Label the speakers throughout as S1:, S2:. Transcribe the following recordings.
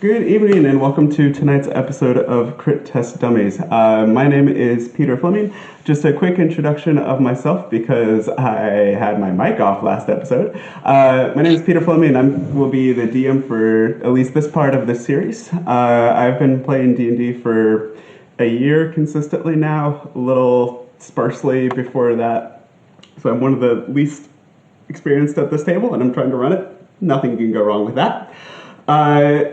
S1: Good evening and welcome to tonight's episode of Crit Test Dummies. My name is Peter Fleming. Just a quick introduction of myself because I had my mic off last episode. My name is Peter Fleming and I will be the DM for at least this part of this series. I've been playing D&D for a year consistently now, a little sparsely before that. So I'm one of the least experienced at this table and I'm trying to run it. Nothing can go wrong with that.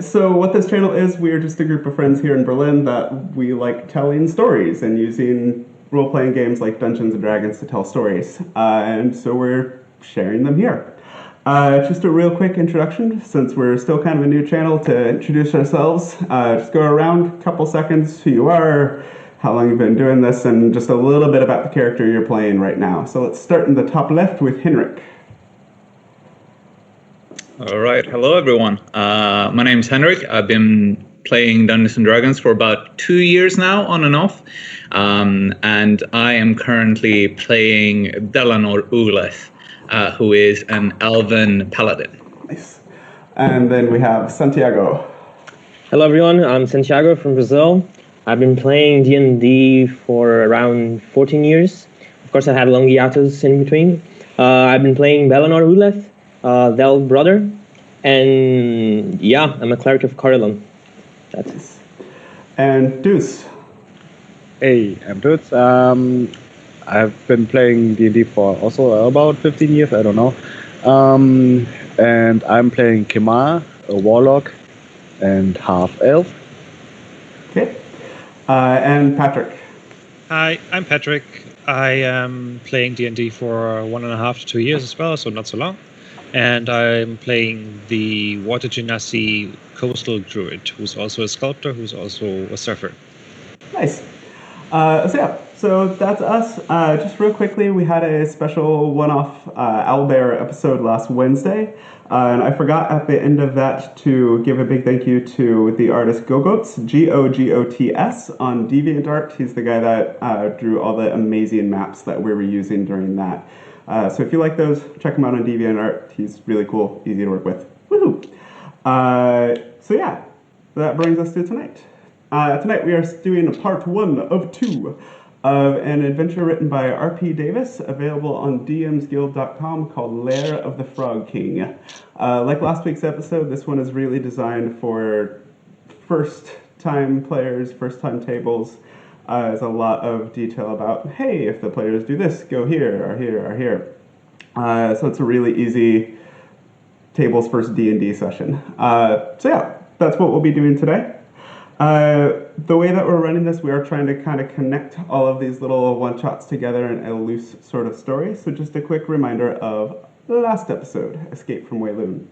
S1: So what this channel is, we are just a group of friends here in Berlin that we like telling stories and using role-playing games like Dungeons & Dragons to tell stories. And so we're sharing them here. Just a real quick introduction, since we're still kind of a new channel, to introduce ourselves. Just go around, a couple seconds, who you are, how long you've been doing this, and just a little bit about the character you're playing right now. So let's start in the top left with Henrik.
S2: All right, hello everyone. My name is Henrik. I've been playing Dungeons & Dragons for about 2 years now, on and off. And I am currently playing Delanor Uleth, who is an elven paladin.
S1: Nice. And then we have Santiago.
S3: Hello everyone, I'm Santiago from Brazil. I've been playing D&D for around 14 years. Of course, I had long hiatus in between. I've been playing Delanor Uleth, Del brother, and yeah, I'm a cleric of Corellon. That's it.
S1: And Deuce.
S4: Hey, I'm Dutz. I've been playing D&D for also about 15 years, I don't know. And I'm playing Kemar, a warlock, and half-elf.
S1: Okay. And Patrick.
S5: Hi, I'm Patrick. I am playing D&D for 1.5 to 2 years as well, so not so long. And I'm playing the Water Genasi coastal druid, who's also a sculptor, who's also a surfer.
S1: Nice. So that's us. Just real quickly, we had a special one-off Owlbear episode last Wednesday. And I forgot at the end of that to give a big thank you to the artist Gogots, Gogots, on DeviantArt. He's the guy that drew all the amazing maps that we were using during that. So if you like those, check him out on DeviantArt. He's really cool, easy to work with. Woohoo! So yeah, that brings us to tonight. Tonight we are doing part 1 of 2 of an adventure written by R.P. Davis, available on dmsguild.com, called Lair of the Frog King. Like last week's episode, this one is really designed for first-time players, first-time tables. There's a lot of detail about, hey, if the players do this, go here, or here, or here. So it's a really easy tables first D&D session. So yeah, that's what we'll be doing today. The way that we're running this, we are trying to kind of connect all of these little one-shots together in a loose sort of story. So just a quick reminder of the last episode, Escape from Wayloon.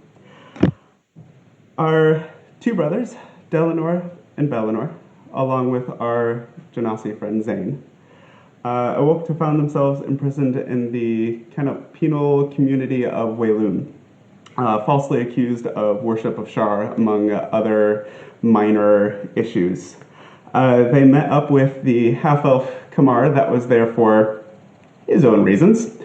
S1: Our two brothers, Delanor and Belanor, along with our Genasi friend Zane, awoke to find themselves imprisoned in the kind of penal community of Wayloon, falsely accused of worship of Shar, among other minor issues. They met up with the half-elf Kamar that was there for his own reasons,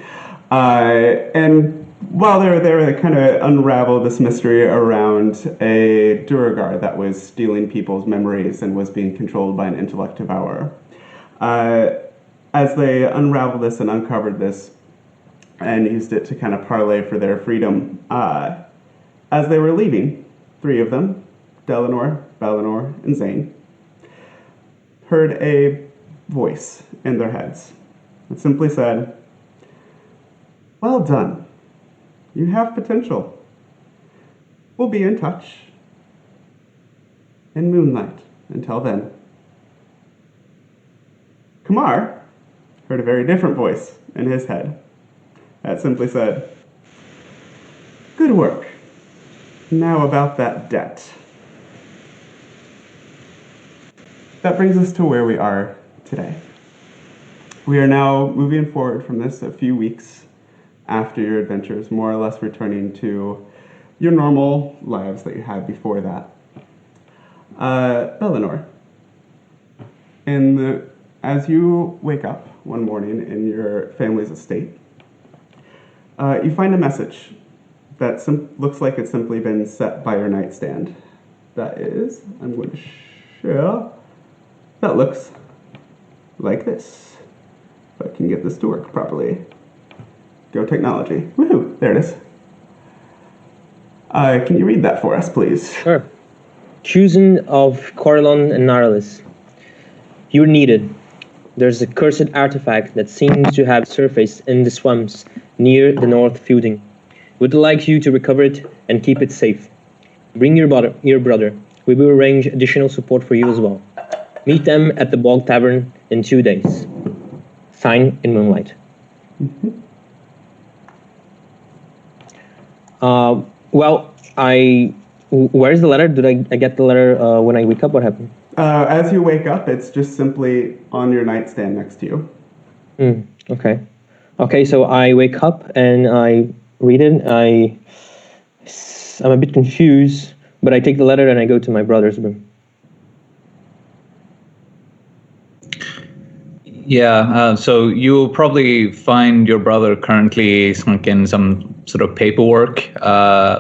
S1: and while they were there, they kind of unraveled this mystery around a Duragar that was stealing people's memories and was being controlled by an intellect devourer. As they unraveled this and uncovered this and used it to kind of parlay for their freedom, as they were leaving, 3 of them, Delanor, Belanor, and Zane, heard a voice in their heads. It simply said, "Well done. You have potential. We'll be in touch. In moonlight. Until then." Kamar heard a very different voice in his head that simply said, "Good work. Now about that debt." That brings us to where we are today. We are now moving forward from this a few weeks after your adventures, more or less returning to your normal lives that you had before that. Belanor, as you wake up one morning in your family's estate, you find a message that looks like it's simply been set by your nightstand. that is, I'm going to share. That looks like this. If I can get this to work properly. Go technology. Woohoo! There it is. Can you read that for us, please?
S3: Sure. Choosing of Corellon and Naralis. You're needed. There's a cursed artifact that seems to have surfaced in the swamps near the North Feuding. Would like you to recover it and keep it safe. Bring your brother. We will arrange additional support for you as well. Meet them at the Bog Tavern in 2 days. Sign in Moonlight.
S1: Mm-hmm.
S3: Where's the letter? Did I get the letter when I wake up? What happened?
S1: As you wake up, it's just simply on your nightstand next to you.
S3: Okay. Okay, so I wake up and I read it. I'm a bit confused, but I take the letter and I go to my brother's room.
S2: Yeah, so you'll probably find your brother currently sunk in some sort of paperwork,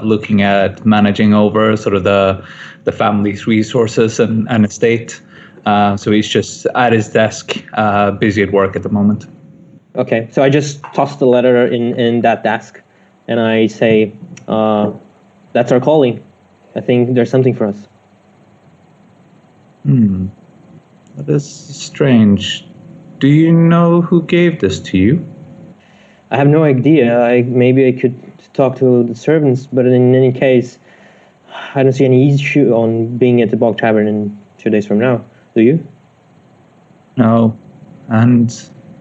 S2: looking at managing over sort of the family's resources and estate. So he's just at his desk, busy at work at the moment.
S3: Okay, so I just toss the letter in that desk, and I say, that's our calling. I think there's something for us.
S2: That is strange. Do you know who gave this to you?
S3: I have no idea. Maybe I could talk to the servants, but in any case, I don't see any issue on being at the Bog Tavern in 2 days from now. Do you?
S2: No. And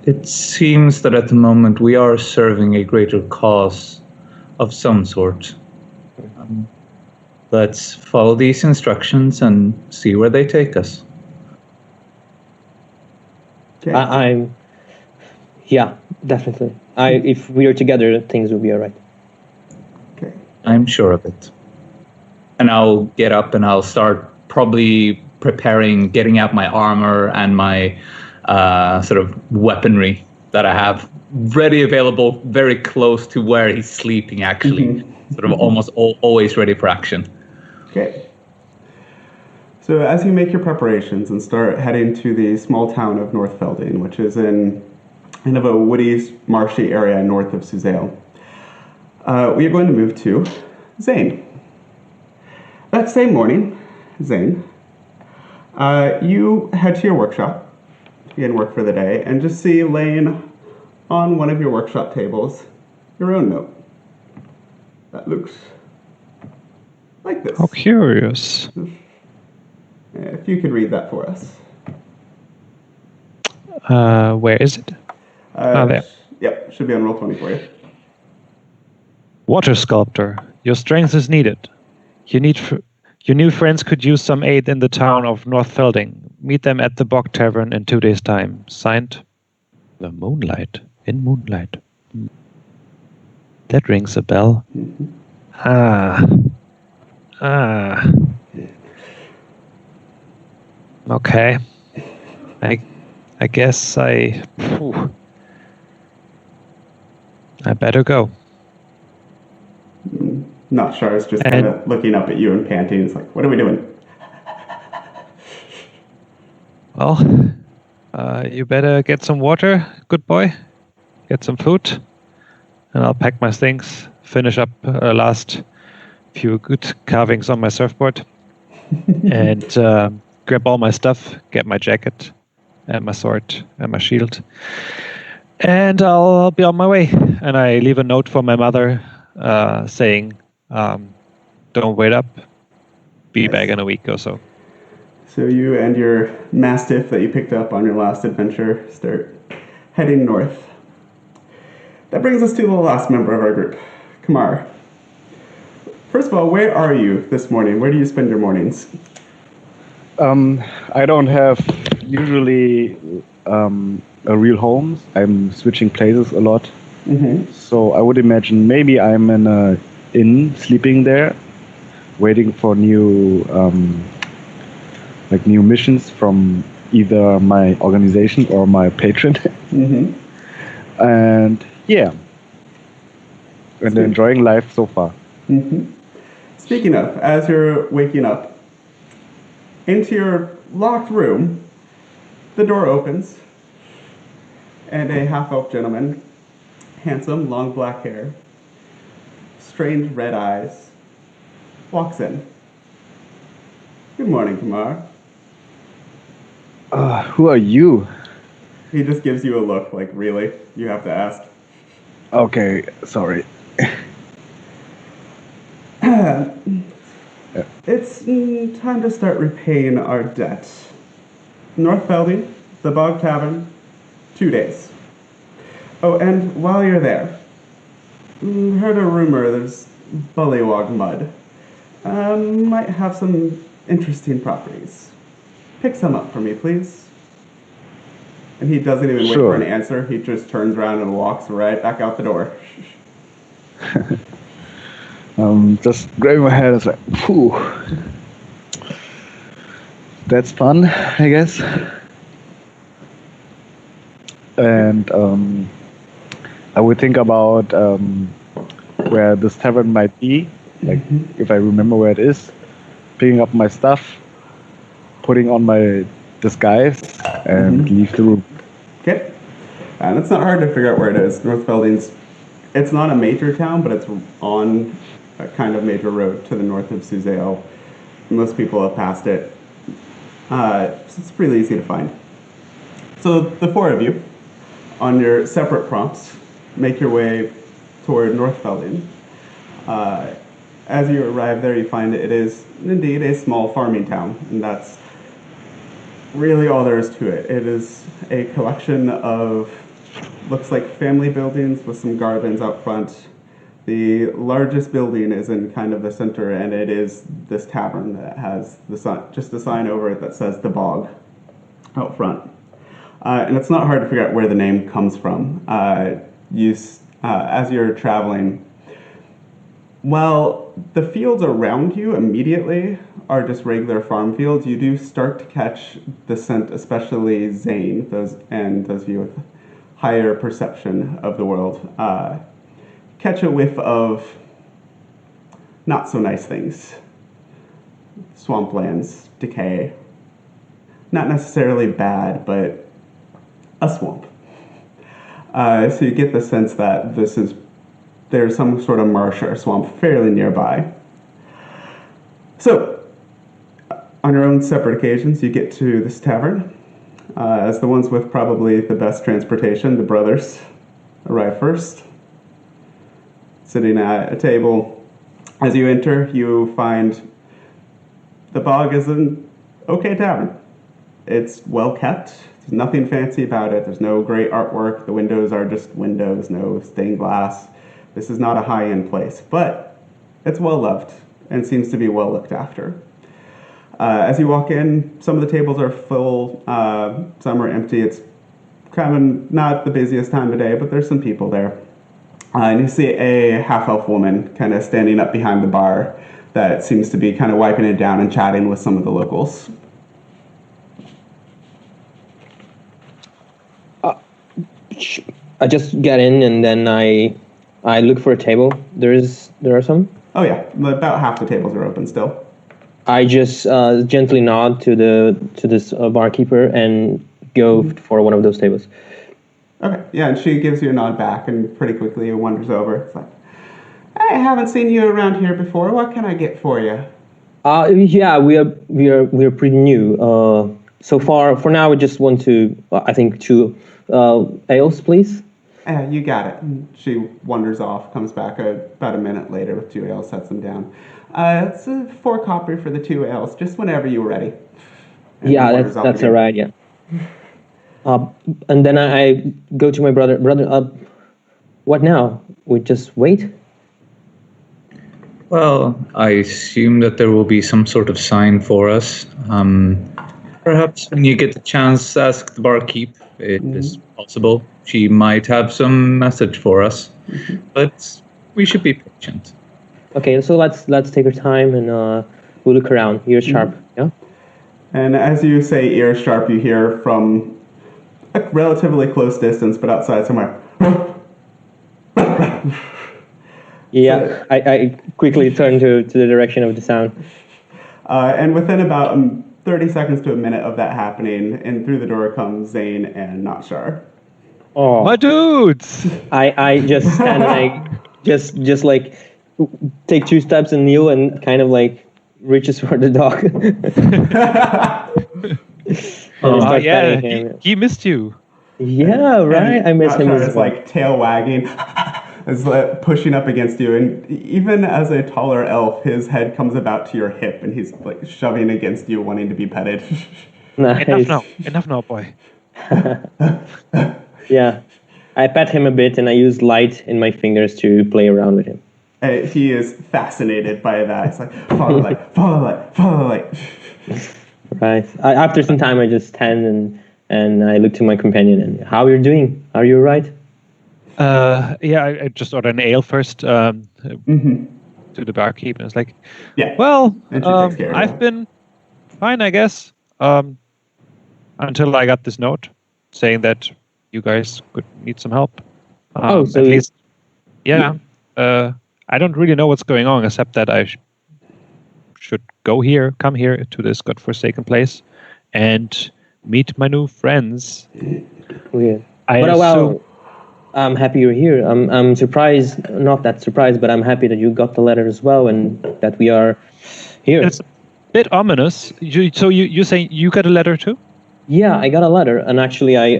S2: it seems that at the moment we are serving a greater cause of some sort. Let's follow these instructions and see where they take us.
S1: Okay.
S3: Yeah, definitely. If we are together, things will be all right.
S1: Okay.
S2: I'm sure of it. And I'll get up and I'll start probably getting out my armor and my sort of weaponry that I have ready, available, very close to where he's sleeping, actually. Sort of almost always ready for action.
S1: Okay. So as you make your preparations and start heading to the small town of North Felding, which is in kind of a woody, marshy area north of Suzail, we are going to move to Zane. That same morning, Zane, you head to your workshop, begin work for the day, and just see laying on one of your workshop tables your own note. That looks like this.
S5: How curious.
S1: If you could read that for us.
S5: Where is it? There.
S1: Yep, should be on Roll20 for you.
S5: Water Sculptor, your strength is needed. Your new friends could use some aid in the town of North Felding. Meet them at the Bog Tavern in 2 days' time. Signed, The Moonlight. In Moonlight. That rings a bell. Okay. I guess I better go.
S1: Not sure, it's just kind of looking up at you and panting. It's like, what are we doing?
S5: Well, you better get some water, good boy. Get some food. And I'll pack my things, finish up last few good carvings on my surfboard. And grab all my stuff, get my jacket and my sword and my shield. And I'll be on my way. And I leave a note for my mother saying, don't wait up. Be back in a week or so.
S1: So you and your mastiff that you picked up on your last adventure start heading north. That brings us to the last member of our group, Kamar. First of all, where are you this morning? Where do you spend your mornings?
S4: I don't have usually a real home. I'm switching places a lot. So I would imagine maybe I'm in a inn, sleeping there, waiting for new new missions from either my organization or my patron. And yeah, and enjoying life so far.
S1: Speaking of, as you're waking up into your locked room, the door opens, and a half-elf gentleman, handsome, long black hair, strange red eyes, walks in. Good morning, Kumar.
S4: Who are you?
S1: He just gives you a look like, really? You have to ask.
S4: Okay, sorry.
S1: It's time to start repaying our debt. North Felding, the Bog Tavern, 2 days. Oh, and while you're there, heard a rumor there's Bullywog Mud. Might have some interesting properties. Pick some up for me, please. And he doesn't even wait for an answer. He just turns around and walks right back out the door.
S4: Just grabbing my head, it's like, phew. That's fun, I guess. And I would think about where this tavern might be, like if I remember where it is, picking up my stuff, putting on my disguise, and leave the room.
S1: Okay. And it's not hard to figure out where it is. North Felding's, it's not a major town, but it's on a kind of major road to the north of Suzeo. Most people have passed it. So it's really easy to find. So the four of you, on your separate prompts, make your way toward North Felding. As you arrive there, you find it is indeed a small farming town, and that's really all there is to it. It is a collection of, looks like family buildings with some gardens out front. The largest building is in kind of the center, and it is this tavern that has just a sign over it that says The Bog out front. And it's not hard to figure out where the name comes from. As you're traveling, well, the fields around you immediately are just regular farm fields. You do start to catch the scent, especially Zane, those of you with higher perception of the world, catch a whiff of not so nice things. Swamplands, decay. Not necessarily bad, but a swamp. So you get the sense that there's some sort of marsh or swamp fairly nearby. So, on your own separate occasions, you get to this tavern. As the ones with probably the best transportation, the brothers, arrive first. Sitting at a table. As you enter, you find the Bog is an okay tavern. It's well kept. There's nothing fancy about it. There's no great artwork. The windows are just windows, no stained glass. This is not a high-end place, but it's well loved and seems to be well looked after. As you walk in, some of the tables are full, some are empty. It's kind of not the busiest time of day, but there's some people there. And you see a half-elf woman kind of standing up behind the bar that seems to be kind of wiping it down and chatting with some of the locals.
S3: I just get in and then I look for a table. There are some.
S1: Oh yeah, about half the tables are open still.
S3: I just gently nod to this barkeeper and go for one of those tables.
S1: Okay, yeah, and she gives you a nod back and pretty quickly wanders over. It's like, I haven't seen you around here before. What can I get for you?
S3: Yeah, we are pretty new. So for now, we just want to, I think, 2 ales, please.
S1: You got it. She wanders off, comes back about a minute later with 2 ales, sets them down. It's 4 copper for the 2 ales, just whenever you're ready. And
S3: yeah, that's all right, yeah. And then I go to my brother, what now? We just wait?
S2: Well, I assume that there will be some sort of sign for us. Perhaps when you get the chance, ask the barkeep. It is possible. She might have some message for us, but we should be patient.
S3: Okay, so let's take our time and we'll look around. Ears sharp, yeah? And
S1: as you say ears sharp, you hear from a relatively close distance, but outside somewhere.
S3: Yeah, I quickly turn to the direction of the sound.
S1: And within about 30 seconds to a minute of that happening, and through the door comes Zane and Notchar.
S3: Oh,
S5: My dudes!
S3: I just stand and I just like take 2 steps and kneel and kind of like reaches for the dog. Start
S5: Yeah,
S3: petting him.
S5: he missed you.
S3: Yeah, right. I miss him
S1: Notchar
S3: as
S1: is
S3: well.
S1: like tail wagging, is like pushing up against you, and even as a taller elf, his head comes about to your hip, and he's like shoving against you, wanting to be petted.
S3: Nice.
S5: Enough now, boy.
S3: Yeah, I pet him a bit and I use light in my fingers to play around with him.
S1: He is fascinated by that. It's like, follow light, follow light, follow light.
S3: Right. After some time, I just stand and I look to my companion and how you're doing? Are you alright?
S5: Yeah, I just ordered an ale first to the barkeep, and it's like,
S1: Yeah.
S5: well,
S1: And she takes care of
S5: I've
S1: you.
S5: been fine, I guess, until I got this note saying that you guys could need some help.
S3: So
S5: at least, yeah. I don't really know what's going on, except that I should come here to this godforsaken place and meet my new friends.
S3: Weird.
S5: I
S3: But
S5: assume-
S3: I'm happy you're here. I'm surprised, not that surprised, but I'm happy that you got the letter as well and that we are here.
S5: It's a bit ominous. So you saying you got a letter too?
S3: Yeah, I got a letter, and actually I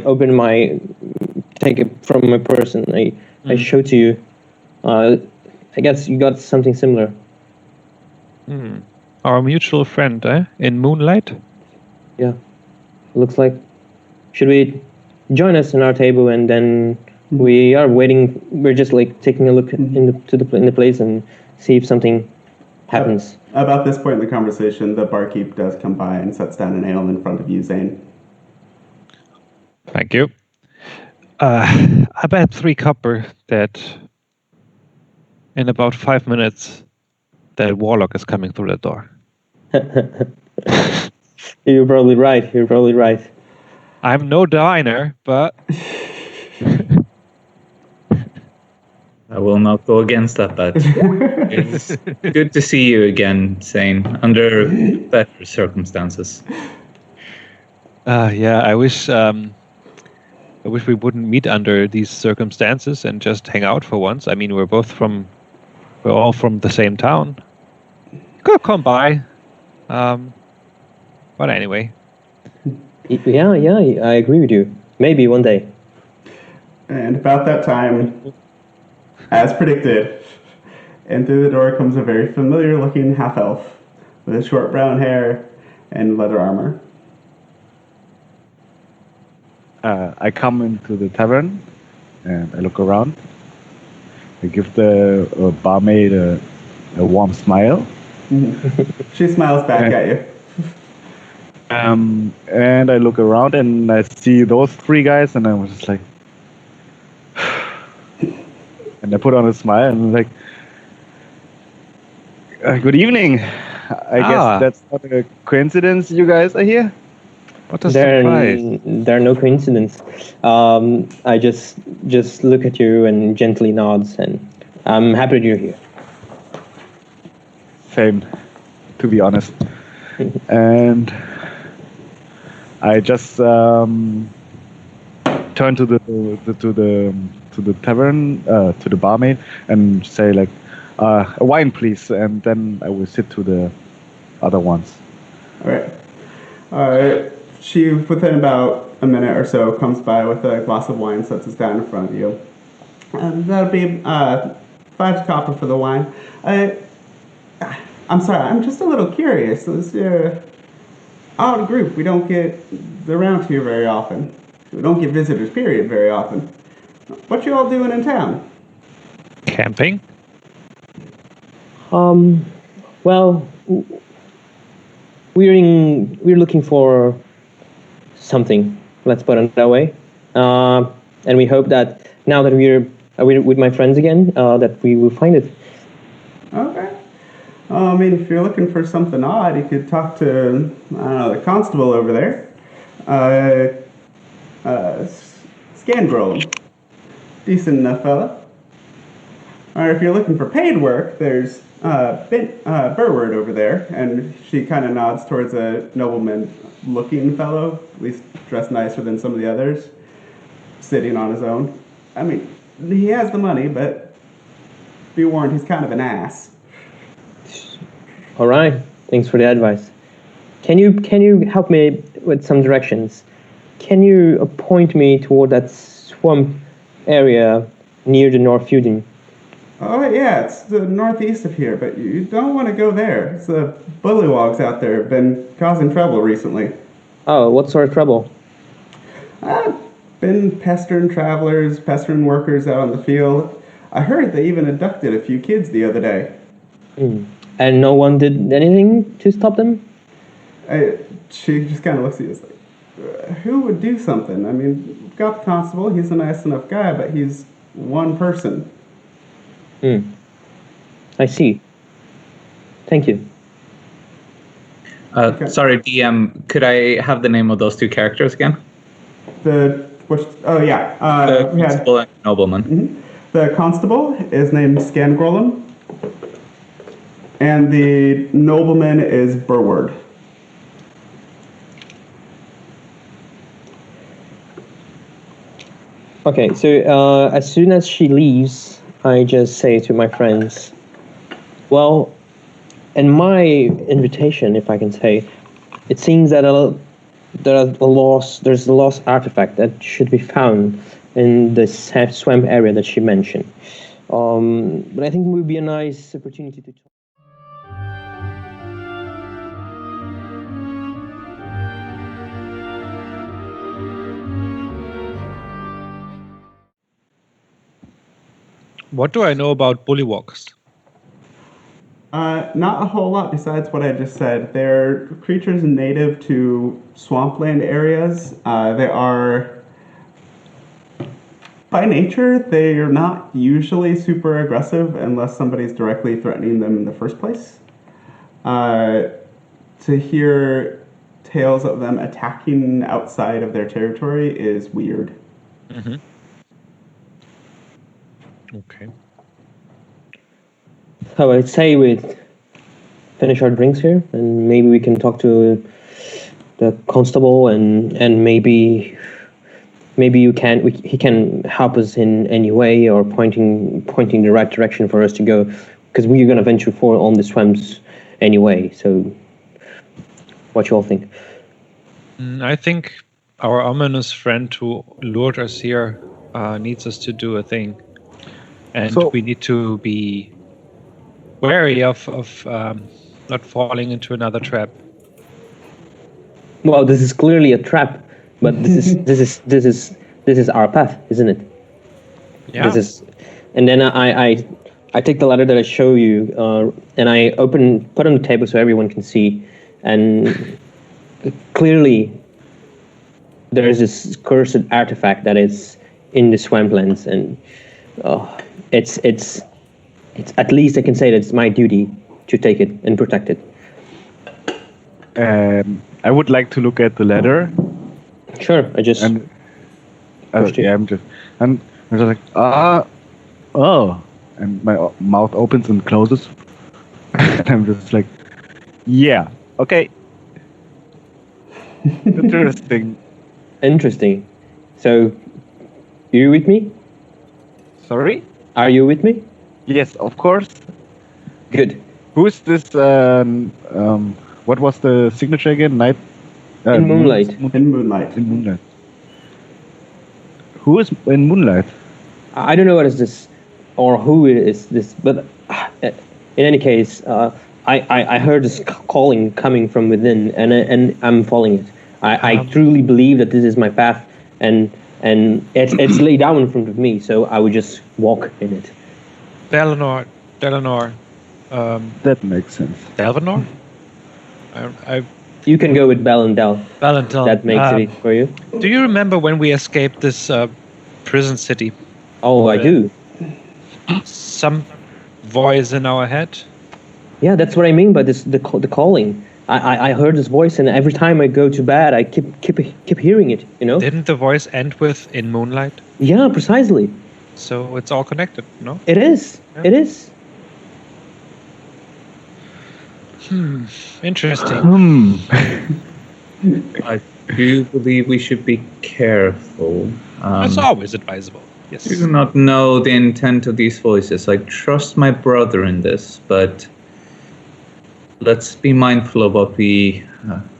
S3: take it from my purse and I show to you. I guess you got something similar.
S5: Our mutual friend, in Moonlight?
S3: Yeah, looks like. Should we join us in our table and then we are waiting? We're just like taking a look in the place and see if something happens.
S1: About this point in the conversation, the barkeep does come by and sets down an ale in front of you, Zane.
S5: Thank you. I bet 3 copper that in about 5 minutes that warlock is coming through the door.
S3: You're probably right.
S5: I'm no diviner, but
S2: I will not go against that bet. It's good to see you again, Zane, under better circumstances.
S5: yeah, I wish we wouldn't meet under these circumstances and just hang out for once. I mean, we're all from the same town. Could come by. But anyway.
S3: Yeah, I agree with you. Maybe one day.
S1: And about that time, as predicted, and through the door comes a very familiar-looking half-elf with short brown hair and leather armor.
S4: I come into the tavern and I look around. I give the barmaid a warm smile.
S1: She smiles back at you.
S4: And I look around and I see those 3 guys and I was just like, and I put on a smile and like, good evening. I guess that's not a coincidence you guys are here.
S5: What a surprise.
S3: There are no coincidence. I just look at you and gently nods, and I'm happy that you're here.
S4: Same, to be honest. And I just turn to the tavern, to the barmaid, and say like, a wine, please, and then I will sit to the other ones.
S1: All right. She, within about a minute or so, comes by with a glass of wine, sets it down in front of you. That'll be 5 copper for the wine. I'm sorry, I'm just a little curious. This odd group, we don't get around here very often. We don't get visitors, period, very often. What you all doing in town?
S5: Camping?
S3: Well, we're looking for something. Let's put it that way. And we hope that now that we're with my friends again, that we will find it.
S1: Okay. I mean, if you're looking for something odd, you could talk to, I don't know, the constable over there. Scandrol. Decent enough fella. Or if you're looking for paid work, there's Burward over there, and she kind of nods towards a nobleman-looking fellow, at least dressed nicer than some of the others, sitting on his own. I mean, he has the money, but be warned, he's kind of an ass.
S3: All right. Thanks for the advice. Can you help me with some directions? Can you point me toward that swamp area near the North Feuding?
S1: Oh, yeah, it's the northeast of here, but you don't want to go there. It's the bullywogs out there have been causing trouble recently.
S3: Oh, what sort of trouble?
S1: Been pestering travelers, pestering workers out on the field. I heard they even abducted a few kids the other day.
S3: And no one did anything to stop them?
S1: She just kind of looks at you and is like, who would do something? I mean, we've got the constable, he's a nice enough guy, but he's one person.
S3: I see. Thank you.
S1: Okay.
S2: Sorry, DM, could I have the name of those two characters again?
S1: The
S2: constable and nobleman.
S1: Mm-hmm. The constable is named Scangrolum, and the nobleman is Burward.
S3: Okay, so as soon as she leaves, I just say to my friends, well, in my invitation, if I can say, it seems that there's a lost artifact that should be found in the swamp area that she mentioned. But I think it would be a nice opportunity to talk.
S5: What do I know about bullywogs?
S1: Not a whole lot besides what I just said. They're creatures native to swampland areas. They are, by nature, they are not usually super aggressive unless somebody's directly threatening them in the first place. To hear tales of them attacking outside of their territory is weird.
S5: Mm-hmm. Okay.
S3: So I'd say we finish our drinks here, and maybe we can talk to the constable, and maybe he can help us in any way, or pointing the right direction for us to go, because we're gonna venture forward on the swamps anyway. So, what you all think?
S5: I think our ominous friend who lured us here needs us to do a thing. And
S4: So-
S5: we need to be wary of not falling into another trap.
S3: Well, this is clearly a trap, but this is our path, isn't it?
S5: Yeah.
S3: And then I take the letter that I show you, and I put it on the table so everyone can see, and clearly there is this cursed artifact that is in the swamplands, and it's at least I can say that it's my duty to take it and protect it.
S4: I would like to look at the letter.
S3: Sure, I just
S4: And
S3: pushed it.
S4: I'm just like, oh, and my mouth opens and closes, and I'm just like, yeah, okay, interesting.
S3: Interesting. So, you with me?
S4: Sorry?
S3: Are you with me?
S4: Yes, of course.
S3: Good.
S4: Who is this? What was the signature again?
S3: In Moonlight.
S1: In Moonlight.
S4: In Moonlight. Who is in Moonlight?
S3: I don't know what is this, or who is this, but in any case, I heard this calling coming from within, and I'm following it. I truly believe that this is my path, and it's laid down in front of me, so I would just walk in it.
S5: Delanor.
S4: That makes sense.
S5: Delvanor?
S3: You can go with Bell and Del.
S5: Valentin.
S3: That makes it easy for you.
S5: Do you remember when we escaped this prison city?
S3: Oh, I do.
S5: Some voice in our head?
S3: Yeah, that's what I mean by the calling. I heard this voice, and every time I go to bed, I keep hearing it. You know?
S5: Didn't the voice end with "in moonlight"?
S3: Yeah, precisely.
S5: So it's all connected, no?
S3: It is.
S5: Yeah.
S3: It is.
S5: Interesting.
S2: I do believe we should be careful.
S5: That's always advisable. Yes.
S2: I do not know the intent of these voices. I trust my brother in this, but let's be mindful of what we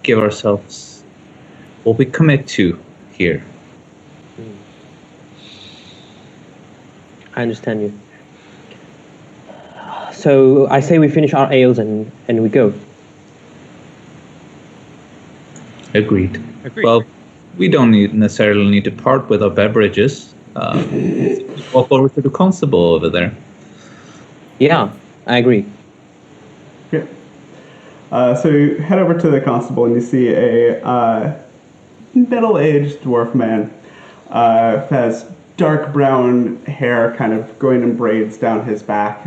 S2: give ourselves, what we commit to here.
S3: I understand you. So I say we finish our ales and we go.
S2: Agreed.
S5: Agreed.
S2: Well, we don't necessarily need to part with our beverages. Walk over to the constable over there.
S3: Yeah, I agree.
S1: Yeah. So you head over to the constable and you see a middle-aged dwarf man. Has dark brown hair kind of going in braids down his back,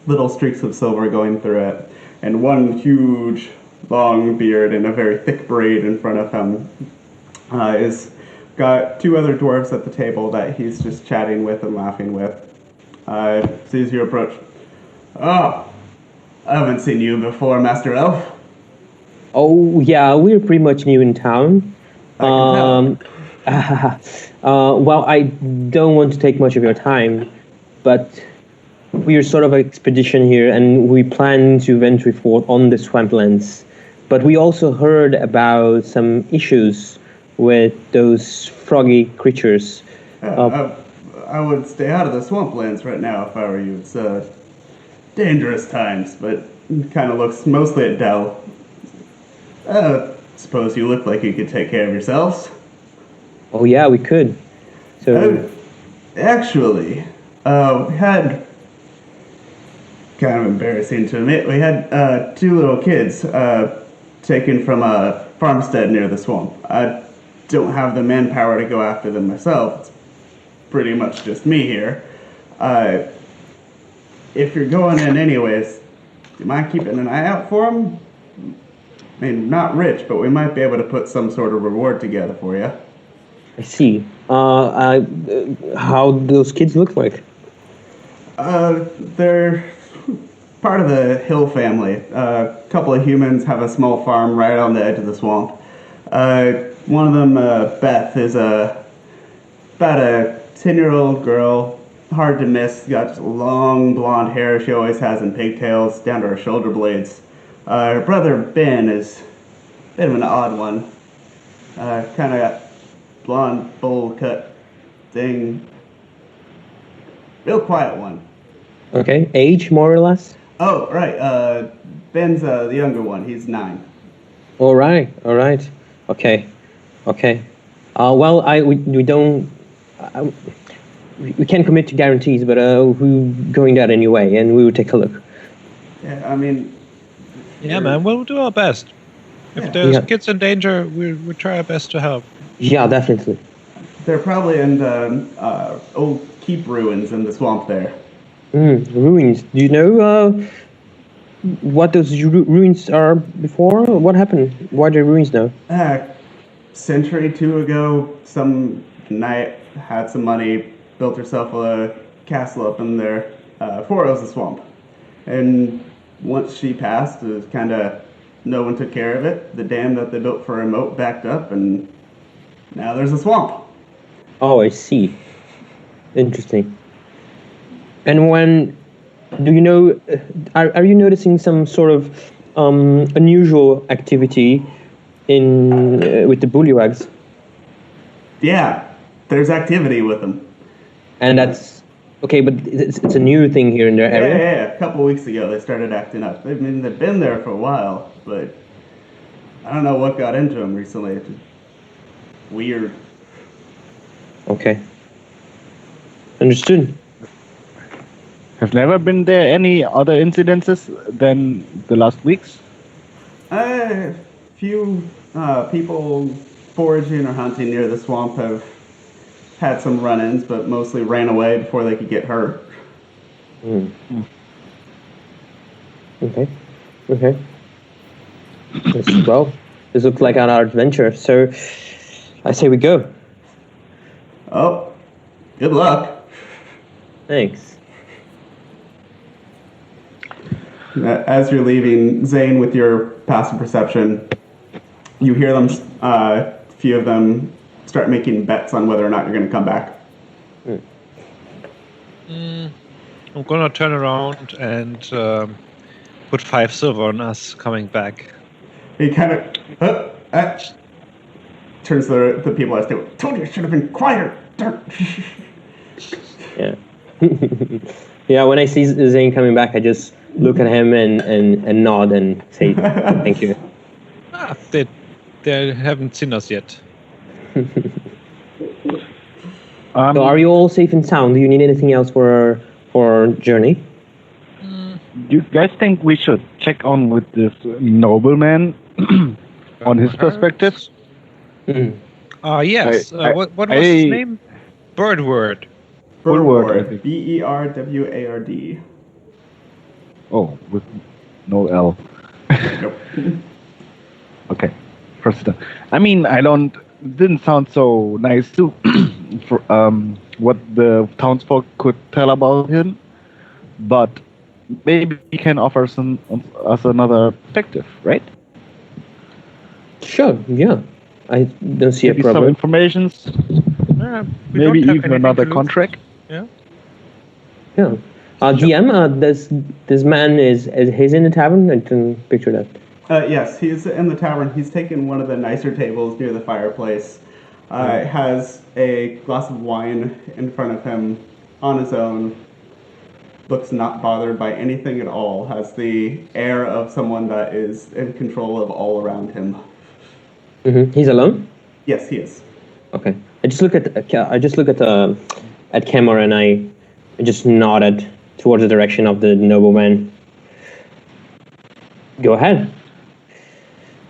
S1: little streaks of silver going through it, and one huge long beard and a very thick braid in front of him. Is got two other dwarves at the table that he's just chatting with and laughing with. Sees you approach. Oh, I haven't seen you before, Master Elf.
S3: Oh yeah, we're pretty much new in town.
S1: I can
S3: Well, I don't want to take much of your time, but we're sort of an expedition here, and we plan to venture forth on the swamplands. But we also heard about some issues with those froggy creatures.
S1: I would stay out of the swamplands right now if I were you. It's dangerous times, but kind of looks mostly at Dell. Suppose you look like you could take care of yourselves.
S3: Oh yeah, we could. So
S1: Actually, we had, kind of embarrassing to admit, we had two little kids taken from a farmstead near the swamp. I don't have the manpower to go after them myself. It's pretty much just me here. If you're going in anyways, do you mind keeping an eye out for them? I mean, not rich, but we might be able to put some sort of reward together for you.
S3: I see. How those kids look like?
S1: They're part of the Hill family. A couple of humans have a small farm right on the edge of the swamp. One of them, Beth, is about a 10-year-old girl, hard to miss, got long blonde hair she always has in pigtails down to her shoulder blades. Her brother, Ben, is a bit of an odd one. Kind of got blonde, bowl cut thing. Real quiet one.
S3: Okay, age more or less?
S1: Oh, right. Ben's the younger one. He's 9.
S3: All right. Okay. Well, we don't. We can't commit to guarantees, but we're going that anyway, and we will take a look.
S1: Yeah, I mean.
S5: Yeah, man, we'll do our best. If there's kids in danger, we'll try our best to help.
S3: Yeah, definitely.
S1: They're probably in the old keep ruins in the swamp there.
S3: Ruins. Do you know what those ruins are before? What happened? Why are there ruins now?
S1: Century 2 ago, some knight had some money, built herself a castle up in there, before it was a swamp. And once she passed, it was kind of, no one took care of it. The dam that they built for a moat backed up, and now there's a swamp.
S3: Oh, I see. Interesting. And when, do you know, are you noticing some sort of unusual activity in with the bullywugs?
S1: Yeah, there's activity with them.
S3: And that's, okay, but it's a new thing here in their area?
S1: Yeah. A couple weeks ago they started acting up. They've been there for a while, but I don't know what got into them recently. It's just weird.
S3: Okay. Understood.
S4: Have never been there any other incidences than the last weeks?
S1: A few people foraging or hunting near the swamp have had some run-ins, but mostly ran away before they could get hurt.
S3: Okay. Well, this looks like our adventure, so I say we go.
S1: Oh, good luck.
S3: Thanks.
S1: As you're leaving, Zane, with your passive perception, you hear them, a few of them, start making bets on whether or not you're going to come back.
S5: I'm gonna turn around and put 5 silver on us coming back.
S1: He kind of turns to the people as to, told you I should have been quieter.
S3: Yeah. Yeah, when I see Zane coming back, I just look at him and nod and say thank you.
S5: They haven't seen us yet.
S3: So are you all safe and sound? Do you need anything else for our journey?
S4: Do you guys think we should check on with this nobleman on his perspective?
S5: Yes. What was his name? Birdward.
S1: Birdward. Berward.
S4: Oh, with no L.
S1: Nope.
S4: Okay. First, I mean, didn't sound so nice too. For what the townsfolk could tell about him, but maybe he can offer us another perspective, right?
S3: Sure. Yeah. I don't see
S4: Maybe
S3: a problem.
S4: some informations. Maybe even another contract.
S5: Yeah.
S3: Yeah. DM, this man is he's in the tavern? I didn't picture that.
S1: Yes, he's in the tavern. He's taken one of the nicer tables near the fireplace. Has a glass of wine in front of him on his own. Looks not bothered by anything at all. Has the air of someone that is in control of all around him.
S3: He's alone?
S1: Yes, he is.
S3: Okay. I just look at Kemmer and I just nodded towards the direction of the nobleman. Go ahead.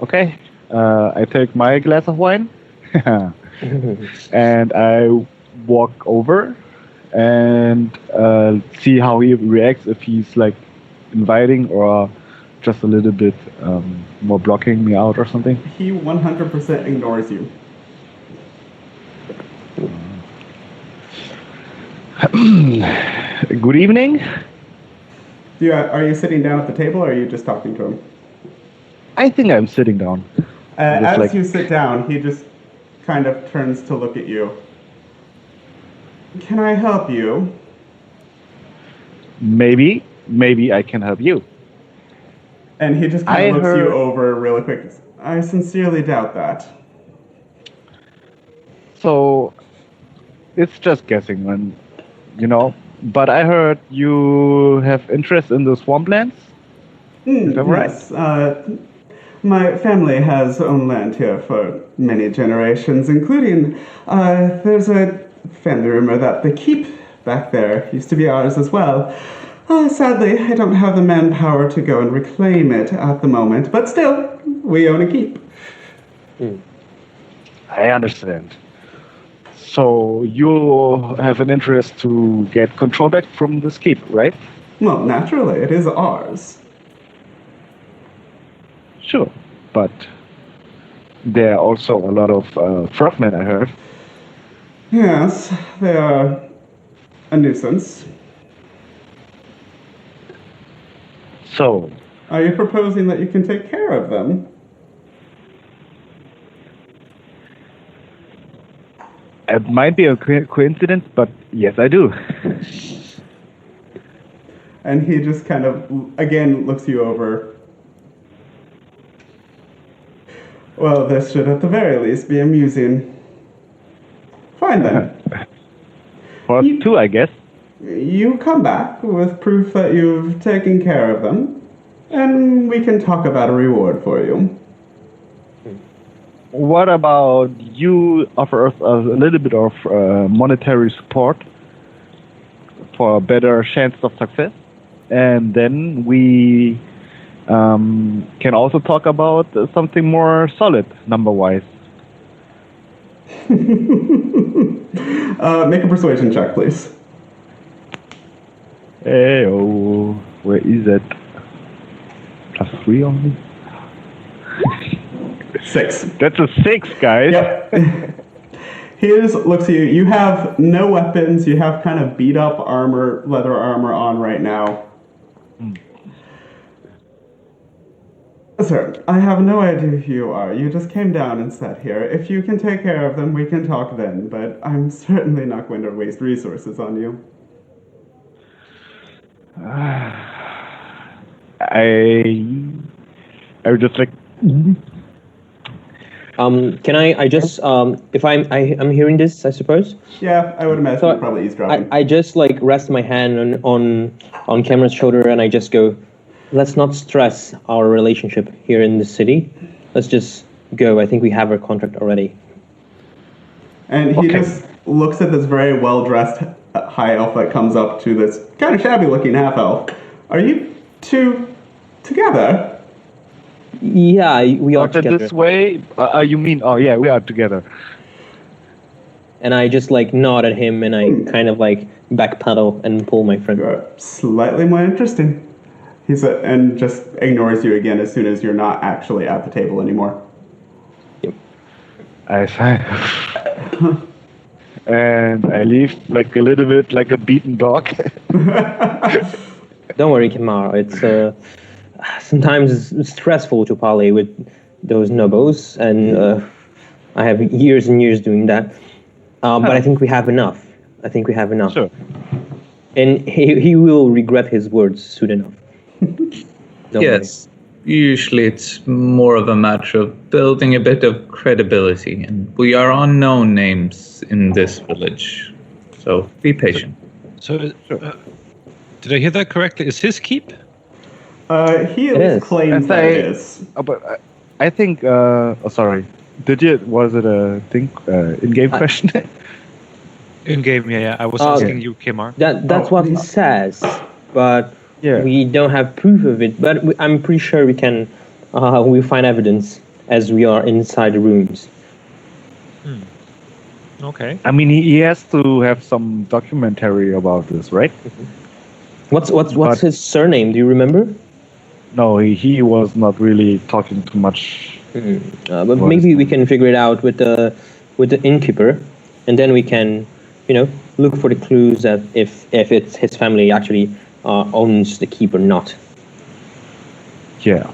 S4: Okay. I take my glass of wine. And I walk over and see how he reacts, if he's like inviting or just a little bit more blocking me out or something.
S1: He 100% ignores you.
S4: Good evening.
S1: Are you sitting down at the table or are you just talking to him?
S4: I think I'm sitting down.
S1: As you sit down, he just kind of turns to look at you. Can I help you?
S4: Maybe I can help you.
S1: And he just kind of looks you over really quick. I sincerely doubt that.
S4: So, it's just guessing, But I heard you have interest in the swamplands? Is that right?
S1: Yes. My family has owned land here for many generations, including, there's a family rumor that the keep back there used to be ours as well. Sadly, I don't have the manpower to go and reclaim it at the moment, but still, we own a keep.
S4: I understand. So you have an interest to get control back from this keep, right?
S1: Well, naturally, it is ours.
S4: Sure, but there are also a lot of frogmen, I heard.
S1: Yes, they are a nuisance.
S4: So,
S1: are you proposing that you can take care of them?
S4: It might be a coincidence, but yes, I do.
S1: And he just kind of, again, looks you over. Well, this should at the very least be amusing. Fine then.
S4: For us too, I guess.
S1: You come back with proof that you've taken care of them, and we can talk about a reward for you.
S4: What about you offer us a little bit of monetary support for a better chance of success? And then we can also talk about something more solid, number-wise.
S1: Make a persuasion check, please.
S4: Hey, oh, where is it? +3 only?
S1: 6.
S4: That's a 6, guys.
S1: Yep. He just looks at you. You have no weapons. You have kind of beat up armor, leather armor on right now. Sir, I have no idea who you are. You just came down and sat here. If you can take care of them, we can talk then, but I'm certainly not going to waste resources on you.
S4: I would just like.
S3: Can I just if I'm hearing this, I suppose.
S1: Yeah, I would imagine
S3: So
S1: you're probably eavesdropping.
S3: I just like rest my hand on Cameron's shoulder and I just go, let's not stress our relationship here in the city. Let's just go. I think we have our contract already.
S1: And he just looks at this very well-dressed high elf that comes up to this kind of shabby-looking half elf. Are you two together?
S3: Yeah, we are together.
S4: This way? You mean? Oh yeah, we are together.
S3: And I just like nod at him and I kind of like backpedal and pull my friend.
S1: You're slightly more interesting. And just ignores you again as soon as you're not actually at the table anymore.
S3: Yep.
S4: I sigh. And I leave like a little bit like a beaten dog.
S3: Don't worry, Kamar. It's sometimes it's stressful to parley with those nobos, and I have years and years doing that. But I think we have enough.
S4: Sure.
S3: And he will regret his words soon enough.
S2: Yes. Usually it's more of a matter of building a bit of credibility, and we are unknown names in this village. So be patient.
S5: So, did I hear that correctly? Is his keep?
S1: He at least claims that it is.
S4: But I think. Sorry. Was it a thing? In-game question?
S5: In game, yeah. I was asking you, Kimar.
S3: That's what he says, but we don't have proof of it. But I'm pretty sure we can. We'll find evidence as we are inside the rooms.
S5: Okay.
S4: I mean, he has to have some documentary about this, right?
S3: What's his surname? Do you remember?
S4: No, he was not really talking too much.
S3: But maybe we can figure it out with the innkeeper, and then we can, look for the clues that if it's his family actually owns the keep or not.
S4: Yeah.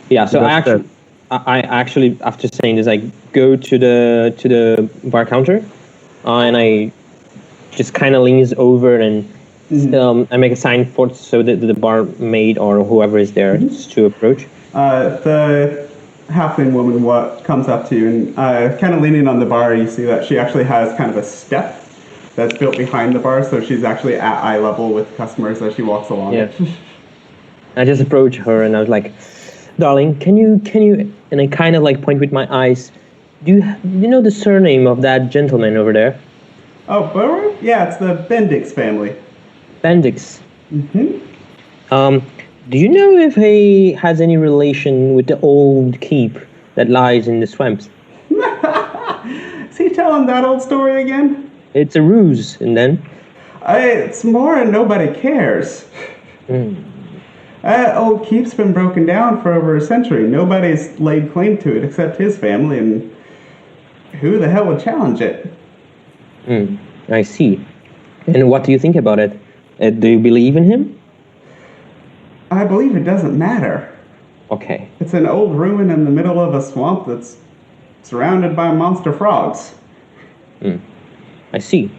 S3: Yeah. So I actually after saying this, I go to the bar counter, and I just kind of leans over and I make a sign so that the barmaid or whoever is there to approach.
S1: The halfling woman comes up to you and kind of leaning on the bar, you see that she actually has kind of a step that's built behind the bar, so she's actually at eye level with customers as she walks along.
S3: Yeah. I just approach her and I was like, darling, can you, and I kind of like point with my eyes, do you know the surname of that gentleman over there?
S1: Oh, Burrow? Yeah, it's the Bendix family.
S3: Bendix. Do you know if he has any relation with the old keep that lies in the swamps?
S1: Is he telling that old story again?
S3: It's a ruse, and then?
S1: It's more and nobody cares. Old keep's been broken down for over a century. Nobody's laid claim to it except his family, and who the hell would challenge it?
S3: I see. And what do you think about it? Do you believe in him?
S1: I believe it doesn't matter.
S3: Okay.
S1: It's an old ruin in the middle of a swamp that's surrounded by monster frogs.
S3: I see.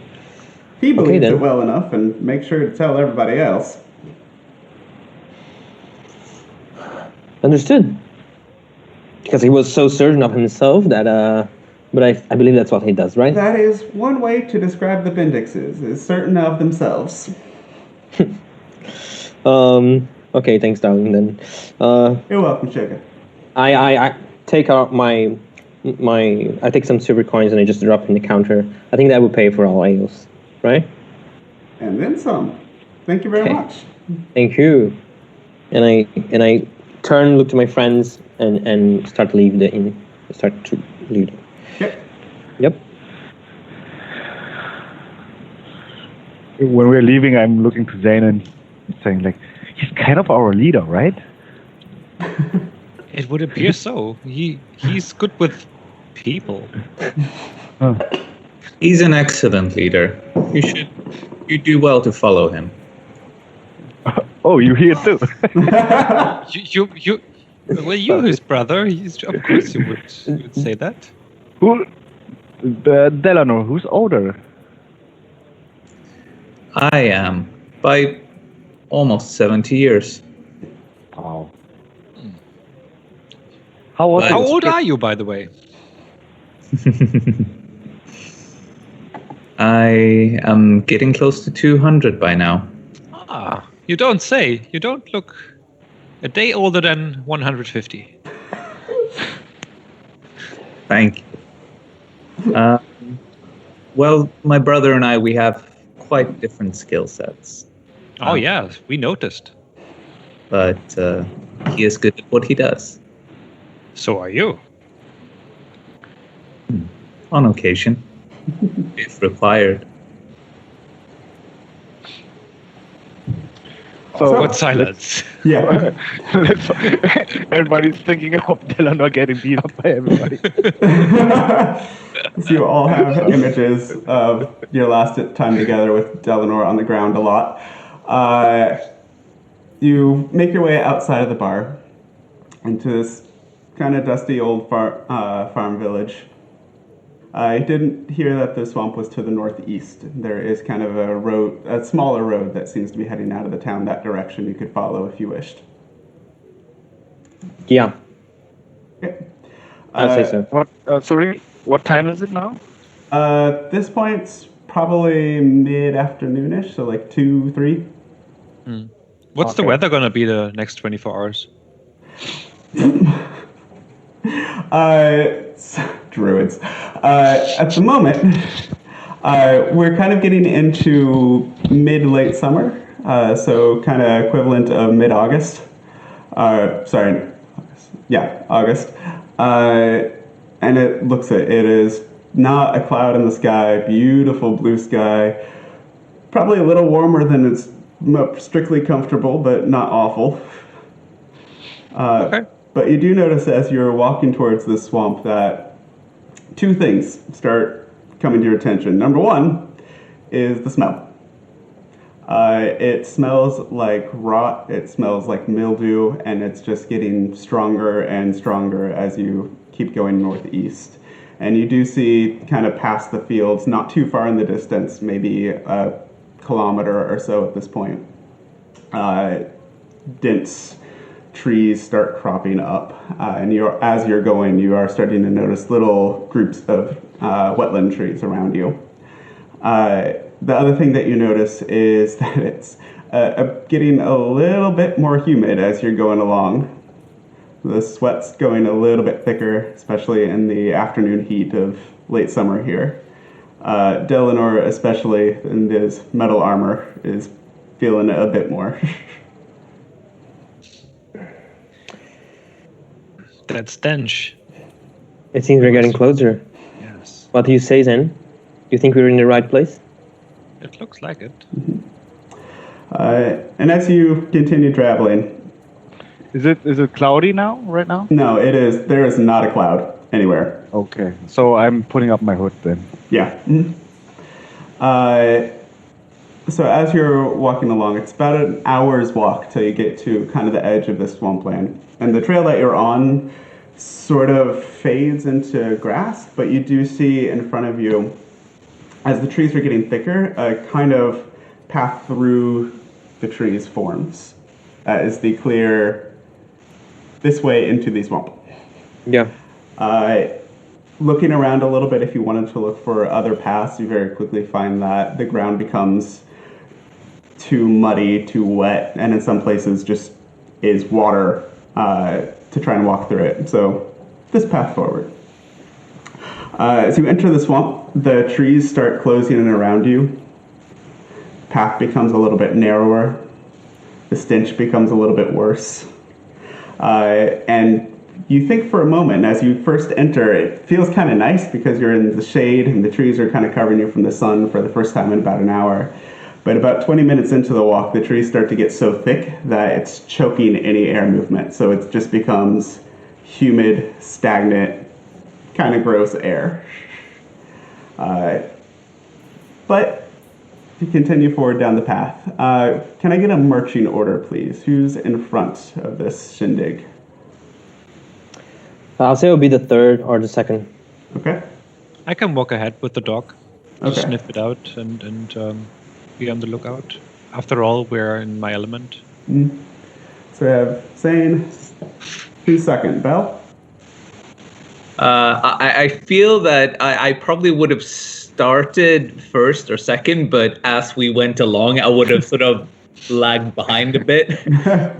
S1: He believes it well enough and makes sure to tell everybody else.
S3: Understood. Because he was so certain of himself that, but I believe that's what he does, right?
S1: That is one way to describe the Bendixes, is certain of themselves.
S3: Okay, thanks, darling, then.
S1: You're welcome, sugar.
S3: I take out I take some silver coins and I just drop in the counter. I think that would pay for all ales, right?
S1: And then some. Thank you very much.
S3: Thank you. And I turn, look to my friends, and start to leave the inn. Start to leave. Yep.
S4: When we're leaving, I'm looking to Zane and saying, like, he's kind of our leader, right?
S5: It would appear so. He's good with people.
S2: He's an excellent leader. You do well to follow him.
S4: Oh, you here too?
S5: You're his brother. Of course you would say that.
S4: Who? Delano, who's older?
S2: I am by almost 70 years.
S4: Wow. How
S5: old are you, by the way?
S2: I am getting close to 200 by now.
S5: Ah, you don't say. You don't look a day older than 150.
S2: Thank you. Well, my brother and I, we have quite different skill sets.
S5: Oh, yeah, we noticed.
S2: But he is good at what he does.
S5: So are you.
S2: On occasion, if required.
S4: So
S5: What silence?
S1: Yeah.
S4: Everybody's thinking of Delano getting beat up by everybody.
S1: So you all have images of your last time together with Delanor on the ground a lot. You make your way outside of the bar into this kind of dusty old farm village. I didn't hear that the swamp was to the northeast. There is kind of a smaller road that seems to be heading out of the town that direction you could follow if you wished.
S3: Yeah,
S1: Okay.
S3: I'd say so.
S4: Sorry, what time is it now?
S1: This point's probably mid-afternoonish, so like 2, 3.
S5: What's the
S4: Okay.
S5: weather gonna be the next 24 hours?
S1: Druids. At the moment, we're kind of getting into mid-late summer, so kind of equivalent of mid-August. August. And it is not a cloud in the sky, beautiful blue sky, probably a little warmer than it's strictly comfortable, but not awful.
S5: Okay.
S1: But you do notice as you're walking towards this swamp that two things start coming to your attention. Number one is the smell. It smells like rot, it smells like mildew, and it's just getting stronger and stronger as you keep going northeast. And you do see kind of past the fields, not too far in the distance, maybe a kilometer or so at this point, dense trees start cropping up, and as you're going, you are starting to notice little groups of wetland trees around you. The other thing that you notice is that it's getting a little bit more humid as you're going along. The sweat's going a little bit thicker, especially in the afternoon heat of late summer here. Delanor, especially in his metal armor, is feeling it a bit more.
S5: That stench.
S3: It seems we're getting closer.
S5: Yes.
S3: What do you say, Zen? You think we're in the right place?
S5: It looks like it.
S1: And as you continue traveling,
S4: Is it cloudy now? Right now?
S1: no, there is not a cloud anywhere.
S4: Okay, so I'm putting up my hood then.
S1: Yeah. So as you're walking along, it's about an hour's walk till you get to kind of the edge of this swampland. And the trail that you're on sort of fades into grass, but you do see in front of you, as the trees are getting thicker, a kind of path through the trees forms. That is the clear this way into the swamp.
S3: Yeah.
S1: Looking around a little bit, if you wanted to look for other paths, you very quickly find that the ground becomes too muddy, too wet, and in some places just is water to try and walk through it. So this path forward. As you enter the swamp, the trees start closing in around you. Path becomes a little bit narrower. The stench becomes a little bit worse. And you think for a moment, as you first enter, it feels kind of nice because you're in the shade and the trees are kind of covering you from the sun for the first time in about an hour. But about 20 minutes into the walk, the trees start to get so thick that it's choking any air movement. So it just becomes humid, stagnant, kind of gross air. But to continue forward down the path, can I get a marching order, please? Who's in front of this shindig?
S3: I'll say it would be the third or the second.
S1: Okay.
S5: I can walk ahead with the dog,
S1: Okay.
S5: sniff it out, and be on the lookout. After all, we're in my element.
S1: So we have Zane. Who's second? Bell?
S2: I feel that I probably would have started first or second, but as we went along, I would have sort of lagged behind a bit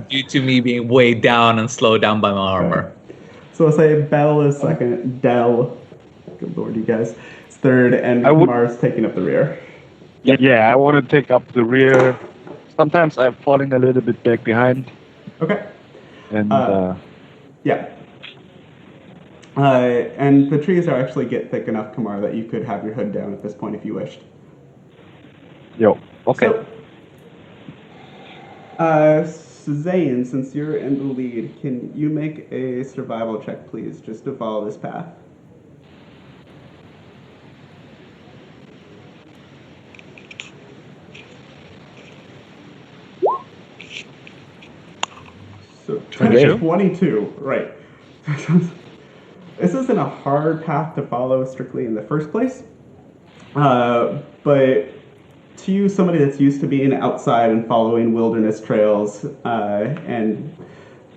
S2: due to me being weighed down and slowed down by my armor.
S1: So I'll say Bell is second, Dell, good lord, you guys, is third, and Mars taking up the rear.
S4: Yeah, I want to take up the rear. Sometimes I'm falling a little bit back behind.
S1: Okay.
S4: And
S1: Yeah. And the trees are actually get thick enough, Kamar, that you could have your hood down at this point if you wished.
S4: Okay.
S1: So, Zane, since you're in the lead, can you make a survival check, please, just to follow this path? So 22, right. This isn't a hard path to follow strictly in the first place, but to you, somebody that's used to being outside and following wilderness trails and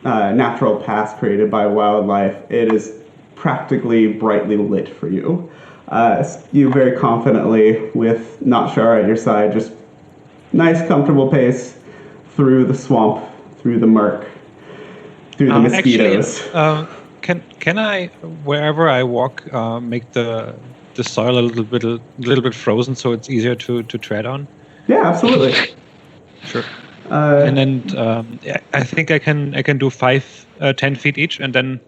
S1: natural paths created by wildlife, it is practically brightly lit for you. You very confidently, with Notshar at your side, just nice, comfortable pace through the swamp, through the murk, through the mosquitoes.
S5: Actually, can I, wherever I walk, make the soil a little bit frozen so it's easier to tread on?
S1: Yeah, absolutely.
S5: Sure. And then I think I can do 10 feet each, and then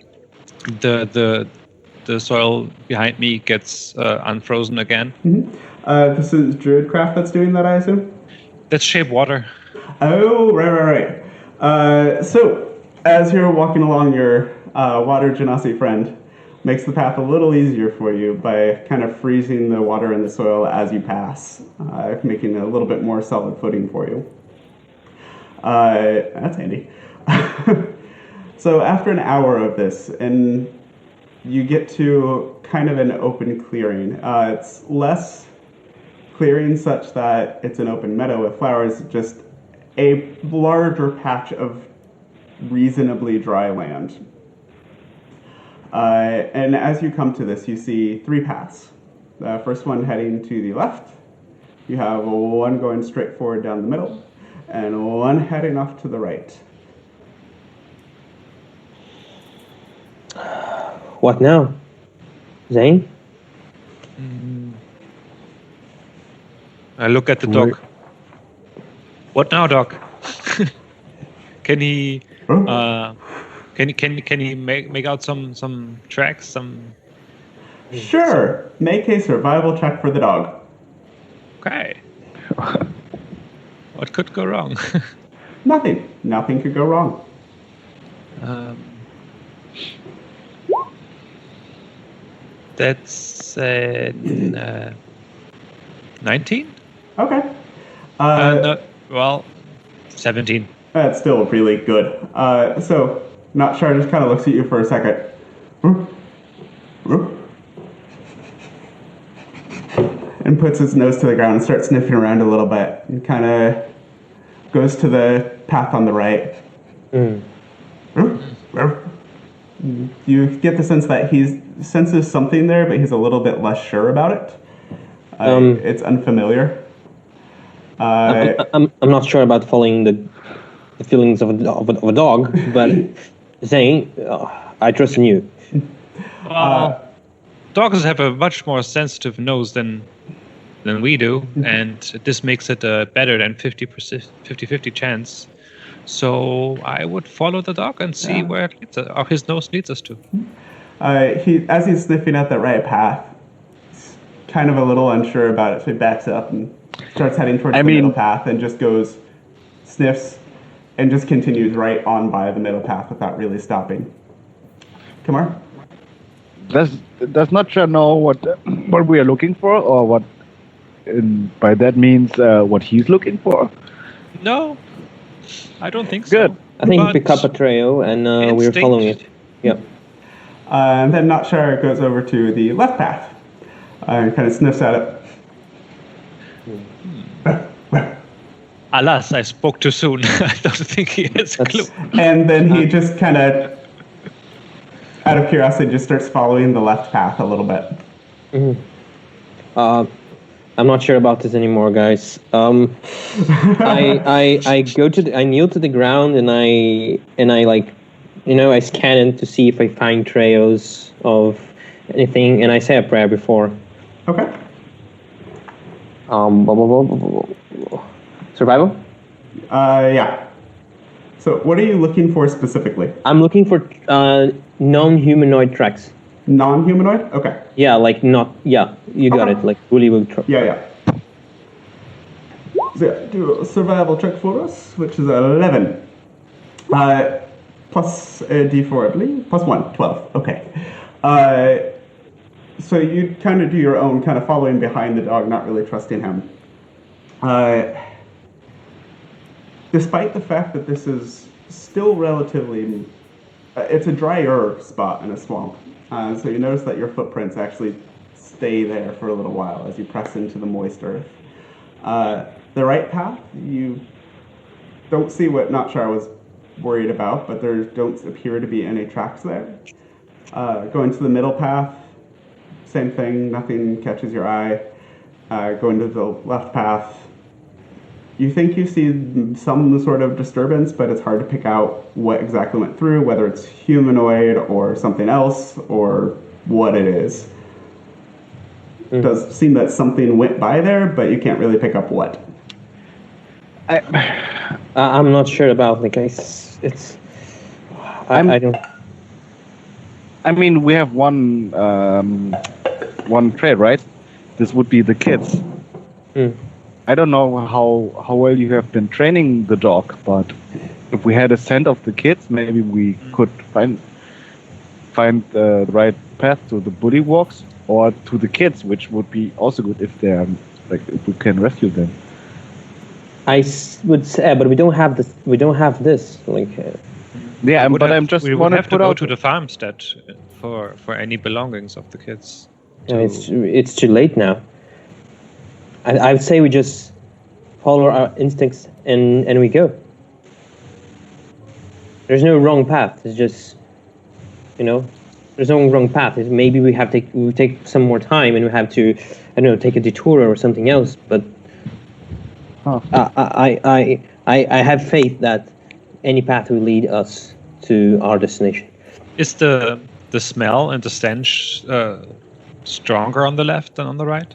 S5: the soil behind me gets unfrozen again.
S1: Mm-hmm. This is Druidcraft that's doing that, I assume?
S5: That's shape water.
S1: Oh, right. So, as you're walking along, your water genasi friend makes the path a little easier for you by kind of freezing the water in the soil as you pass, making it a little bit more solid footing for you. That's handy. So after an hour of this, and you get to kind of an open clearing. It's less clearing such that it's an open meadow with flowers, just a larger patch of reasonably dry land. And as you come to this, you see 3 paths. The first one heading to the left. You have one going straight forward down the middle, and one heading off to the right.
S3: What now? Zane?
S5: I look at the dog. What now, dog? Can he make out some tracks?
S1: Sure. Make a survival check for the dog.
S5: Okay. What could go wrong?
S1: Nothing. Nothing could go wrong.
S5: That's 19.
S1: Okay.
S5: Well, 17.
S1: That's still really good. So, Not Sure just kind of looks at you for a second. And puts his nose to the ground and starts sniffing around a little bit and kind of goes to the path on the right. You get the sense that he senses something there, but he's a little bit less sure about it. It's unfamiliar.
S3: I'm not sure about following the feelings of a dog, but saying I trust in you.
S5: Dogs have a much more sensitive nose than we do, and this makes it a better than 50-50 chance. So I would follow the dog and see where it leads us, or his nose leads us to.
S1: As he's sniffing out the right path, he's kind of a little unsure about it, so he backs up and starts heading towards the middle path and just goes, sniffs, and just continues right on by the middle path without really stopping. Kamar?
S4: Does not sure know what we are looking for, or what by that means what he's looking for?
S5: No, I don't think
S4: Good.
S5: so.
S3: I think
S5: But
S3: we pick up a trail and we're
S5: instinct.
S3: following it. Yeah.
S1: And then Not Sure goes over to the left path and kind of sniffs at it.
S5: Alas, I spoke too soon. I don't think he has a clue.
S1: And then he just kind of, out of curiosity, just starts following the left path a little bit.
S3: I'm not sure about this anymore, guys. I kneel to the ground and I like, I scan it to see if I find trails of anything, and I say a prayer before.
S1: Okay.
S3: Survival?
S1: Yeah. So what are you looking for specifically?
S3: I'm looking for non-humanoid tracks.
S1: Non-humanoid? Okay.
S3: Yeah, like not. Yeah, you got it. Like woolly tracks.
S1: Yeah. So yeah, do a survival check for us, which is 11. Plus a d4, I believe. Plus 1, 12. Okay. So you kind of do your own, kind of following behind the dog, not really trusting him. Despite the fact that this is still relatively, it's a drier spot in a swamp. So you notice that your footprints actually stay there for a little while as you press into the moist earth. The right path, you don't see what Not Sure was worried about, but there don't appear to be any tracks there. Going to the middle path, same thing, nothing catches your eye. Going to the left path, you think you see some sort of disturbance, but it's hard to pick out what exactly went through, whether it's humanoid or something else, or what it is. It does seem that something went by there, but you can't really pick up what.
S3: I'm not sure about the case. I don't.
S4: I mean, we have one trade, right? This would be the kids. I don't know how well you have been training the dog, but if we had a scent of the kids, maybe we could find the right path to the bully walks or to the kids, which would be also good if they're if we can rescue them.
S3: I would say, but we don't have this. We don't have this.
S4: Yeah, but I'm just
S5: we
S4: want
S5: would
S4: to
S5: have to
S4: put
S5: go
S4: out
S5: to the farmstead for any belongings of the kids.
S3: It's too late now. I would say we just follow our instincts and we go. There's no wrong path. It's just, there's no wrong path. Maybe we take some more time and we have to, take a detour or something else. But I have faith that any path will lead us to our destination.
S5: Is the smell and the stench stronger on the left than on the right?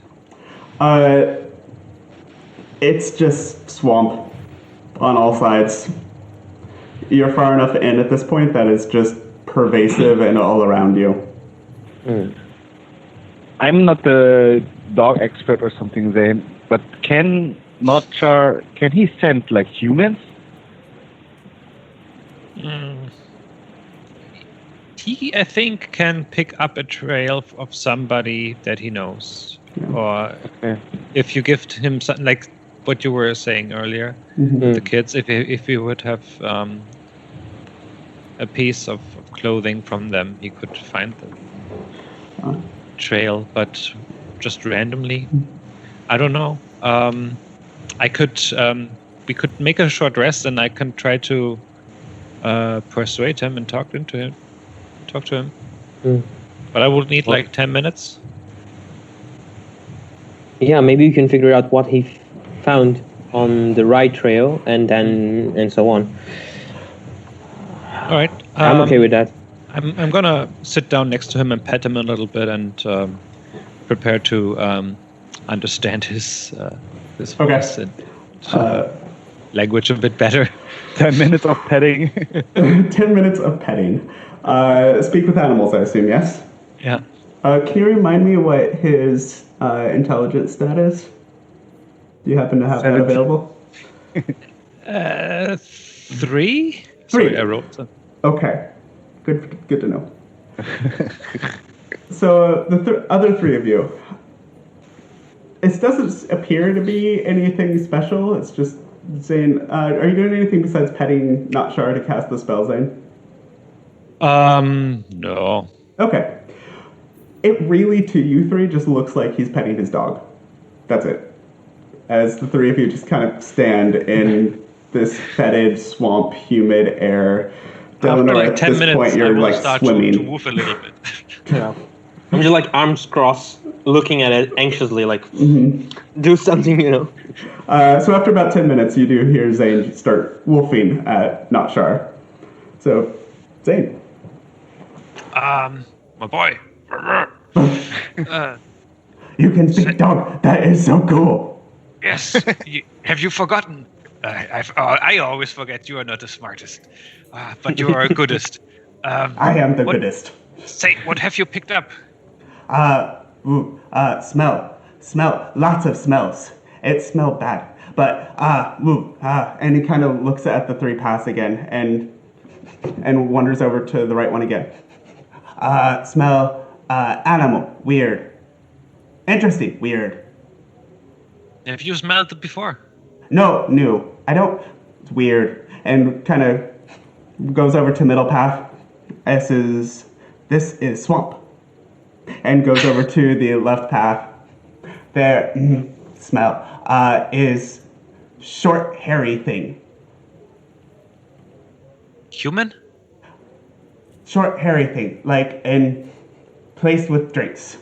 S1: It's just swamp on all sides. You're far enough in at this point that it's just pervasive and all around you.
S4: I'm not the dog expert or something, Zane, but can he scent like humans?
S5: He, I think, can pick up a trail of somebody that he knows. Or if you give him something like what you were saying earlier, the kids, if he would have a piece of clothing from them, he could find the trail, but just randomly. I don't know. We could make a short rest, and I can try to persuade him and talk to him. But I would need like 10 minutes.
S3: Yeah, maybe you can figure out what he found on the right trail and so on.
S5: All right.
S3: I'm okay with that.
S5: I'm gonna sit down next to him and pet him a little bit and prepare to understand his voice and language a bit better.
S4: 10 minutes of petting.
S1: 10 minutes of petting. Speak with animals, I assume, yes?
S5: Yeah.
S1: Can you remind me what his intelligence stat is? Do you happen to have that available?
S5: 3? Sorry, I rolled.
S1: Okay. Good to know. So the other three of you, it doesn't appear to be anything special. It's just Zane. Are you doing anything besides petting Notshar to cast the spell, Zane?
S5: No.
S1: Okay. It really, to you three, just looks like he's petting his dog. That's it. As the three of you just kind of stand in this fetid, swamp, humid air.
S5: After like
S1: at
S5: 10
S1: this
S5: minutes,
S1: point, you're
S5: I will
S1: like
S5: start
S1: swimming.
S5: to woof a little bit.
S3: Yeah. I'm just like arms crossed, looking at it anxiously, like, do something,
S1: So after about 10 minutes, you do hear Zane start wolfing at Notshar. So, Zane.
S5: My boy.
S1: You can speak dog. That is so cool.
S5: Yes. Have you forgotten? I always forget you are not the smartest, but you are the goodest.
S1: I am the goodest.
S5: Say, what have you picked up?
S1: Smell. Lots of smells. It smelled bad. But, and he kind of looks at the three paths again and wanders over to the right one again. Smell, animal. Weird. Interesting. Weird.
S5: Have you smelled it before?
S1: No, new. I don't. It's weird. And kind of goes over to middle path. This is swamp. And goes over to the left path. There, smell, is short, hairy thing.
S5: Human?
S1: Short, hairy thing, like in placed with drinks.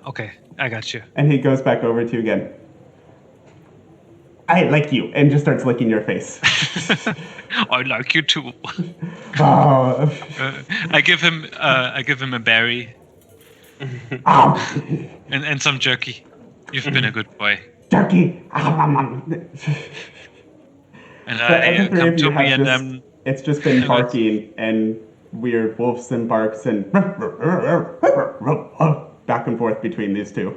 S5: Okay. I got you.
S1: And he goes back over to you again. I like you, and just starts licking your face.
S5: I like you too.
S1: Oh.
S5: I give him a berry
S1: Oh.
S5: and some jerky. You've been a good boy.
S1: Jerky.
S5: And
S1: The three
S5: come
S1: of you
S5: to me
S1: have
S5: and
S1: it's just been barking and weird wolves and barks and back and forth between these two.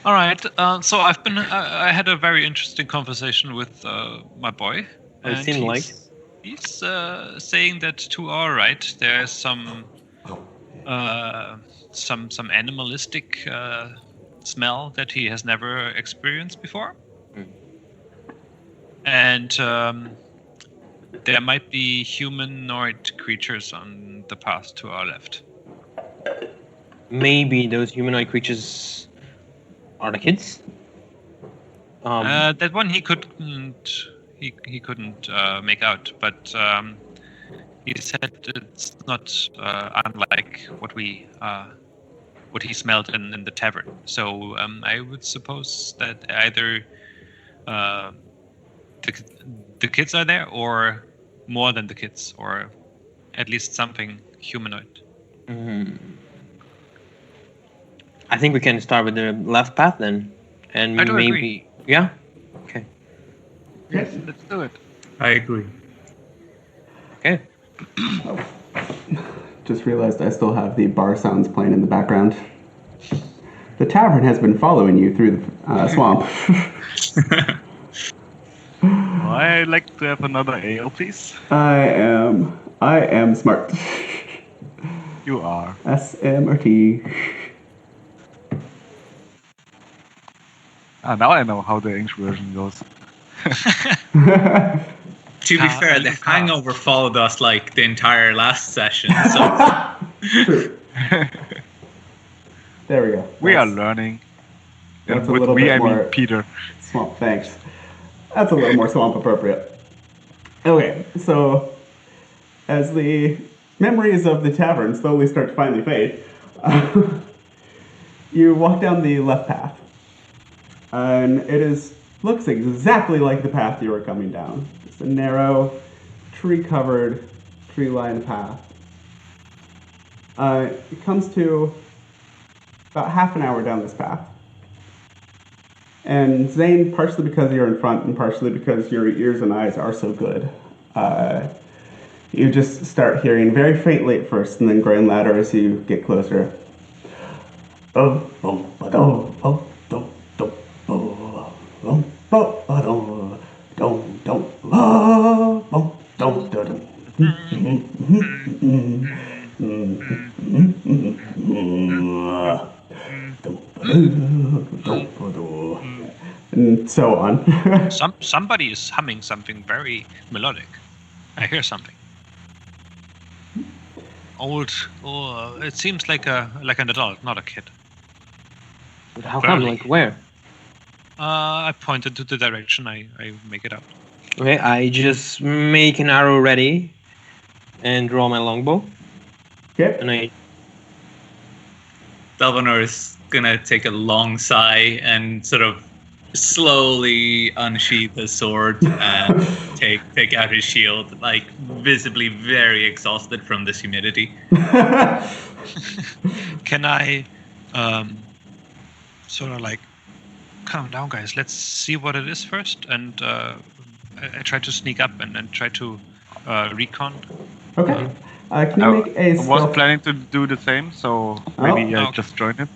S5: all right. So I had a very interesting conversation with my boy.
S3: It seemed like.
S5: He's saying that to our right there's some animalistic smell that he has never experienced before, and there might be humanoid creatures on the path to our left.
S3: Maybe those humanoid creatures are the kids?
S5: That one he couldn't. He couldn't make out, but he said it's not unlike what he smelled in the tavern. So I would suppose that either the kids are there, or more than the kids, or at least something humanoid.
S3: I think we can start with the left path then, and
S5: I do
S3: maybe
S5: agree.
S3: Yeah. Okay.
S5: Yes, let's do it.
S2: I agree.
S3: Okay.
S1: Just realized I still have the bar sounds playing in the background. The tavern has been following you through the swamp.
S4: I'd like to have another ale, please.
S1: I am smart.
S4: You are.
S1: SMRT.
S4: Now I know how the English version goes.
S2: To be fair, the hangover followed us like the entire last session. So
S1: True. There we go.
S4: We are learning.
S1: That's
S4: And
S1: a
S4: with
S1: little
S4: we,
S1: bit
S4: I
S1: more
S4: mean Peter.
S1: swamp. Thanks. That's a little more swamp appropriate. Okay, so as the memories of the tavern slowly start to finally fade, you walk down the left path, and looks exactly like the path you were coming down. It's a narrow, tree-covered, tree-lined path. It comes to about half an hour down this path. And Zane, partially because you're in front and partially because your ears and eyes are so good, you just start hearing very faintly at first and then growing louder as you get closer. And so on.
S5: Somebody is humming something very melodic. I hear something. Old. Oh, it seems like an adult, not a kid.
S3: But how come? Like where?
S5: I pointed to the direction. I make it out.
S3: Okay, I just make an arrow ready and draw my longbow.
S1: Okay.
S3: And I
S2: Belvanor is gonna take a long sigh and sort of slowly unsheath the sword and take out his shield, like visibly very exhausted from this humidity.
S5: Can I, sort of like, calm down, guys. Let's see what it is first, and I try to sneak up and try to recon.
S1: Okay. Can you make a
S4: I was
S1: stealth?
S4: planning to do the same, so maybe I just join it.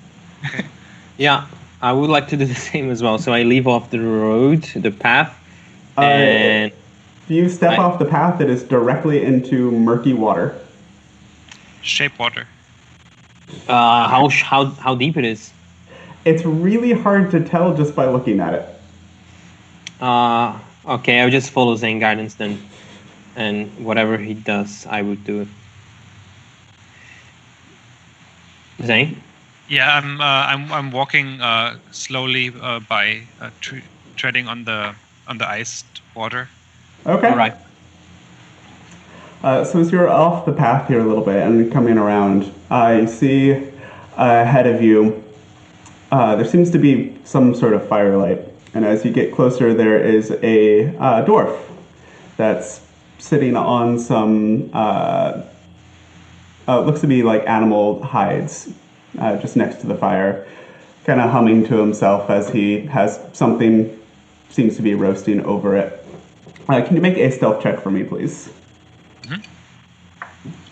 S3: Yeah, I would like to do the same as well. So I leave off the road, the path, and
S1: If you step off the path, it is directly into murky water.
S5: Shape water.
S3: how deep it is.
S1: It's really hard to tell just by looking at it.
S3: Okay, I'll just follow Zane guidance then, and whatever he does, I would do. Zane?
S5: Yeah, I'm walking slowly by treading on the iced water.
S1: Okay.
S3: All right.
S1: So as you're off the path here a little bit and coming around, you see ahead of you, there seems to be some sort of firelight. And as you get closer, there is a dwarf that's sitting on some, looks to be like animal hides, just next to the fire, kind of humming to himself as he has something, seems to be roasting over it. Can you make a stealth check for me, please?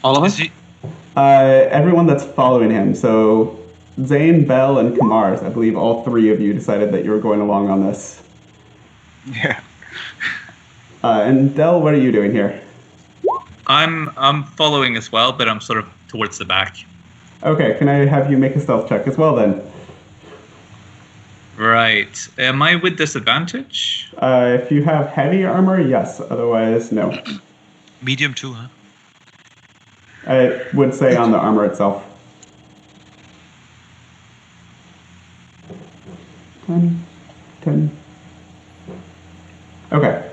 S3: All of
S5: Is
S3: us?
S5: he,
S1: Everyone that's following him. So Zane, Bell, and Kamars, I believe all three of you decided that you were going along on this.
S4: Yeah.
S1: And Del, what are you doing here?
S2: I'm following as well, but I'm sort of towards the back.
S1: Okay, can I have you make a stealth check as well then?
S2: Right. Am I with disadvantage?
S1: If you have heavy armor, yes. Otherwise, no.
S5: medium 2, huh?
S1: I would say on the armor itself. 10. Okay.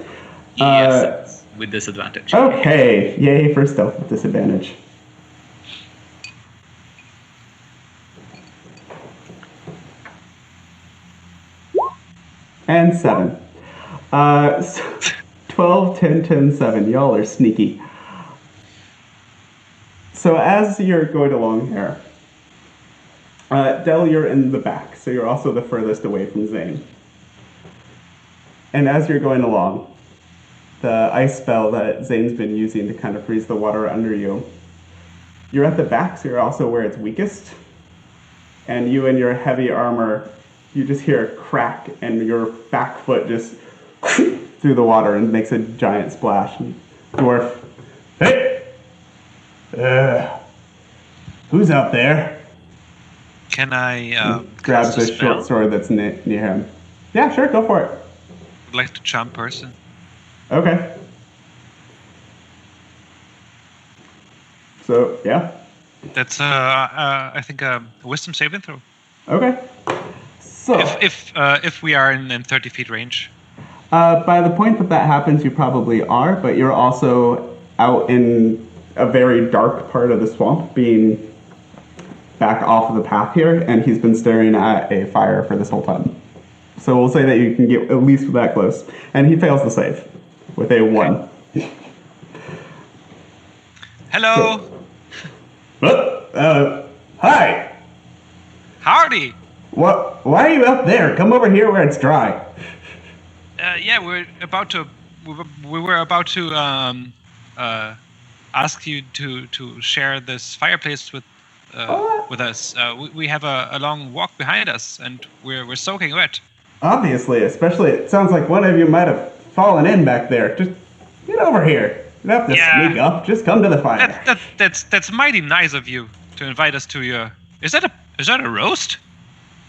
S2: Yes, with disadvantage.
S1: Okay, yay for stealth with disadvantage. And 7. 12, 10, 10, 7. Y'all are sneaky. So as you're going along here, Del, you're in the back, so you're also the furthest away from Zane. And as you're going along, the ice spell that Zane's been using to kind of freeze the water under you, you're at the back, so you're also where it's weakest. And you in your heavy armor, you just hear a crack, and your back foot just through the water and makes a giant splash. And dwarf, hey! Who's out there?
S5: Can I
S1: Grabs
S5: cast a
S1: the
S5: spell?
S1: short sword that's near him. Yeah, sure, go for it.
S5: I'd like to charm person.
S1: Okay. So, yeah.
S5: That's I think a wisdom saving throw.
S1: Okay. So,
S5: If we are in 30 feet range.
S1: by the point that happens, you probably are, but you're also out in a very dark part of the swamp, being back off of the path here, and he's been staring at a fire for this whole time. So we'll say that you can get at least that close. And he fails the save with a 1.
S5: Hello.
S1: Hi!
S5: Howdy.
S1: What? Why are you up there? Come over here where it's dry.
S5: Yeah, we were about to ask you to share this fireplace with us. We have a long walk behind us, and we're soaking wet.
S1: Obviously, especially, it sounds like one of you might have fallen in back there. Just get over here. You don't have to sneak up. Just come to the fire.
S6: That's mighty nice of you to invite us to your. Is that a roast?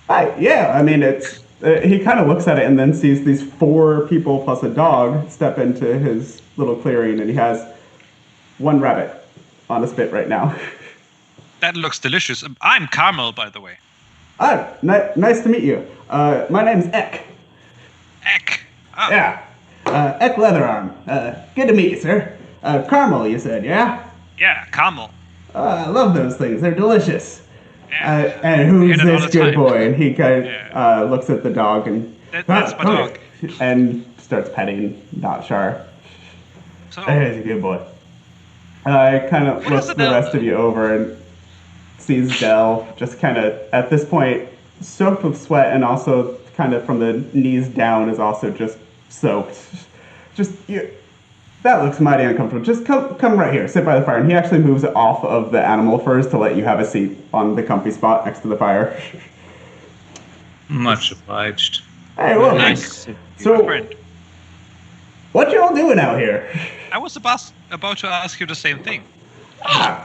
S1: Yeah, I mean, it's. He kind of looks at it and then sees these 4 people plus a dog step into his little clearing, and he has 1 rabbit on a spit right now.
S6: That looks delicious. I'm Carmel, by the way.
S1: Nice to meet you. My name's Eck.
S6: Eck. Oh.
S1: Yeah. Eck Leatherarm. Good to meet you, sir. Caramel, you said, yeah?
S6: Yeah, Carmel.
S1: I love those things. They're delicious.
S6: Yeah.
S1: And who's
S6: Hear that all
S1: this
S6: the
S1: good
S6: time.
S1: boy? And he kind of looks at the dog and
S6: That's my dog.
S1: and starts petting Notchar.
S6: So,
S1: Hey, he's a good boy. I kind of
S6: What
S1: looks
S6: is it
S1: the
S6: now?
S1: rest of you over and sees Dell just kind of at this point soaked with sweat, and also kind of from the knees down is also just soaked. That looks mighty uncomfortable. Just come right here, sit by the fire. And he actually moves off of the animal furs to let you have a seat on the comfy spot next to the fire.
S2: Much obliged.
S1: Hey, well,
S3: Nice.
S1: So,
S6: friend.
S1: what y'all doing out here?
S6: I was about to ask you the same thing.
S1: And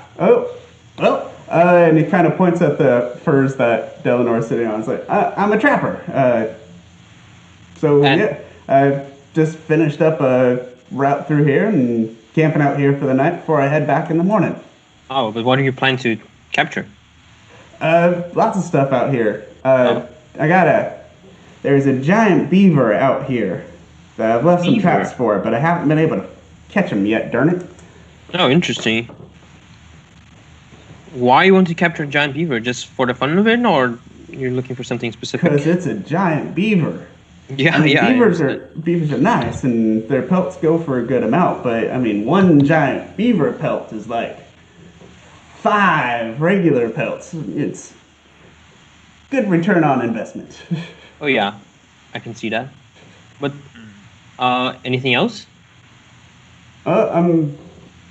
S1: he kind of points at the furs that Delanor's sitting on. He's like, I'm a trapper. I just finished up a route through here and camping out here for the night before I head back in the morning.
S3: Oh, but what do you plan to capture?
S1: Lots of stuff out here. There's a giant beaver out here that I've left some
S3: Beaver?
S1: traps for, but I haven't been able to catch him yet, darn it.
S3: Oh, interesting. Why you want to capture a giant beaver? Just for the fun of it, or you're looking for something specific?
S1: Because it's a giant beaver.
S3: Yeah,
S1: I mean,
S3: yeah.
S1: beavers are nice, and their pelts go for a good amount. But I mean, one giant beaver pelt is like 5 regular pelts. It's good return on investment.
S3: Oh yeah, I can see that. But anything else?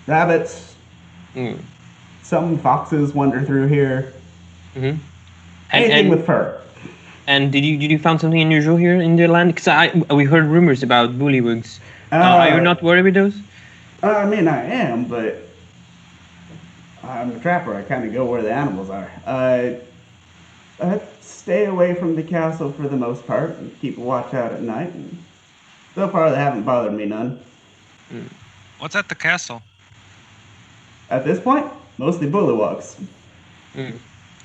S1: Rabbits.
S3: Mm.
S1: Some foxes wander through here.
S3: Mm-hmm.
S1: Anything with fur.
S3: And did you find something unusual here in the land? Because we heard rumors about bullywugs. Are you not worried with those?
S1: I mean, I am, but I'm a trapper. I kind of go where the animals are. I stay away from the castle for the most part and keep a watch out at night. And so far, they haven't bothered me none.
S6: What's at the castle?
S1: At this point, mostly bullywugs.
S3: Mm.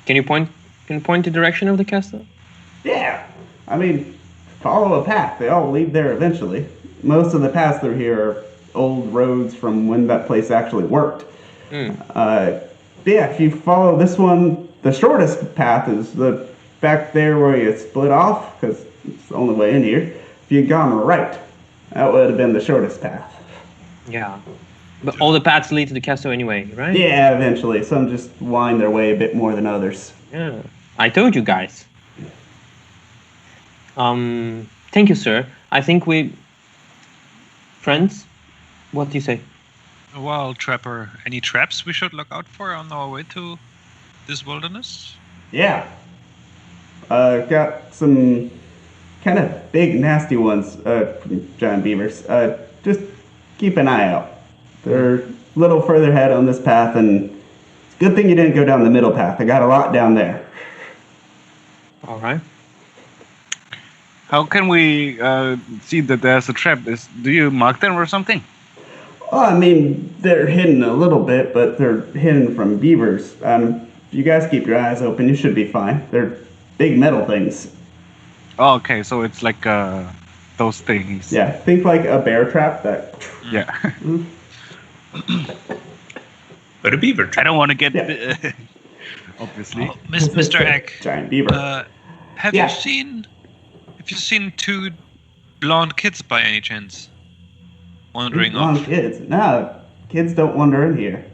S3: Can you point the direction of the castle?
S1: Yeah, I mean, follow a path. They all lead there eventually. Most of the paths through here are old roads from when that place actually worked. But yeah, if you follow this one, the shortest path is the back there where you split off, because it's the only way in here. If you'd gone right, that would have been the shortest path.
S3: Yeah. But all the paths lead to the castle anyway, right?
S1: Yeah, eventually. Some just wind their way a bit more than others.
S3: Yeah. I told you guys. Thank you, sir. I think we... Friends? What do you say?
S6: Well, trapper, any traps we should look out for on our way to this wilderness?
S1: Yeah. Got some kind of big, nasty ones from giant beavers. Just keep an eye out. They're a little further ahead on this path, and it's a good thing you didn't go down the middle path. I got a lot down there.
S3: All right.
S4: How can we see that there's a trap? Do you mark them or something?
S1: Oh, I mean, they're hidden a little bit, but they're hidden from beavers. If you guys keep your eyes open, you should be fine. They're big metal things.
S4: Oh, okay, so it's like those things.
S1: Yeah, think like a bear trap that...
S4: Yeah.
S2: But a beaver
S4: I
S2: trap.
S4: don't want to get...
S1: Yeah.
S4: Obviously.
S6: Oh, Mr. Eck,
S1: Giant beaver.
S6: have
S1: Yeah.
S6: you seen 2 blonde kids by any chance? Wandering
S1: Long
S6: off?
S1: kids. No, kids don't wander in here.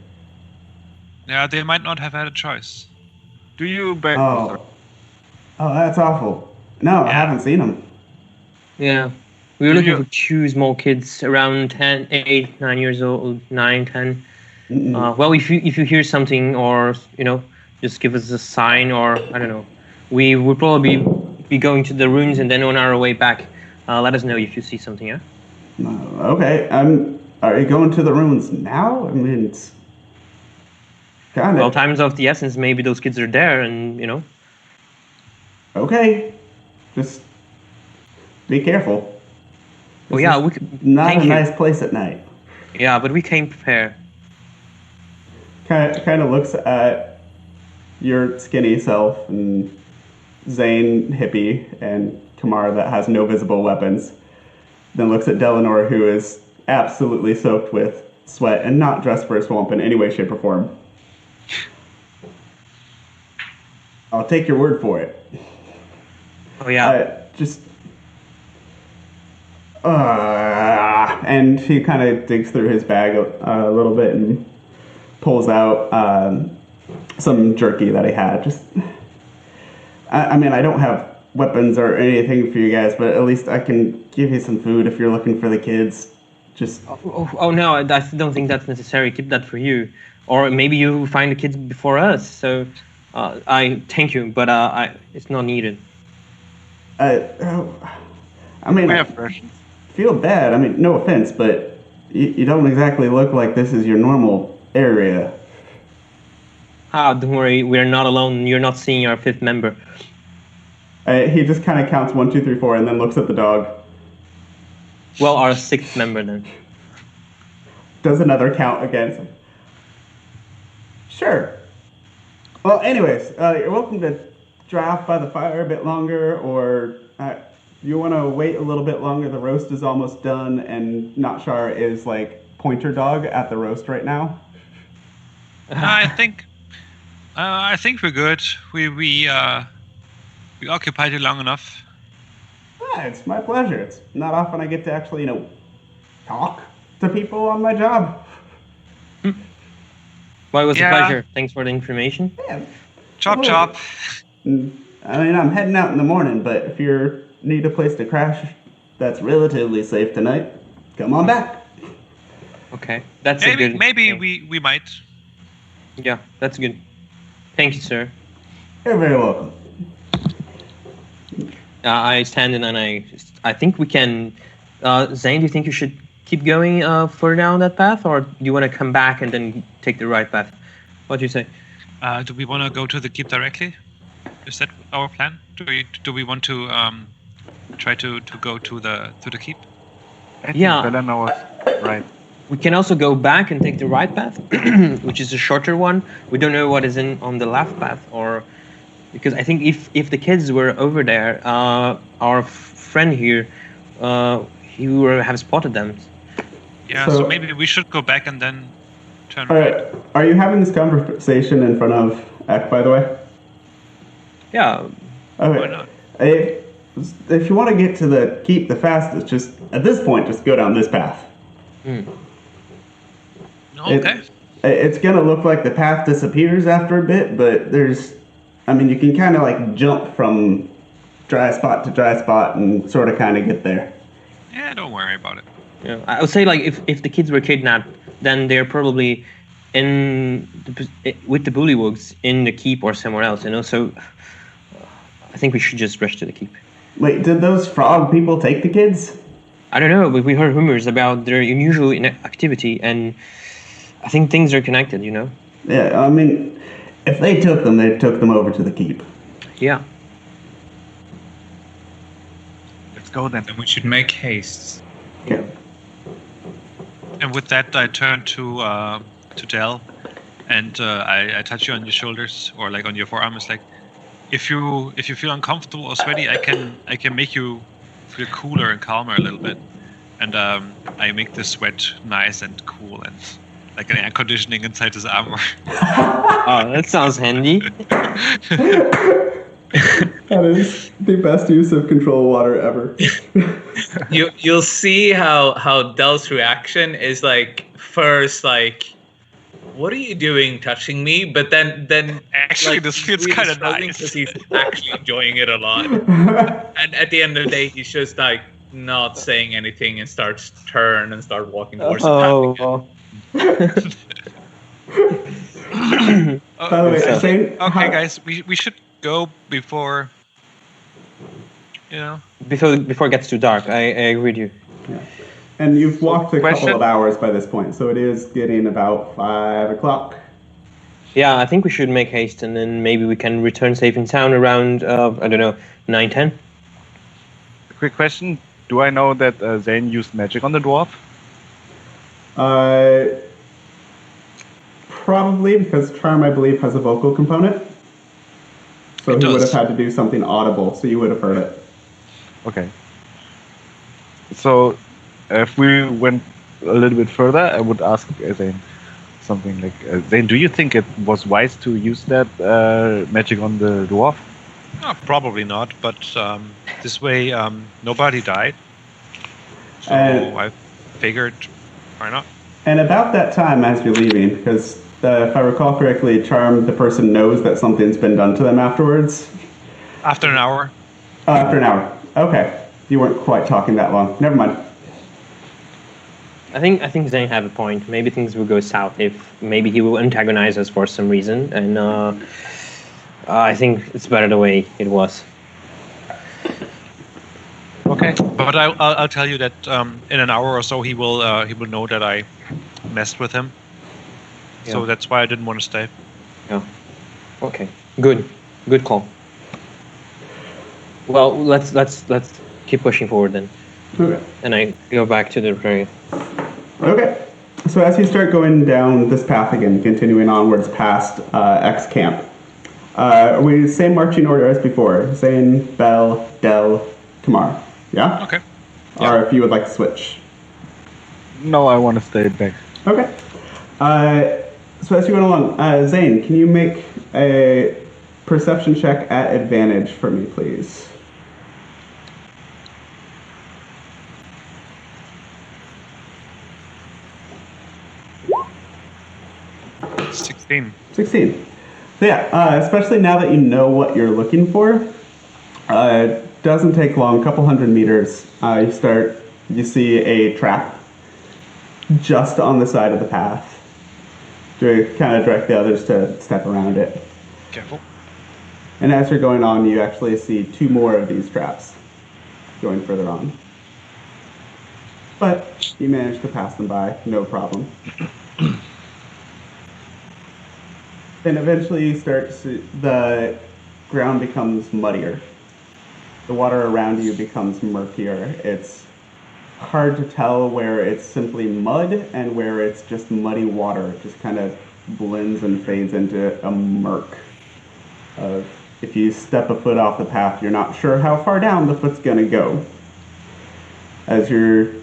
S6: Yeah, they might not have had a choice.
S4: Do you...
S1: Oh, that's awful. No, I haven't seen them.
S3: Yeah. We were looking for 2 small kids around 10, 8, 9 years old, 9, 10. Well, if you hear something, or, just give us a sign, or, I don't know. We would probably be going to the ruins, and then on our way back, let us know if you see something, yeah?
S1: Okay, Are you going to the ruins now? I mean, it's kind
S3: Well,
S1: of...
S3: time's of the essence. Maybe those kids are there, and
S1: Okay. Just be careful.
S3: Oh yeah, we could,
S1: Not
S3: thank
S1: a
S3: you.
S1: nice place at night.
S3: Yeah, but we came prepared.
S1: Kind of looks at your skinny self and Zane, hippie, and Kamar that has no visible weapons. Then looks at Delanor, who is absolutely soaked with sweat and not dressed for a swamp in any way, shape, or form. I'll take your word for it.
S3: Oh yeah.
S1: And he kind of digs through his bag a little bit and pulls out some jerky that he had. I mean, I don't have weapons or anything for you guys, but at least I can give you some food if you're looking for the kids.
S3: Oh no, I don't think that's necessary. Keep that for you, or maybe you find the kids before us. So, I thank you, but it's not needed.
S1: I mean,
S4: We have rations.
S1: feel bad. I mean, no offense, but you don't exactly look like this is your normal area.
S3: Don't worry, we're not alone. You're not seeing our fifth member.
S1: He just kind of counts 1, 2, 3, 4, and then looks at the dog.
S3: Well, our sixth member then.
S1: Does another count again. Sure. Well, anyways, you're welcome to dry off by the fire a bit longer, or you want to wait a little bit longer. The roast is almost done, and Notchar is like pointer dog at the roast right now.
S6: I think we're good. We occupied you long enough.
S1: It's my pleasure. It's not often I get to actually, talk to people on my job.
S3: Well, it was
S6: Yeah.
S3: a pleasure. Thanks for the information.
S1: Yeah.
S6: Chop
S1: Well,
S6: chop.
S1: I mean, I'm heading out in the morning, but if you need a place to crash that's relatively safe tonight, come on back.
S3: Okay, that's a good.
S6: Maybe
S3: thing.
S6: we might.
S3: Yeah, that's good. Thank you, sir.
S1: You're very welcome.
S3: I stand in and I think we can. Zane, do you think you should keep going further down that path, or do you want to come back and then take the right path? What do you say?
S6: Do we want to go to the keep directly? Is that our plan? Do we want to try to go to the keep?
S4: I think
S3: Yeah.
S4: Belena was right.
S3: We can also go back and take the right path, which is a shorter one. We don't know what is on the left path, or because I think if the kids were over there, our friend here, he would have spotted them.
S6: Yeah, so maybe we should go back and then turn
S1: All
S6: right.
S1: right. Are you having this conversation in front of Eck, by the way?
S3: Yeah.
S1: Okay.
S6: Why not?
S1: If you want to get to the keep the fastest, just at this point, just go down this path.
S6: Okay.
S1: It's gonna look like the path disappears after a bit, but you can kind of like jump from dry spot to dry spot and sort of kind of get there.
S6: Yeah, don't worry about it.
S3: Yeah, I would say like if the kids were kidnapped, then they're probably with the bullywugs in the keep or somewhere else. So I think we should just rush to the keep.
S1: Wait, did those frog people take the kids?
S3: I don't know, but we heard rumors about their unusual activity, and I think things are connected.
S1: Yeah, I mean, if they took them over to the keep.
S3: Yeah.
S4: Let's go then.
S2: Then we should make haste.
S1: Okay.
S6: And with that, I turn to Del, and I touch you on your shoulders or like on your forearm. It's like, if you feel uncomfortable or sweaty, I can make you feel cooler and calmer a little bit, and I make the sweat nice and cool and like an air conditioning inside his armor.
S3: Oh, that sounds handy.
S1: That is the best use of control water ever.
S2: You'll see how Del's reaction is like first like, what are you doing touching me? But then
S6: Actually,
S2: like,
S6: this feels
S2: really
S6: kinda
S2: struggling
S6: nice.
S2: 'cause he's actually enjoying it a lot. And at the end of the day, he's just like not saying anything and starts walking towards the path again.
S1: By the way, Shane,
S6: Okay, guys, we should go before.
S3: Before it gets too dark, I agree with you.
S1: And you've walked a couple
S6: question?
S1: of hours by this point, so it is getting about 5 o'clock.
S3: Yeah, I think we should make haste, and then maybe we can return safe in town around, 9:10.
S4: Quick question. Do I know that Zane used magic on the dwarf?
S1: Probably, because Charm, I believe, has a vocal component. So
S6: It
S1: he would
S6: does.
S1: have had to do something audible, so you would have heard it.
S4: Okay. So, if we went a little bit further, I would ask Zane something like, Zane, do you think it was wise to use that magic on the dwarf?
S6: Probably not, but this way nobody died. So
S1: And-
S6: I figured, why not?
S1: And about that time, as you're leaving, because if I recall correctly, Charm, the person knows that something's been done to them afterwards.
S6: After an hour,
S1: After an hour. Okay. You weren't quite talking that long. Never mind.
S3: I think Zane have a point. Maybe things will go south if maybe he will antagonize us for some reason, and I think it's better the way it was.
S6: okay. But I'll tell you that in an hour or so he will know that I messed with him. So
S3: Yeah.
S6: that's why I didn't want to stay.
S3: Yeah. Okay. Good call. Well, let's keep pushing forward then,
S1: Okay.
S3: and I go back to the area.
S1: Okay. So as you start going down this path again, continuing onwards past X camp, are we same marching order as before? Zane, Bell, Del, Kamar. Yeah?
S6: Okay.
S1: Or if you would like to switch.
S4: No, I want to stay back.
S1: Okay. So as you went along, Zane, can you make a perception check at advantage for me, please?
S6: 16.
S1: 16. So yeah, especially now that you know what you're looking for, it doesn't take long, a couple hundred meters, you see a trap just on the side of the path to kind of direct the others to step around it.
S6: Careful.
S1: And as you're going on, you actually see 2 more of these traps going further on. But you manage to pass them by, no problem. And eventually you start to see the ground becomes muddier. The water around you becomes murkier. It's hard to tell where it's simply mud and where it's just muddy water. It just kind of blends and fades into a murk. If you step a foot off the path, you're not sure how far down the foot's going to go. As you're,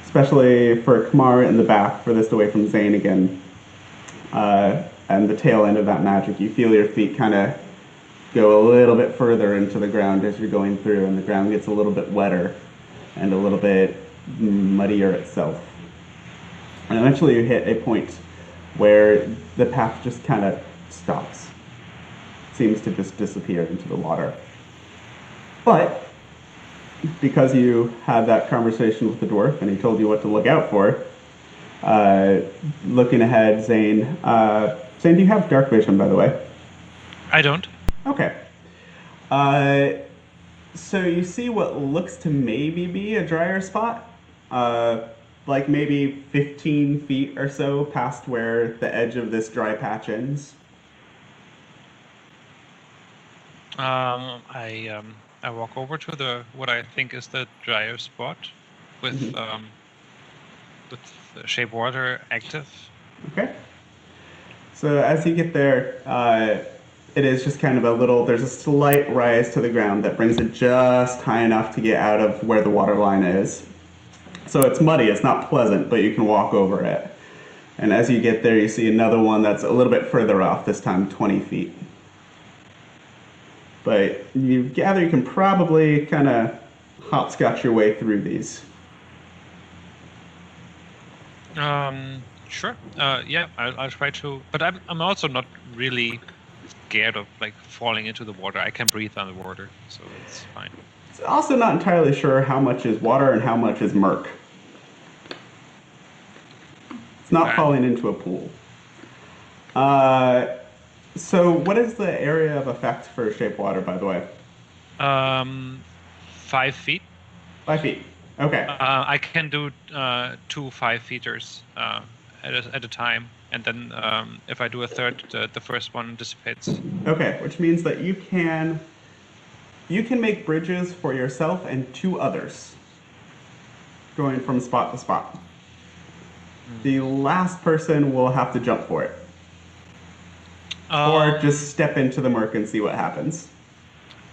S1: especially for Kamar in the back, furthest away from Zane again, and the tail end of that magic, you feel your feet kind of go a little bit further into the ground as you're going through, and the ground gets a little bit wetter and a little bit muddier itself. And eventually you hit a point where the path just kind of stops. Seems to just disappear into the water. But because you had that conversation with the dwarf and he told you what to look out for, looking ahead, Zane, Zane, do you have dark vision, by the way?
S6: I don't.
S1: Okay. So you see what looks to maybe be a drier spot, like maybe 15 feet or so past where the edge of this dry patch ends.
S6: I walk over to the what I think is the drier spot with the shape water active.
S1: Okay. So as you get there, it is just kind of there's a slight rise to the ground that brings it just high enough to get out of where the water line is. So it's muddy, it's not pleasant, but you can walk over it. And as you get there, you see another one that's a little bit further off, this time 20 feet. But you gather you can probably kind of hopscotch your way through these.
S6: Sure. Yeah, I'll try to. But I'm also not really scared of like falling into the water. I can breathe underwater, so it's fine.
S1: It's also not entirely sure how much is water and how much is murk. It's not
S6: Okay.
S1: falling into a pool. So what is the area of effect for shape water, by the way?
S6: 5 feet.
S1: 5 feet. Okay.
S6: I can do 2 5-feeters at a time, and then if I do a third, the first one dissipates.
S1: Okay, which means that you can make bridges for yourself and 2 others, going from spot to spot. The last person will have to jump for it, or just step into the murk and see what happens.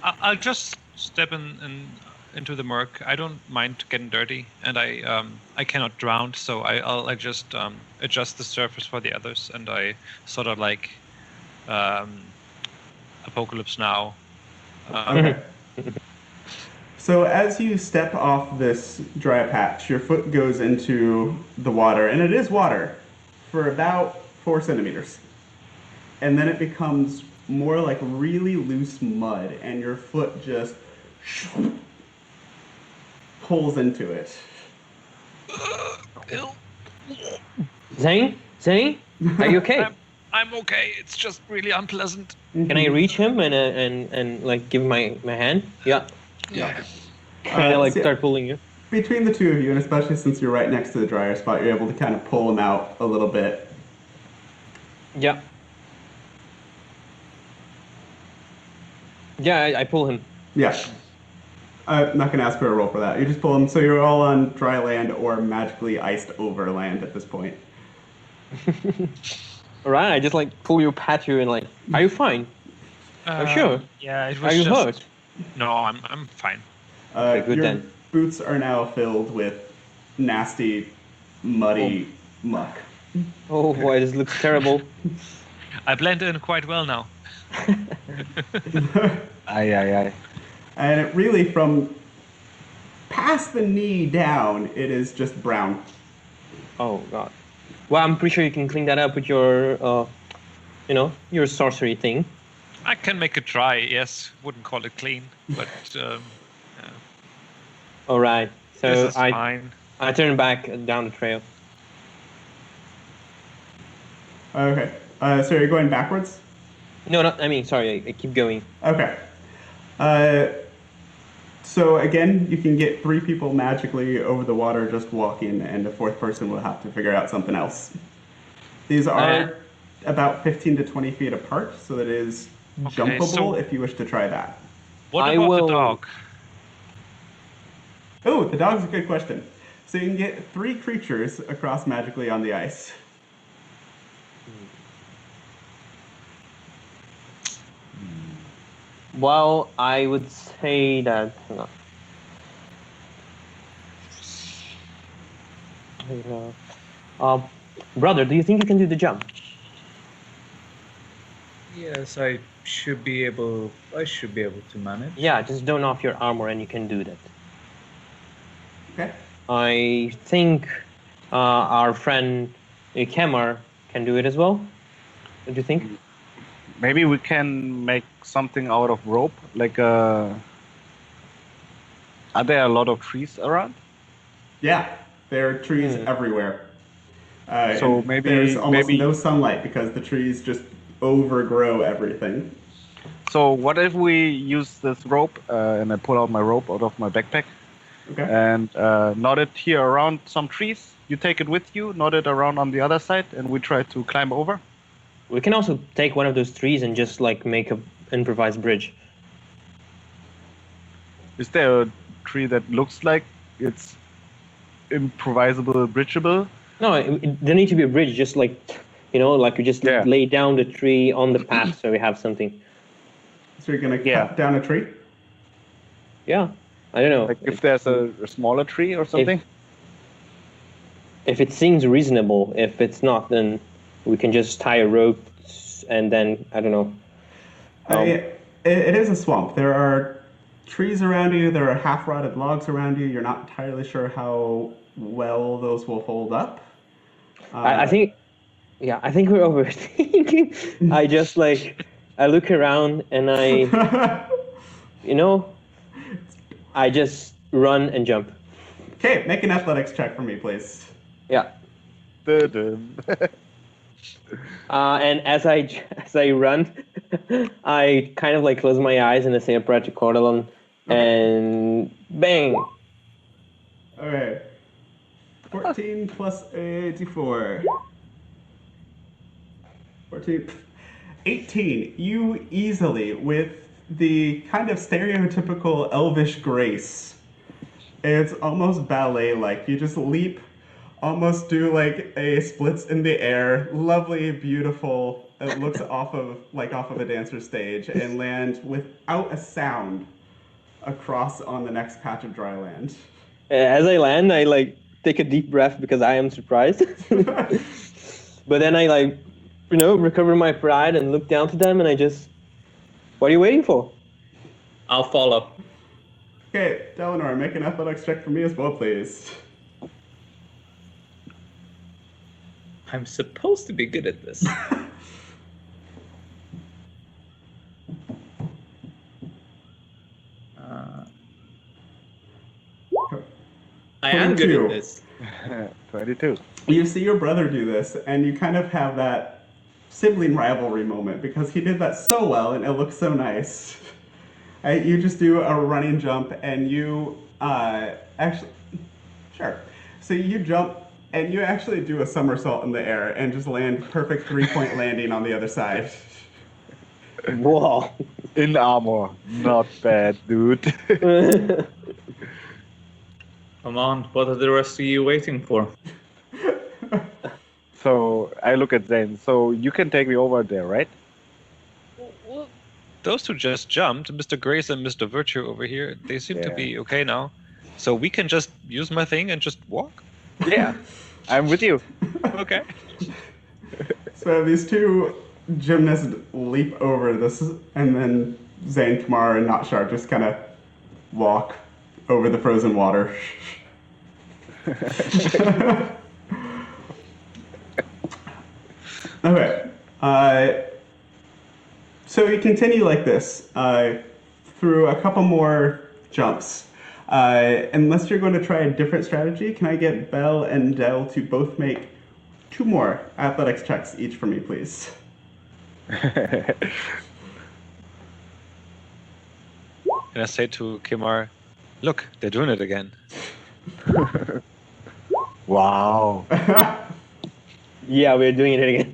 S6: I'll just step into the murk. I don't mind getting dirty, and I cannot drown, so I'll just adjust the surface for the others, and I sort of like Apocalypse Now.
S1: Okay. So as you step off this dry patch, your foot goes into the water, and it is water, for about 4 centimeters. And then it becomes more like really loose mud, and your foot just pulls into it.
S3: Zane, are you okay?
S6: I'm okay. It's just really unpleasant.
S3: Can I reach him and like give him my hand? Yeah.
S6: Yeah.
S3: Kind of like
S1: so
S3: start pulling you.
S1: Between the 2 of you, and especially since you're right next to the dryer spot, you're able to kind of pull him out a little bit.
S3: Yeah. Yeah, I pull him.
S1: Yeah. I'm not going to ask for a roll for that. You just pull him, so you're all on dry land or magically iced over land at this point.
S3: Alright, I just like pull you, pat you, and like, are you fine? Are you sure?
S6: Yeah, it was
S3: Are you
S6: just...
S3: hurt?
S6: No, I'm fine.
S3: Okay, good
S1: your
S3: then.
S1: boots are now filled with nasty, muddy muck.
S3: Oh boy, this looks terrible.
S6: I blend in quite well now.
S4: Aye.
S1: And it really, from past the knee down, it is just brown.
S3: Oh god. Well, I'm pretty sure you can clean that up with your, your sorcery thing.
S6: I can make it dry, yes. Wouldn't call it clean, but
S3: All right. So
S6: this is fine.
S3: I turn back down the trail.
S1: Okay. So you're going backwards?
S3: No, sorry. I keep going.
S1: Okay. So again, you can get 3 people magically over the water just walking, and the 4th person will have to figure out something else. These are about 15 to 20 feet apart, so that it is jumpable
S6: so
S1: if you wish to try that.
S6: What about the dog?
S1: Oh, the dog's a good question. So you can get 3 creatures across magically on the ice.
S3: Well, I would say that. Hang on. Brother, do you think you can do the jump?
S2: Yes, I should be able to manage.
S3: Yeah, just don't off your armor and you can do that.
S1: Okay.
S3: I think our friend Kemar can do it as well. What do you think?
S4: Maybe we can make something out of rope, like Are there a lot of trees around?
S1: Yeah, there are trees everywhere.
S4: So
S1: and
S4: maybe
S1: there's almost no sunlight because the trees just overgrow everything.
S4: So what if we use this rope and I pull out my rope out of my backpack and knot it here around some trees? You take it with you, knot it around on the other side, and we try to climb over.
S3: We can also take one of those trees and just like make a improvised bridge.
S4: Is there a tree that looks like it's improvisable, bridgeable?
S3: No, there needs to be a bridge. Just like, like you just lay down the tree on the path, so we have something.
S1: So you're gonna cut down a tree?
S3: Yeah, I don't know.
S4: Like if there's a smaller tree or something.
S3: If it seems reasonable, if it's not, then we can just tie a rope, and then I don't know.
S1: It is a swamp. There are trees around you. There are half-rotted logs around you. You're not entirely sure how well those will hold up.
S3: I think we're overthinking. I look around and I just run and jump.
S1: Okay, make an athletics check for me, please.
S3: Yeah. And as I run, I kind of like close my eyes and I say a prayer to Cordelon, and bang.
S1: Okay. 14 plus a d4. 14. 18. You easily, with the kind of stereotypical elvish grace, it's almost ballet-like. You just leap, almost do like a splits in the air, lovely, beautiful. It looks off of a dancer stage, and land without a sound across on the next patch of dry land.
S3: As I land, I like take a deep breath because I am surprised. But then I recover my pride and look down to them, and I just, what are you waiting for?
S2: I'll follow.
S1: Okay, Delanor, make an athletics check for me as well, please.
S2: I'm supposed to be good at this. I am good
S1: 22.
S2: at this.
S4: 22.
S1: You see your brother do this, and you kind of have that sibling rivalry moment because he did that so well and it looks so nice. You just do a running jump, and you So you jump, and you actually do a somersault in the air and just land perfect 3-point landing on the other side.
S3: Whoa.
S4: In armor. Not bad, dude.
S2: Come on, what are the rest of you waiting for?
S4: So I look at Zane. So you can take me over there, right?
S6: Well, those two just jumped. Mr. Grace and Mr. Virtue over here, they seem to be okay now. So we can just use my thing and just walk?
S4: Yeah. I'm with you.
S6: Okay.
S1: So these two gymnasts leap over this, and then Zane, Kamara, and Notshar just kind of walk over the frozen water. Okay. So you continue like this through a couple more jumps. Unless you're going to try a different strategy, can I get Belle and Del to both make 2 more athletics checks each for me, please?
S6: And I say to Kimar, look, they're doing it again.
S4: Wow.
S3: Yeah, we're doing it again.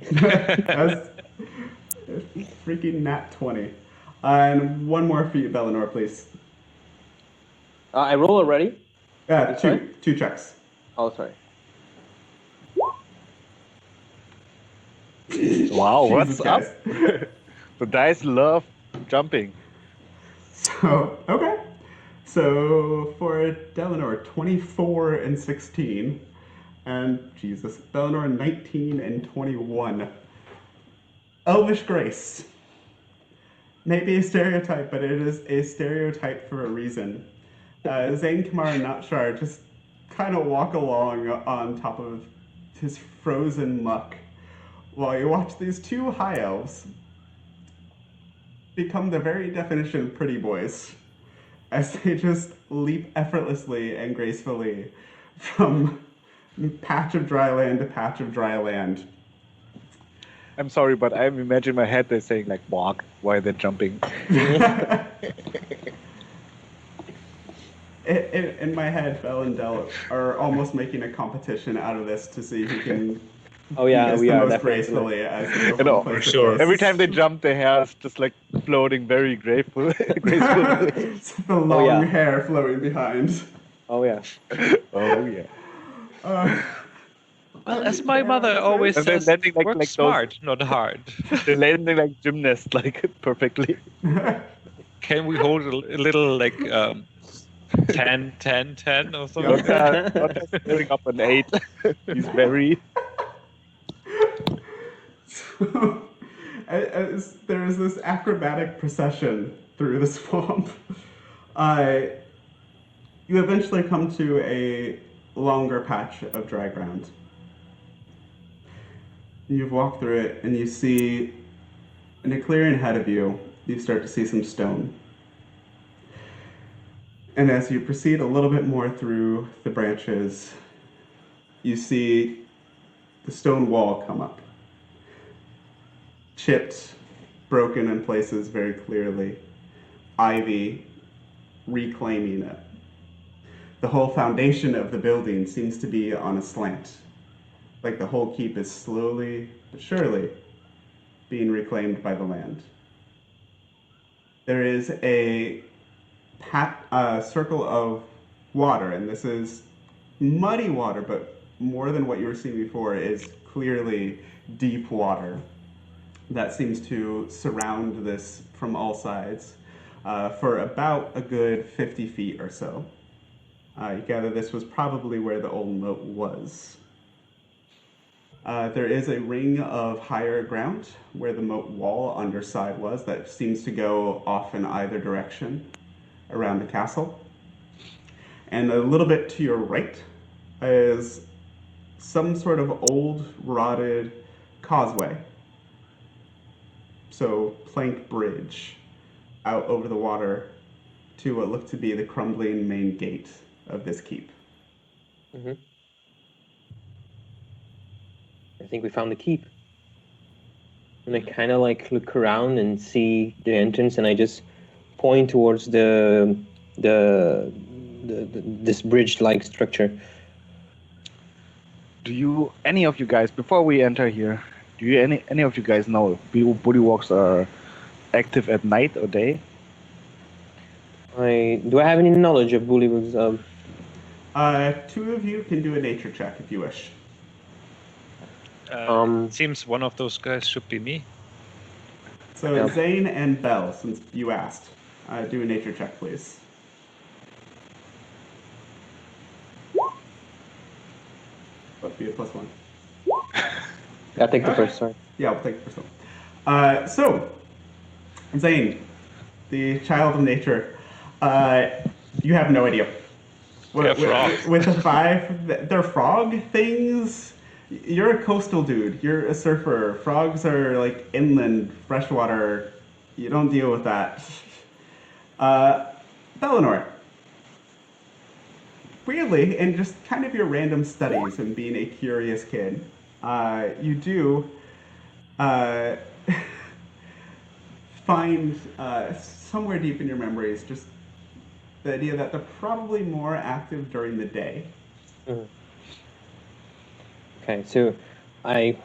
S1: That's freaking nat 20. And one more for you, Bellinor, please.
S3: I roll already?
S1: Two checks.
S3: Oh, sorry.
S4: Wow, what's
S1: Jesus,
S4: up?
S1: guys.
S4: The dice love jumping.
S1: So, okay. So for Delanor, 24 and 16. And Jesus, Bellinor, 19 and 21. Elvish grace. Maybe a stereotype, but it is a stereotype for a reason. Zane, Kamar, and Notshar just kind of walk along on top of his frozen muck while you watch these two high elves become the very definition of pretty boys as they just leap effortlessly and gracefully from patch of dry land to patch of dry land.
S4: I'm sorry, but I'm imagining in my head they're saying like walk while they're jumping.
S1: In my head, Belle and Del are almost making a competition out of this to see who can
S3: Oh yeah,
S1: do
S3: we
S1: this the
S3: are
S1: most
S3: definitely.
S1: gracefully as they go
S4: You know,
S1: from place to
S2: for sure.
S1: place.
S4: Every time they jump, their hair is just like floating very gracefully.
S1: The long
S3: yeah.
S1: hair flowing behind.
S3: Oh yeah.
S4: Oh yeah.
S6: Well, as my mother always
S4: And they're
S6: says,
S4: landing like
S6: work
S4: those-
S6: smart, not hard.
S4: They're landing like gymnasts, like perfectly.
S6: Can we hold a little, like, 10, 10, 10 or something?
S4: Not just stirring up an 8. He's very.
S1: As there's this acrobatic procession through the swamp, you eventually come to a longer patch of dry ground. You've walked through it, and you see, in a clearing ahead of you, you start to see some stone. And as you proceed a little bit more through the branches, you see the stone wall come up. Chipped, broken in places very clearly. Ivy reclaiming it. the whole foundation of the building seems to be on a slant. Like the whole keep is slowly but surely being reclaimed by the land. There is a circle of water, and this is muddy water, but more than what you were seeing before is clearly deep water that seems to surround this from all sides for about a good 50 feet or so. You gather this was probably where the old moat was. There is a ring of higher ground where the moat wall underside was that seems to go off in either direction around the castle. And a little bit to your right is some sort of old, rotted causeway. So, plank bridge out over the water to what looked to be the crumbling main gate of this keep.
S3: Mm-hmm. I think we found the keep. And I kind of like look around and see the entrance, and I just point towards this bridge-like structure.
S4: Do any of you guys, before we enter here, any of you guys know if bullywugs are active at night or day?
S3: Do I have any knowledge of bullywugs?
S1: Two of you can do a nature check if you wish.
S5: It seems one of those guys should be me.
S1: So
S3: Yeah.
S1: Zane and Bell, since you asked, do a nature check, please. Must be a +1.
S3: I'll take the first, sorry.
S1: Yeah, we'll take the first one. So, Zane, the child of nature, you have no idea. With the 5, they're frog things. You're a coastal dude. You're a surfer. Frogs are like inland, freshwater. You don't deal with that. Bellinor, weirdly, in just kind of your random studies and being a curious kid, you do find somewhere deep in your memories just the idea that they're probably more active during the day.
S3: Mm. Okay, so I'm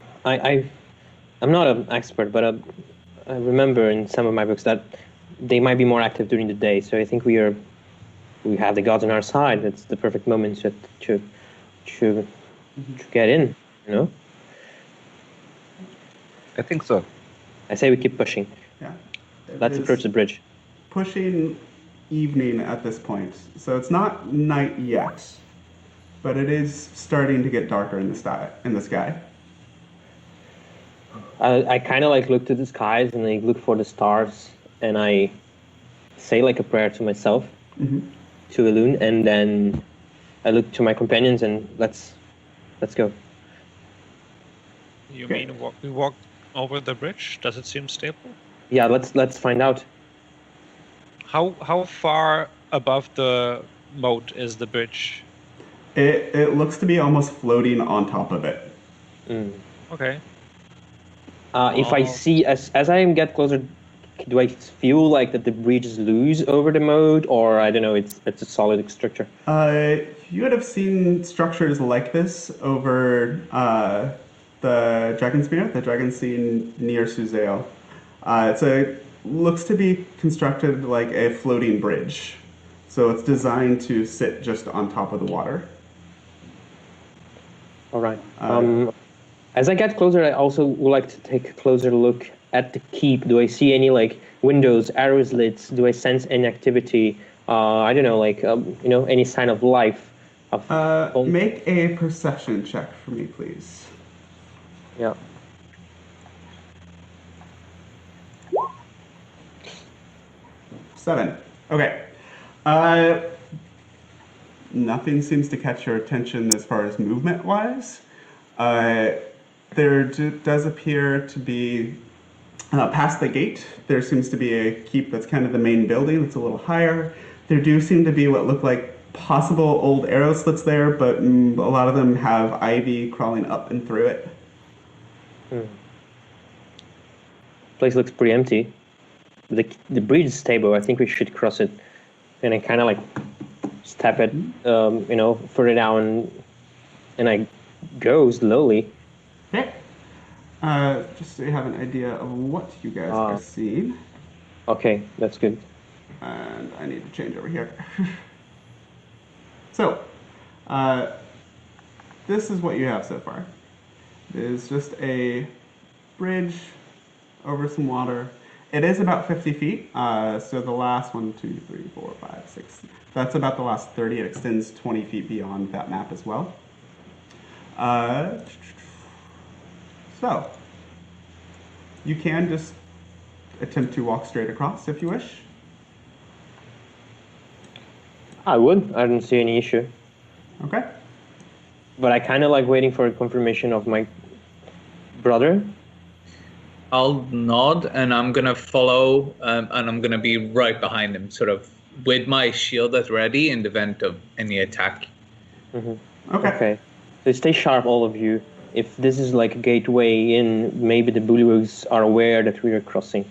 S3: not an expert, but I remember in some of my books that they might be more active during the day. So I think we have the gods on our side. It's the perfect moment to get in, you know?
S4: I think so.
S3: I say we keep pushing.
S1: Yeah.
S3: Let's approach the bridge.
S1: Pushing evening at this point, so it's not night yet, but it is starting to get darker in the sky.
S3: I kind of like look to the skies and I look for the stars and I say like a prayer to myself, to Elune, and then I look to my companions and let's go.
S5: You mean we walk over the bridge? Does it seem stable?
S3: Yeah, let's find out.
S5: How far above the moat is the bridge?
S1: It looks to be almost floating on top of it.
S3: Mm.
S5: Okay.
S3: If I see as I get closer, do I feel like that the bridge is loose over the moat, or I don't know, it's a solid structure?
S1: You would have seen structures like this over the Dragonsmere, the dragon scene near Suzeo. Looks to be constructed like a floating bridge. So it's designed to sit just on top of the water.
S3: All right. As I get closer, I also would like to take a closer look at the keep. Do I see any like windows, arrow slits? Do I sense any activity? I don't know, like any sign of life?
S1: Make a perception check for me, please.
S3: Yeah.
S1: Seven. Okay. Nothing seems to catch your attention as far as movement-wise. There does appear to be, past the gate, there seems to be a keep that's kind of the main building. It's a little higher. There do seem to be what look like possible old arrow slits there, but a lot of them have ivy crawling up and through it.
S3: Place looks pretty empty. The bridge is stable. I think we should cross it. And I kind of like step it, further down, and I go slowly.
S1: Okay. Just so you have an idea of what you guys are seeing.
S3: Okay, that's good.
S1: And I need to change over here. So, this is what you have so far. It is just a bridge over some water. It is about 50 feet. So the last 1, 2, 3, 4, 5, 6. That's about the last 30. It extends 20 feet beyond that map as well. So, you can just attempt to walk straight across if you wish.
S3: I would. I don't see any issue.
S1: Okay.
S3: But I kind of like waiting for a confirmation of my brother.
S2: I'll nod, and I'm gonna follow, and I'm gonna be right behind him, sort of with my shield at ready in the event of any attack.
S3: Mm-hmm. Okay. So stay sharp, all of you. If this is like a gateway in, maybe the bullywugs are aware that we are crossing.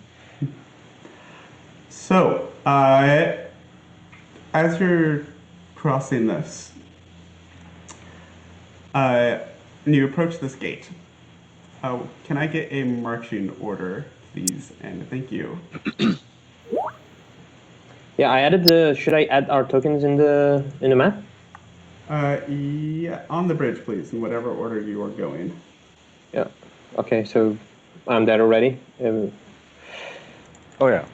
S1: So, as you're crossing this, and you approach this gate, can I get a marching order, please? And thank you.
S3: Yeah, I added the. Should I add our tokens in the map?
S1: Yeah, on the bridge, please, in whatever order you are going.
S3: Yeah. Okay, so I'm there already.
S4: Oh yeah.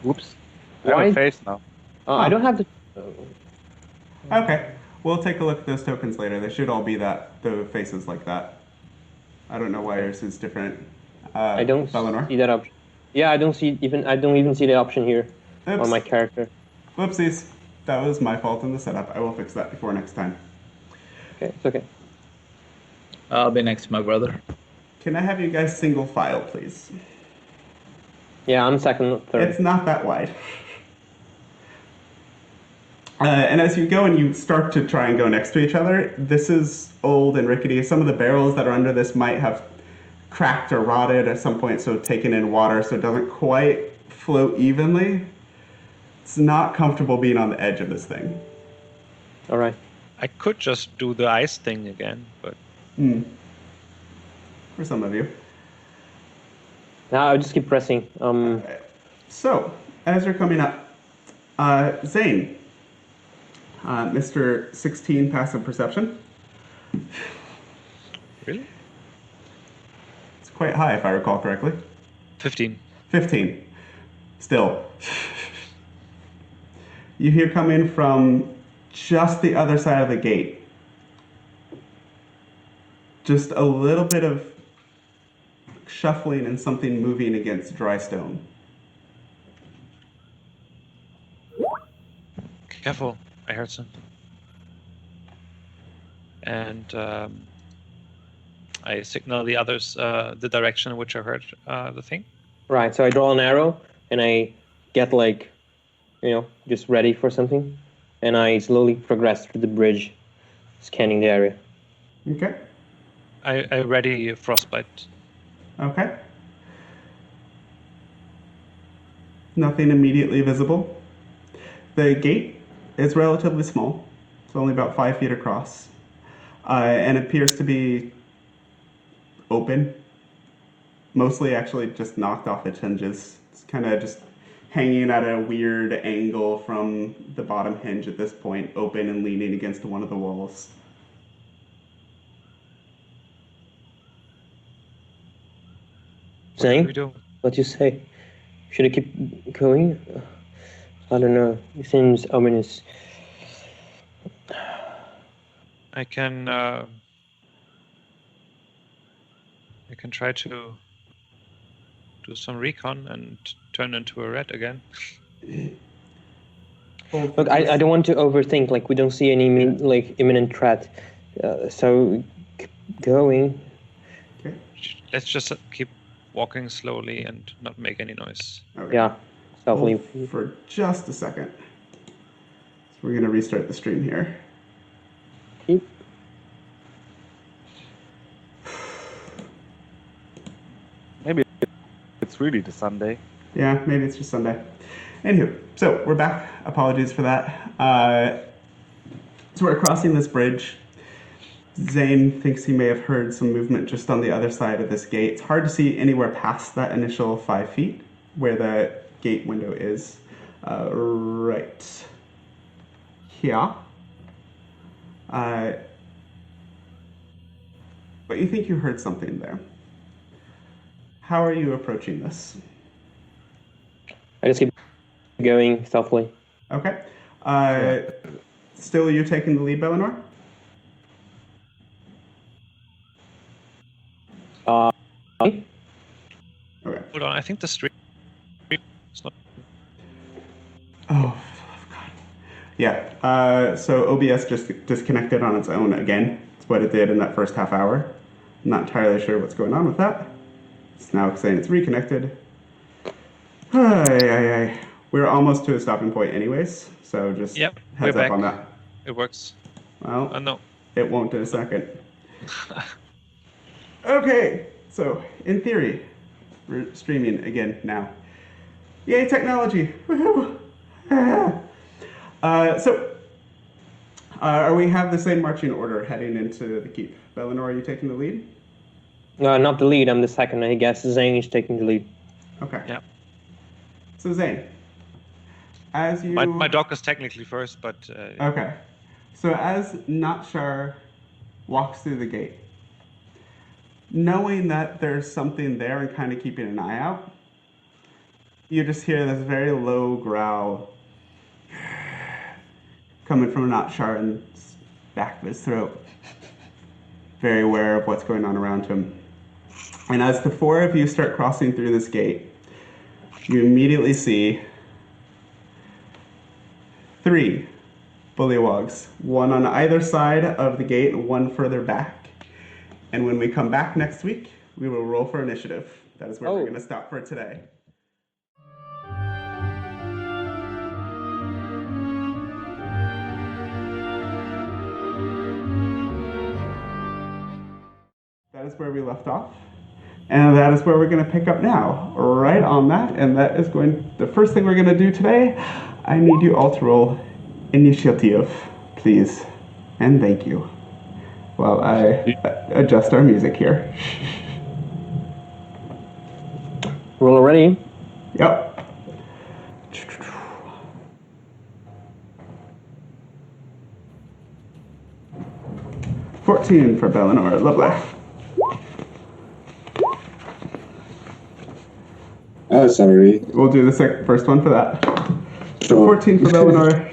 S4: Whoops. I have a face now.
S3: I don't have the.
S1: Okay, we'll take a look at those tokens later. They should all be the faces like that. I don't know why yours is different.
S3: I don't
S1: Valinor?
S3: see that option. Yeah, I don't even see the option here on my character.
S1: Whoopsies. That was my fault in the setup. I will fix that before next time.
S3: Okay, it's okay.
S2: I'll be next to my brother.
S1: Can I have you guys single file, please?
S3: Yeah, I'm second, third.
S1: It's not that wide. And as you go and you start to try and go next to each other, this is old and rickety. Some of the barrels that are under this might have cracked or rotted at some point, so taken in water, so it doesn't quite float evenly. It's not comfortable being on the edge of this thing.
S3: All right.
S5: I could just do the ice thing again, but...
S1: For some of you.
S3: Now I'll just keep pressing.
S1: Okay. So, as you're coming up, Zane, Mr. 16 passive perception.
S5: Really?
S1: It's quite high, if I recall correctly.
S5: 15.
S1: 15. Still. You hear coming from just the other side of the gate. Just a little bit of shuffling and something moving against dry stone.
S5: Careful, I heard something. And I signal the others the direction in which I heard the thing.
S3: Right, so I draw an arrow and I get like, just ready for something. And I slowly progress through the bridge, scanning the area.
S1: Okay.
S5: I ready frostbite.
S1: Okay. Nothing immediately visible. The gate is relatively small. It's only about 5 feet across. And appears to be open. Mostly actually just knocked off its hinges. It's kind of just hanging at a weird angle from the bottom hinge at this point, open and leaning against one of the walls.
S3: Zane,
S5: What do we do?
S3: what you say? Should I keep going? I don't know. It seems ominous.
S5: I can try to do some recon and turn into a rat again.
S3: Look, I don't want to overthink. Like, we don't see any imminent threat. So keep going.
S1: Okay.
S5: Let's just keep walking slowly and not make any noise.
S1: Okay.
S3: Yeah, stealthily.
S1: Hold for just a second. So we're going to restart the stream here.
S3: Keep.
S4: Maybe it's really the Sunday.
S1: Yeah, maybe it's just Sunday. Anywho, so we're back. Apologies for that. So we're crossing this bridge. Zane thinks he may have heard some movement just on the other side of this gate. It's hard to see anywhere past that initial 5 feet where the gate window is. Right here. But you think you heard something there. How are you approaching this?
S3: I just keep going stealthily.
S1: Okay. Still you taking the lead, Bellinor?
S3: Okay.
S1: Okay.
S6: Hold on, I think the stream is not.
S1: Oh, God. Yeah. So OBS just disconnected on its own again. It's what it did in that first half hour. I'm not entirely sure what's going on with that. It's now saying it's reconnected. We're almost to a stopping point anyways, so just
S6: Yep,
S1: heads
S6: we're
S1: up
S6: back.
S1: on that.
S6: It works.
S1: Well,
S6: No.
S1: it won't in a second. Okay, so in theory, we're streaming again now. Yay, technology! Woohoo! We have the same marching order heading into the keep. Bellinor, are you taking the lead?
S3: Not the lead, I'm the second. I guess Zane is taking the lead.
S1: Okay.
S6: Yeah.
S1: So Zane, as you...
S6: My dog is technically first, but...
S1: Okay. So as Notshar walks through the gate, knowing that there's something there and kind of keeping an eye out, you just hear this very low growl coming from Notshar in the back of his throat. Very aware of what's going on around him. And as the four of you start crossing through this gate, you immediately see 3 bullywogs, one on either side of the gate and one further back. And when we come back next week, we will roll for initiative. That is where we're going to stop for today. That is where we left off. And that is where we're going to pick up now, right on that. And that is the first thing we're going to do today. I need you all to roll initiative, please. And thank you. While I adjust our music here.
S3: Roll already?
S1: Yep. $14 for Bellinor. Lovely.
S7: Oh, sorry.
S1: We'll do the first one for that.
S7: Sure.
S1: 14 for Bellinor.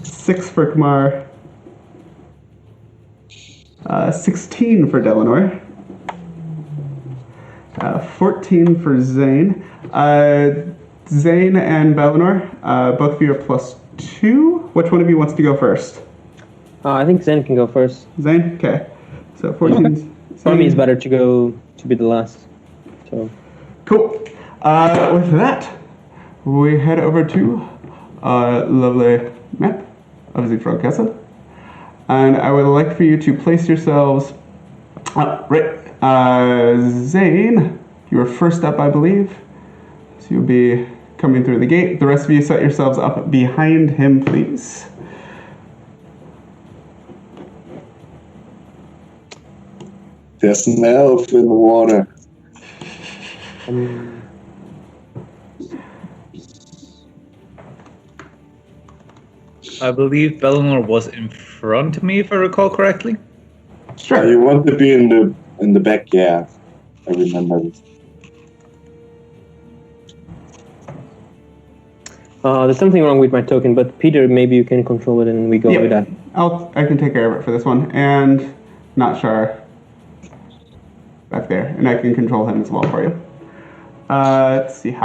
S1: 6 for Kumar. 16 for Delano. 14 for Zane. Zane and Bellinor, both of you are +2. Which one of you wants to go first?
S3: I think Zane can go first.
S1: Zane? Okay. So 14.
S3: For me, it's better to be the last. So.
S1: Cool. With that, we head over to lovely map of the Frog Castle. And I would like for you to place yourselves Zane, you were first up, I believe. So you'll be coming through the gate. The rest of you set yourselves up behind him, please.
S7: There's an elf in the water.
S2: I believe Bellinor was in front of me, if I recall correctly.
S1: Sure.
S7: You want to be in the back, yeah. I remember this.
S3: There's something wrong with my token, but Peter, maybe you can control it and we go with that.
S1: I can take care of it for this one. And Notshar back there. And I can control him as well for you. Let's see.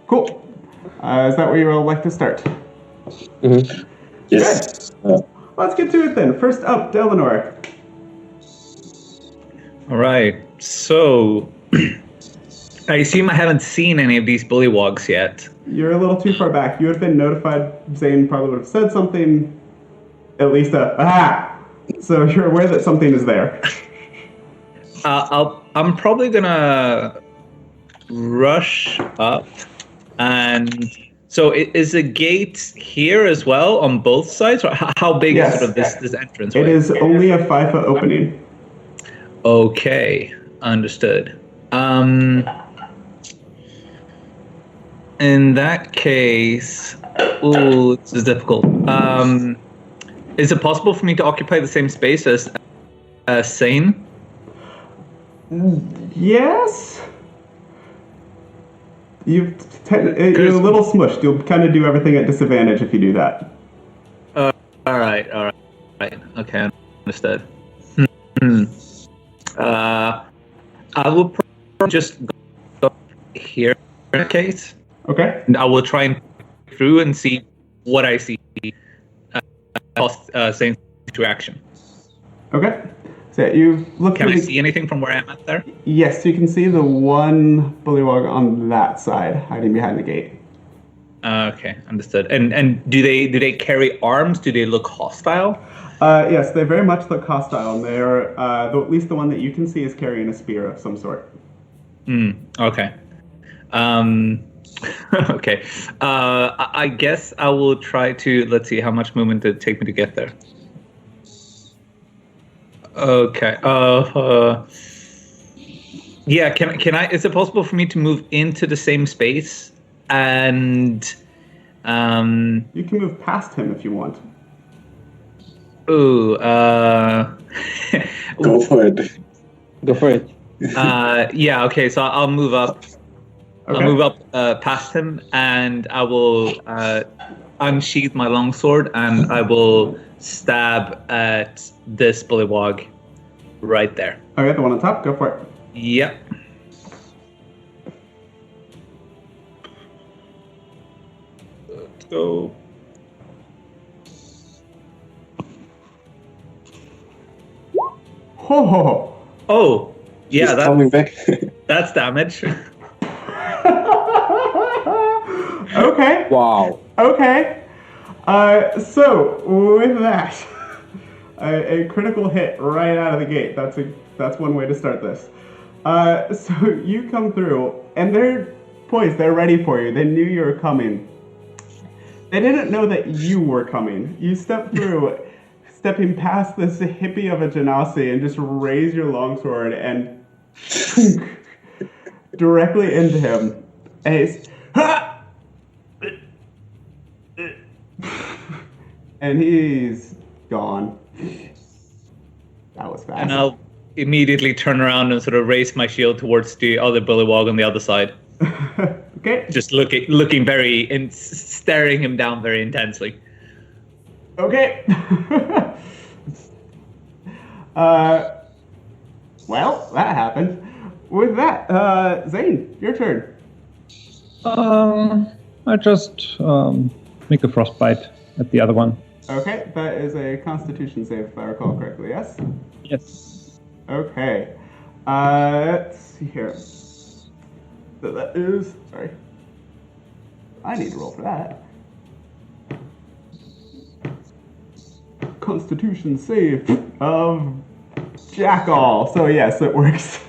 S1: Cool. Is that where you would like to start?
S3: Mm-hmm.
S7: Yes.
S1: Let's get to it then. First up, Delano.
S2: All right. So, I assume I haven't seen any of these bullywogs yet.
S1: You're a little too far back. You would have been notified. Zane probably would have said something. At least So you're aware that something is there.
S2: I'm probably gonna rush up, and so is the gate here as well on both sides, or how big is sort of this entrance?
S1: It is only a 5-foot opening.
S2: Okay, understood. In that case, this is difficult. Is it possible for me to occupy the same space as Sane?
S1: Yes. You're a little smushed. You'll kind of do everything at disadvantage if you do that.
S2: All right. Okay, understood. I will just go here in a case.
S1: Okay.
S2: And I will try and through and see what I see. Sane's interaction.
S1: Okay. So you look.
S2: Can I see anything from where I'm at there?
S1: Yes, you can see the one bullywog on that side, hiding behind the gate.
S2: Okay, understood. And do they carry arms? Do they look hostile?
S1: Yes, they very much look hostile, and they're at least the one that you can see is carrying a spear of some sort.
S2: Okay. Okay. I guess I will try to. Let's see how much movement did it take me to get there. Okay. Yeah. Can I? Is it possible for me to move into the same space and?
S1: You can move past him if you want.
S2: Ooh.
S7: Go for it.
S3: Go for it.
S2: Yeah. Okay. So I'll move up.
S1: Okay.
S2: I'll move up past him, and I will unsheath my longsword, and I will stab at this bullywog right there.
S1: Okay, the one on top. Go for it.
S2: Yep. Let's go.
S1: Ho ho ho.
S2: Oh, yeah,
S7: He's coming back.
S2: that's damage.
S1: Okay.
S3: Wow.
S1: Okay. So with that, a critical hit right out of the gate. That's one way to start this. So you come through, and they're poised. They're ready for you. They knew you were coming. They didn't know that you were coming. You step through, stepping past this hippie of a genasi, and just raise your longsword and directly into him. And he's, ha! And he's gone. That was fast.
S2: And I'll immediately turn around and sort of raise my shield towards the other bullywog on the other side.
S1: Okay.
S2: Just looking very and staring him down very intensely.
S1: Okay. Well, that happened. With that, Zane, your turn.
S8: I just make a frostbite at the other one.
S1: Okay, that is a Constitution save, if I recall correctly, yes?
S8: Yes.
S1: Okay. Let's see here. So that is... Sorry. I need to roll for that. Constitution save of Jackal. So yes, it works.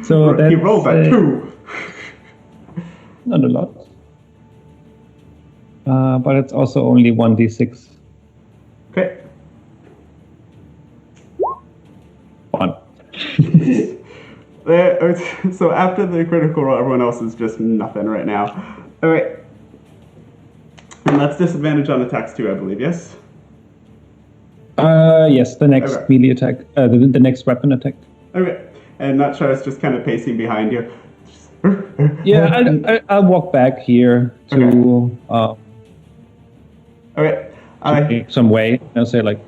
S8: So
S1: he rolled that 2.
S8: Not a lot. But it's also only 1d6.
S1: Okay.
S8: 1.
S1: So after the critical roll, everyone else is just nothing right now. All right. And that's disadvantage on attacks too, I believe, yes?
S8: Yes, the next
S1: Okay.
S8: melee attack, the next weapon attack.
S1: Okay. And Nutshar is just kind of pacing behind you.
S8: Yeah, I'll walk back here to
S1: Okay.
S8: make some way. I'll say like,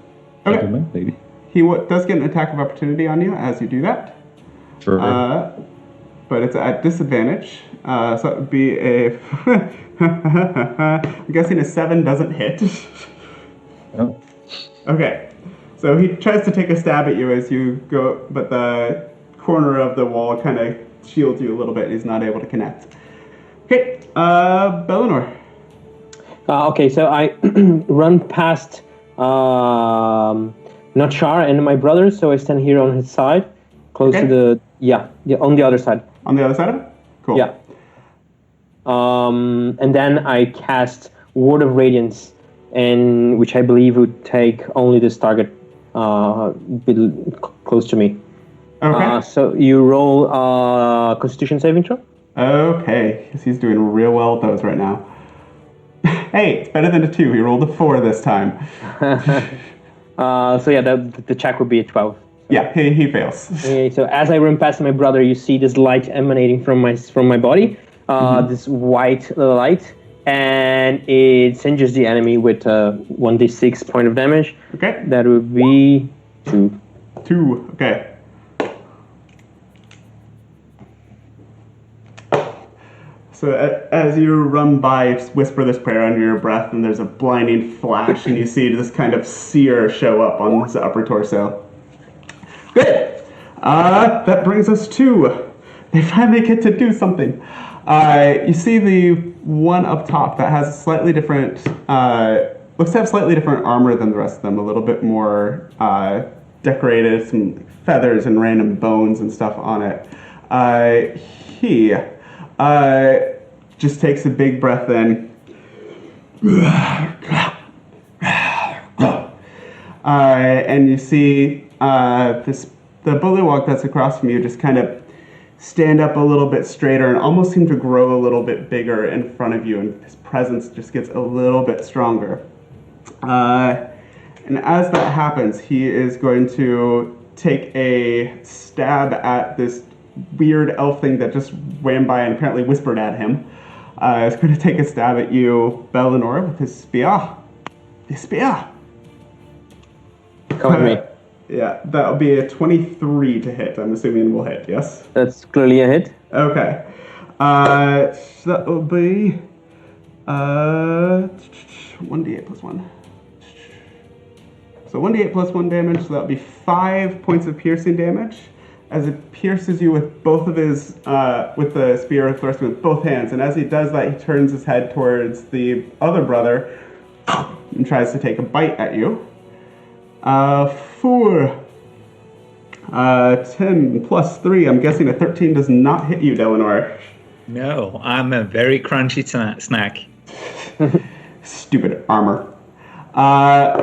S1: Okay.
S8: gentlemen, lady.
S1: He does get an attack of opportunity on you as you do that.
S8: Sure.
S1: But it's at disadvantage. So it would be a... I'm guessing a 7 doesn't hit.
S8: Oh.
S1: Okay. So he tries to take a stab at you as you go, but the corner of the wall kind of shields you a little bit. He's not able to connect. Okay. Bellinor.
S3: Okay, so I run past Natchar and my brother, so I stand here on his side, close
S1: Okay.
S3: to Yeah, on the other side.
S1: On the other side of it? Cool.
S3: Yeah. And then I cast Word of Radiance, and which I believe would take only this target close to me.
S1: Okay.
S3: So you roll Constitution saving throw.
S1: Okay, because he's doing real well with those right now. Hey, it's better than a 2. He rolled a 4 this time.
S3: So yeah, the check would be a 12.
S1: Yeah, he fails.
S3: Okay, so as I run past my brother, you see this light emanating from my body, this white light, and it singes the enemy with 1d6 point of damage.
S1: Okay.
S3: That would be 2.
S1: 2, okay. So as you run by, whisper this prayer under your breath, and there's a blinding flash, and you see this kind of sear show up on his upper torso. Good. That brings us to, they finally get to do something. You see the one up top that has a slightly different, looks to have slightly different armor than the rest of them, a little bit more decorated, some feathers and random bones and stuff on it. He just takes a big breath in. And you see the bullywug that's across from you just kind of stand up a little bit straighter and almost seem to grow a little bit bigger in front of you, and his presence just gets a little bit stronger. And as that happens, he is going to take a stab at this weird elf thing that just ran by and apparently whispered at him. He's going to take a stab at you, Bellinor, with his spear. His spear!
S3: Come with me.
S1: Yeah, that'll be a 23 to hit. I'm assuming will hit, yes?
S3: That's clearly a hit.
S1: Okay. So that will be 1d8 plus 1. So 1d8 plus 1 damage, so that'll be 5 points of piercing damage as it pierces you with both of his, with the spear thrust with both hands. And as he does that, he turns his head towards the other brother and tries to take a bite at you. 10 plus 3. I'm guessing a 13 does not hit you, Delanour.
S2: No, I'm a very crunchy snack.
S1: Stupid armor.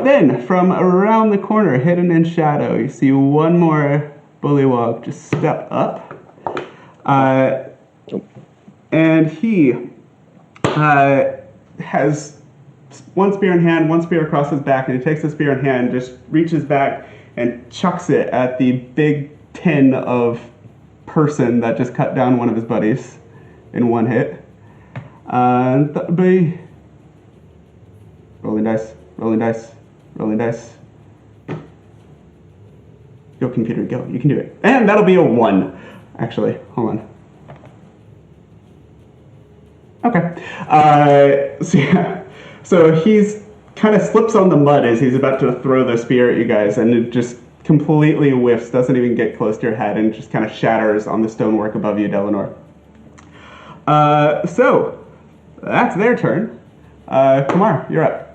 S1: Then, from around the corner, hidden in shadow, you see one more bullywug just step up. And he has one spear in hand, one spear across his back, and he takes the spear in hand, just reaches back and chucks it at the big tin of person that just cut down one of his buddies in one hit. And that would be rolling dice, rolling dice, rolling dice. Go, computer, go. You can do it. And that'll be a 1. Actually, hold on. Okay. So he's kind of slips on the mud as he's about to throw the spear at you guys, and it just completely whiffs, doesn't even get close to your head, and just kind of shatters on the stonework above you, Delanour. So that's their turn. Kumar, you're up.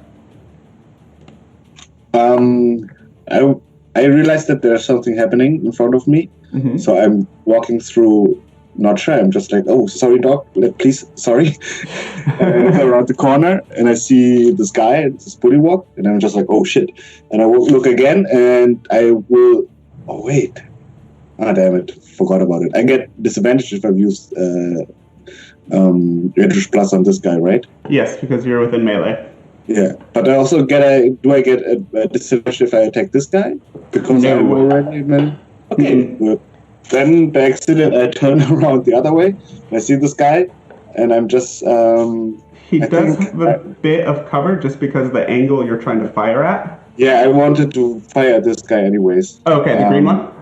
S7: I realized that there's something happening in front of me, so I'm walking through. Not sure. I'm just like, oh, sorry, dog. Please, sorry. And I look around the corner and I see this guy, this bullywug, and I'm just like, oh shit. And I will look again, and I will. Oh wait. Ah, damn it! Forgot about it. I get disadvantage if I've used Eldritch Plus on this guy, right?
S1: Yes, because you're within melee.
S7: Yeah, but I also get a disadvantage if I attack this guy? Because I already been... Okay, good. Then by accident I turn around the other way, and I see this guy, and I'm just...
S1: He does have a bit of cover just because of the angle you're trying to fire at?
S7: Yeah, I wanted to fire at this guy anyways.
S1: Okay, the green one?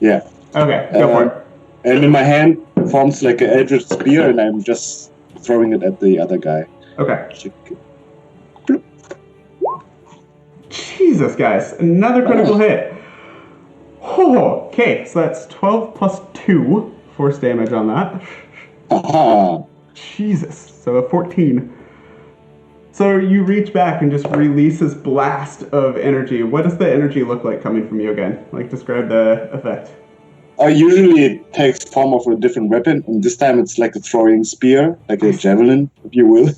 S7: Yeah.
S1: Okay, go for it.
S7: And in my hand forms like an eldritch spear, and I'm just throwing it at the other guy.
S1: Okay. Jesus, guys. Another critical hit. Oh, okay, so that's 12 plus 2 force damage on that.
S7: Aha.
S1: Jesus. So a 14. So you reach back and just release this blast of energy. What does the energy look like coming from you again? Like, describe the effect.
S7: Usually it takes form of a different weapon, and this time it's like a throwing spear, like a javelin, if you will,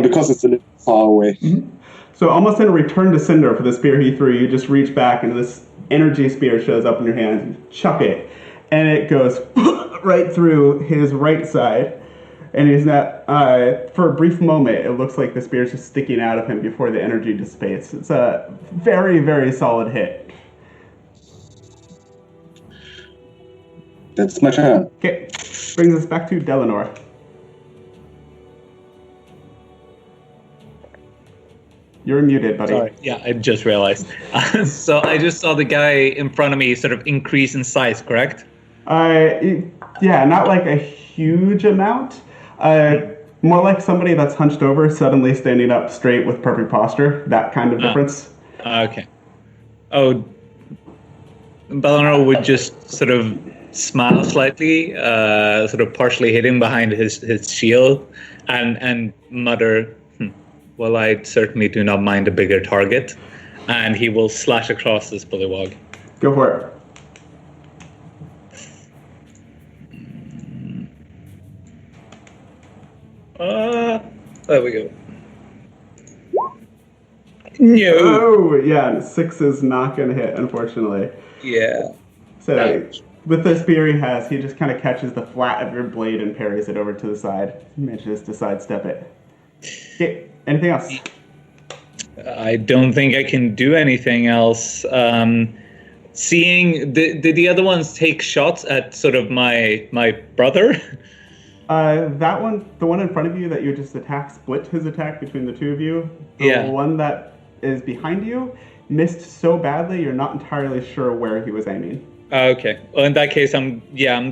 S7: because it's a little far away.
S1: Mm-hmm. So almost in a return to sender for the spear he threw, you just reach back and this energy spear shows up in your hands, you chuck it, and it goes right through his right side. And he's not, for a brief moment, it looks like the spear's just sticking out of him before the energy dissipates. It's a very, very solid hit.
S7: That's my turn.
S1: Okay, brings us back to Delanor. You're muted, buddy.
S2: Sorry. Yeah, I just realized. So I just saw the guy in front of me sort of increase in size, correct?
S1: Yeah, not like a huge amount. More like somebody that's hunched over suddenly standing up straight with perfect posture. That kind of difference.
S2: Okay. Oh, Delanor would just sort of smile slightly, sort of partially hidden behind his shield, and mutter, well, I certainly do not mind a bigger target. And he will slash across this bullywog.
S1: Go for it.
S2: There we go. No.
S1: Oh, yeah, 6 is not going to hit, unfortunately.
S2: Yeah.
S1: So, with the spear he has, he just kind of catches the flat of your blade and parries it over to the side. He manages to sidestep it. Okay, anything else?
S2: I don't think I can do anything else. Seeing, did the other ones take shots at sort of my brother?
S1: That one, the one in front of you that you just attacked, split his attack between the two of you. The one that is behind you missed so badly you're not entirely sure where he was aiming.
S2: Okay. Well, in that case, I'm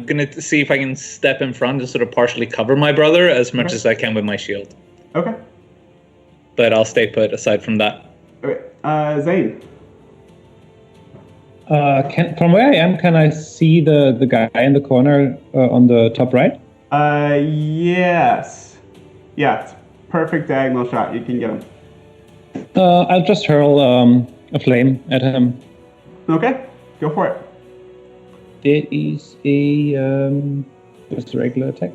S2: gonna see if I can step in front and sort of partially cover my brother as much as I can with my shield.
S1: Okay.
S2: But I'll stay put aside from that.
S1: Okay. Zane.
S8: From where I am, can I see the guy in the corner on the top right?
S1: Yes. Yeah, it's perfect diagonal shot. You can get him.
S8: I'll just hurl a flame at him.
S1: Okay, go for it.
S8: It is a just a regular attack.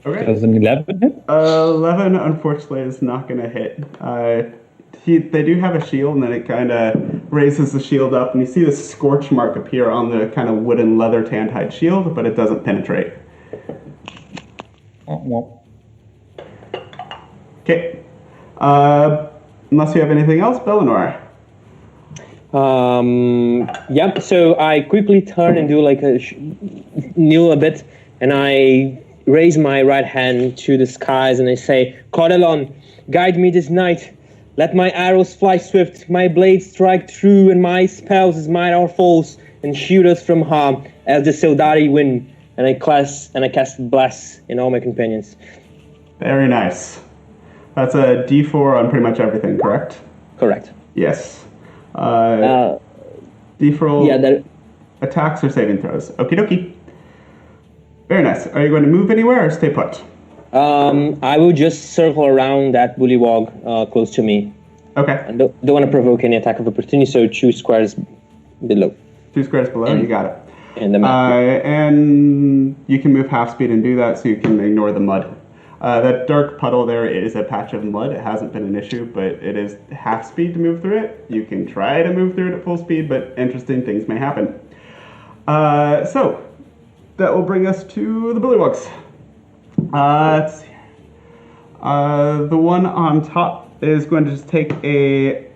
S1: Okay.
S8: Does an 11 hit?
S1: 11, unfortunately, is not going to hit. They do have a shield, and then it kind of raises the shield up, and you see the scorch mark appear on the kind of wooden leather tanned-hide shield, but it doesn't penetrate.
S8: Oh, well.
S1: Okay. Unless you have anything else, Delanor.
S3: Yep, so I quickly turn and do like kneel a bit, and I raise my right hand to the skies, and I say, Cordelon, guide me this night. Let my arrows fly swift, my blades strike true, and my spells smite our foes and shield us from harm as the Seldari wind. And I cast Bless in all my companions.
S1: Very nice. That's a D4 on pretty much everything, correct?
S3: Correct.
S1: Yes. D4
S3: Yeah,
S1: attacks or saving throws. Okie dokie. Very nice. Are you going to move anywhere or stay put?
S3: I will just circle around that bullywog close to me.
S1: Okay.
S3: I don't want to provoke any attack of opportunity, so 2 squares below.
S1: 2 squares below, you got it.
S3: And the map.
S1: And you can move half speed and do that, so you can ignore the mud. That dark puddle there is a patch of mud. It hasn't been an issue, but it is half speed to move through it. You can try to move through it at full speed, but interesting things may happen. So, that will bring us to the bullywogs. Let's see. The one on top is going to just take a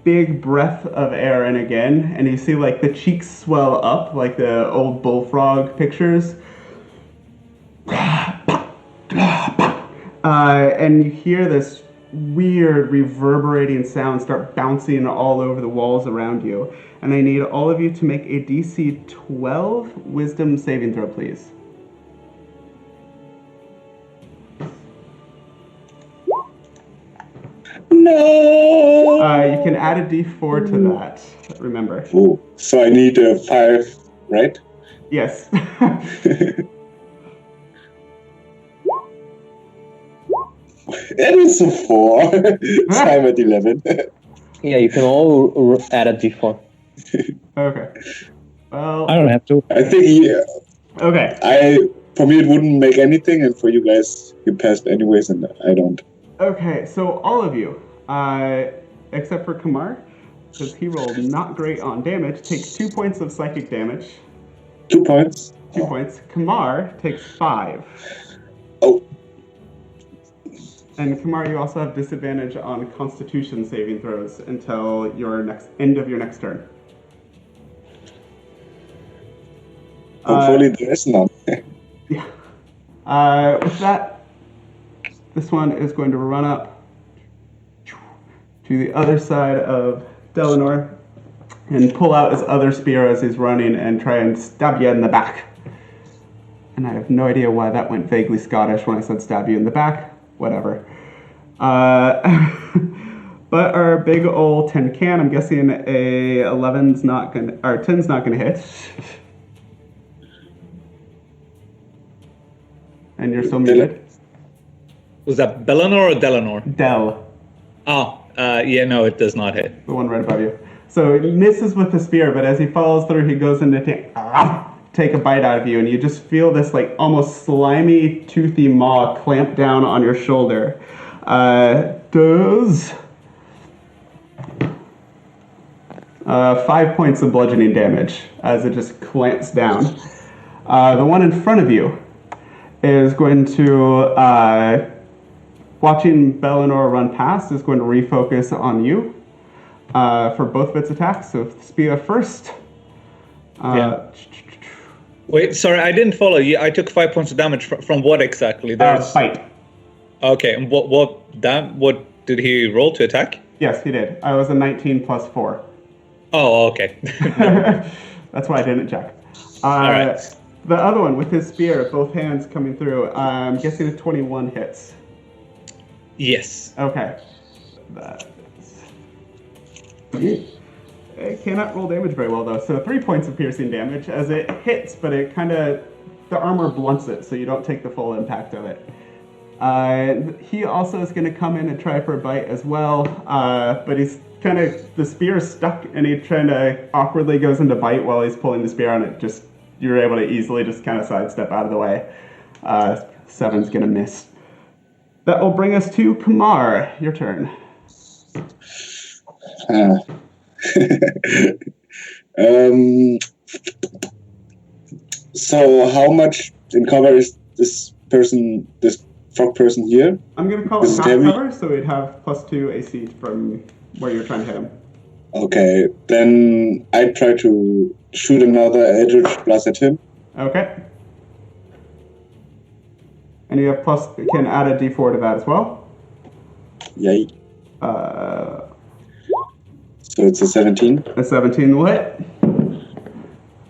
S1: big breath of air in again, and you see like the cheeks swell up like the old bullfrog pictures. And you hear this weird reverberating sound start bouncing all over the walls around you. And I need all of you to make a DC 12 wisdom saving throw, please.
S7: No!
S1: You can add a D4 to that, remember.
S7: Ooh, so I need a 5, right?
S1: Yes.
S7: It is a 4. So I'm at 11.
S3: Yeah, you can all add a d4.
S1: Okay. Well,
S8: I don't have to.
S7: I think
S1: okay.
S7: for me it wouldn't make anything, and for you guys you passed anyways, and I don't.
S1: Okay, so all of you, except for Kamar, because he rolled not great on damage, take 2 points of psychic damage.
S7: 2 points.
S1: 2 points. Kamar takes 5.
S7: Oh.
S1: And Kamar, you also have disadvantage on Constitution saving throws until your end of your next turn.
S7: Hopefully there is none.
S1: Yeah. With that, this one is going to run up to the other side of Delanor and pull out his other spear as he's running and try and stab you in the back. And I have no idea why that went vaguely Scottish when I said stab you in the back. Whatever. But our big old tin can, I'm guessing a 11's not gonna, or 10's not gonna hit. And you're still muted.
S2: Was that Belanor or Delanor?
S1: Del,
S2: Oh, yeah, no, it does not hit.
S1: the one right above you. So he misses with the spear, but as he follows through, he goes in to take a bite out of you, and you just feel this like almost slimy, toothy maw clamp down on your shoulder. Does 5 points of bludgeoning damage as it just clamps down. The one in front of you is going to, watching Belanor run past, is going to refocus on you for both of its attacks. So Spear first.
S2: Yeah. Wait, sorry, I didn't follow you. I took 5 points of damage from what exactly?
S1: Fight.
S2: Okay, and what did he roll to attack?
S1: Yes, he did. I was a 19 plus 4.
S2: Oh, okay.
S1: That's why I didn't check.
S2: All right.
S1: The other one with his spear, both hands coming through, I'm guessing a 21 hits.
S2: Yes.
S1: Okay. It cannot roll damage very well, though. So 3 points of piercing damage as it hits, but it kind of, the armor blunts it, so you don't take the full impact of it. He also is going to come in and try for a bite as well, but he's kind of, the spear is stuck, and he kind of awkwardly goes into bite while he's pulling the spear on it. Just, you're able to easily just kind of sidestep out of the way. 7's going to miss. That will bring us to Kamar. Your turn.
S7: So how much in cover is this frog person here?
S1: I'm going to call it half cover, so we'd have +2 AC from where you're trying to hit him.
S7: Okay, then I try to shoot another Eldritch Blast at him.
S1: Okay. And you have you can add a d4 to that as well.
S7: Yay. So it's a 17.
S1: A 17 will hit.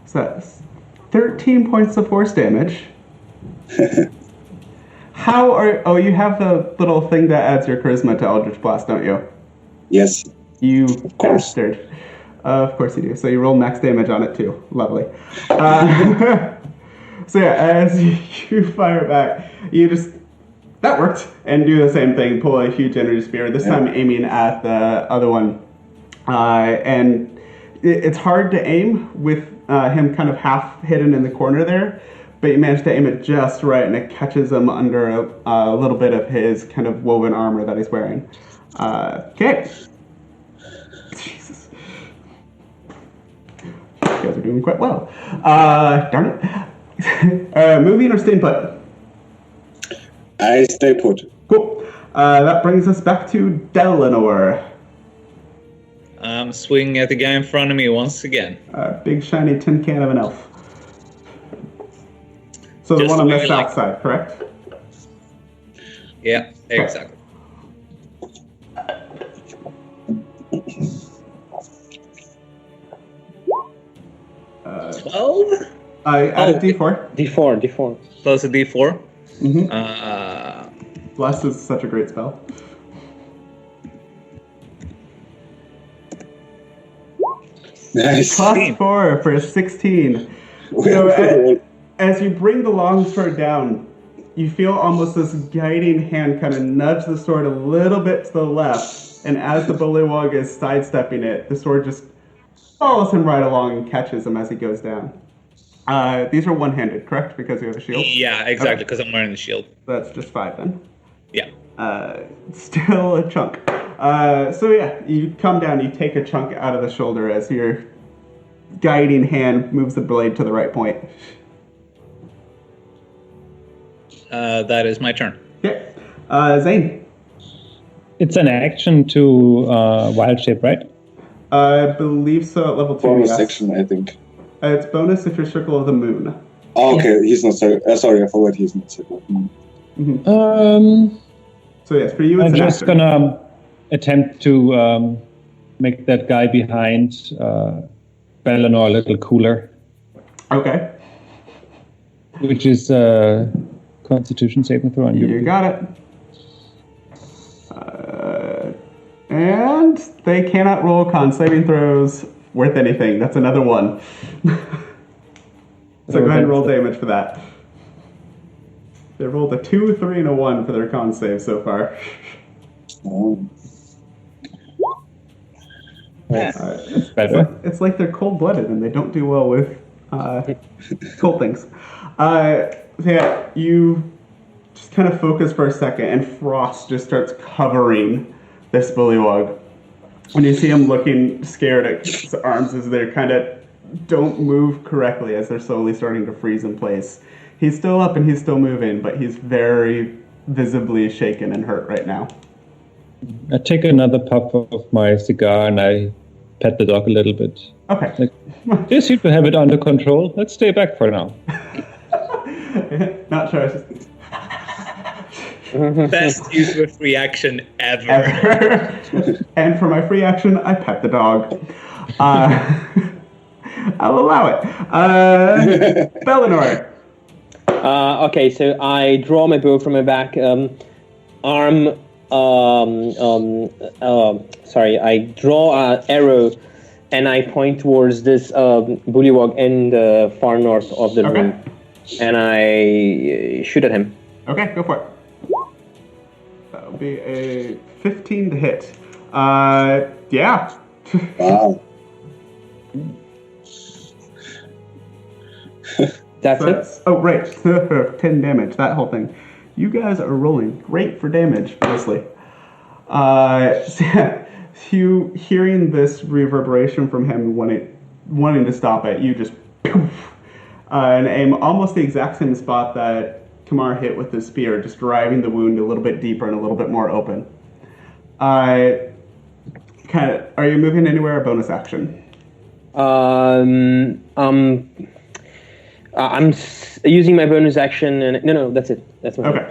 S1: So that's 13 points of force damage. Oh, you have the little thing that adds your charisma to Eldritch Blast, don't you?
S7: Yes.
S1: You bastard. Of course you do. So you roll max damage on it too. Lovely. So yeah, as you fire back, you just, that worked, and do the same thing, pull a huge energy spear, this time aiming at the other one. And it's hard to aim with him kind of half hidden in the corner there, but you manage to aim it just right, and it catches him under a little bit of his kind of woven armor that he's wearing. Okay. Jesus. You guys are doing quite well. Darn it. Moving or staying put?
S7: I stay put.
S1: Cool. That brings us back to Delanor.
S2: I'm swinging at the guy in front of me once again.
S1: Big shiny tin can of an elf. So the one on the south side, correct?
S2: Yeah, exactly.
S1: Okay.
S2: 12?
S1: I added D4.
S3: D4.
S2: Plus a D4.
S1: Mm-hmm. Blast is such a great spell.
S7: Nice.
S1: +4 for a 16. So as you bring the longsword down, you feel almost this guiding hand kind of nudge the sword a little bit to the left, and as the bullywug is sidestepping it, the sword just follows him right along and catches him as he goes down. These are one-handed, correct? Because you have a shield?
S2: Yeah, exactly, because I'm wearing the shield.
S1: That's just 5 then.
S2: Yeah.
S1: Still a chunk. So yeah, you come down, you take a chunk out of the shoulder as your guiding hand moves the blade to the right point.
S2: That is my turn.
S1: Okay. Zane.
S8: It's an action to wild shape, right?
S1: I believe so at level 2.
S7: Bonus
S1: yes.
S7: section, I think.
S1: It's bonus if you're Circle of the Moon.
S7: Oh, okay, he's not circle. Sorry, I forgot he's not circle.
S1: So yes, for you it's
S8: I'm
S1: an
S8: just
S1: action.
S8: gonna attempt to make that guy behind Belenor a little cooler,
S1: Okay.
S8: which is Constitution saving throw on you.
S1: You got it. And they cannot roll con saving throws worth anything. That's another 1. So go ahead and roll damage for that. They rolled a 2, 3, and a 1 for their con save so far.
S8: It's better.
S1: It's like they're cold-blooded and they don't do well with cold things. So yeah, you just kind of focus for a second, and frost just starts covering this bullywug. When you see him looking scared at his arms as they kind of don't move correctly as they're slowly starting to freeze in place. He's still up and he's still moving, but he's very visibly shaken and hurt right now.
S8: I take another puff of my cigar and I pet the dog a little bit.
S1: Okay.
S8: Like, you seem to have it under control. Let's stay back for now.
S1: Not sure. It's just...
S2: Best useless reaction ever.
S1: And for my free action, I pet the dog. I'll allow it. Belenor.
S3: Okay, so I draw my bow from my back. I draw an arrow and I point towards this bullywug in the far north of the room. And I shoot at him.
S1: Okay, go for it. That'll be a 15 to hit. Yeah.
S7: Wow.
S3: That's
S1: So
S3: it?
S1: oh, right. 10 damage, that whole thing. You guys are rolling great for damage, mostly. So yeah, you hearing this reverberation from him wanting to stop it, you just poof, and aim almost the exact same spot that Kamar hit with his spear, just driving the wound a little bit deeper and a little bit more open. Are you moving anywhere? Bonus action.
S3: I'm using my bonus action, and no, that's it. That's my
S1: Okay.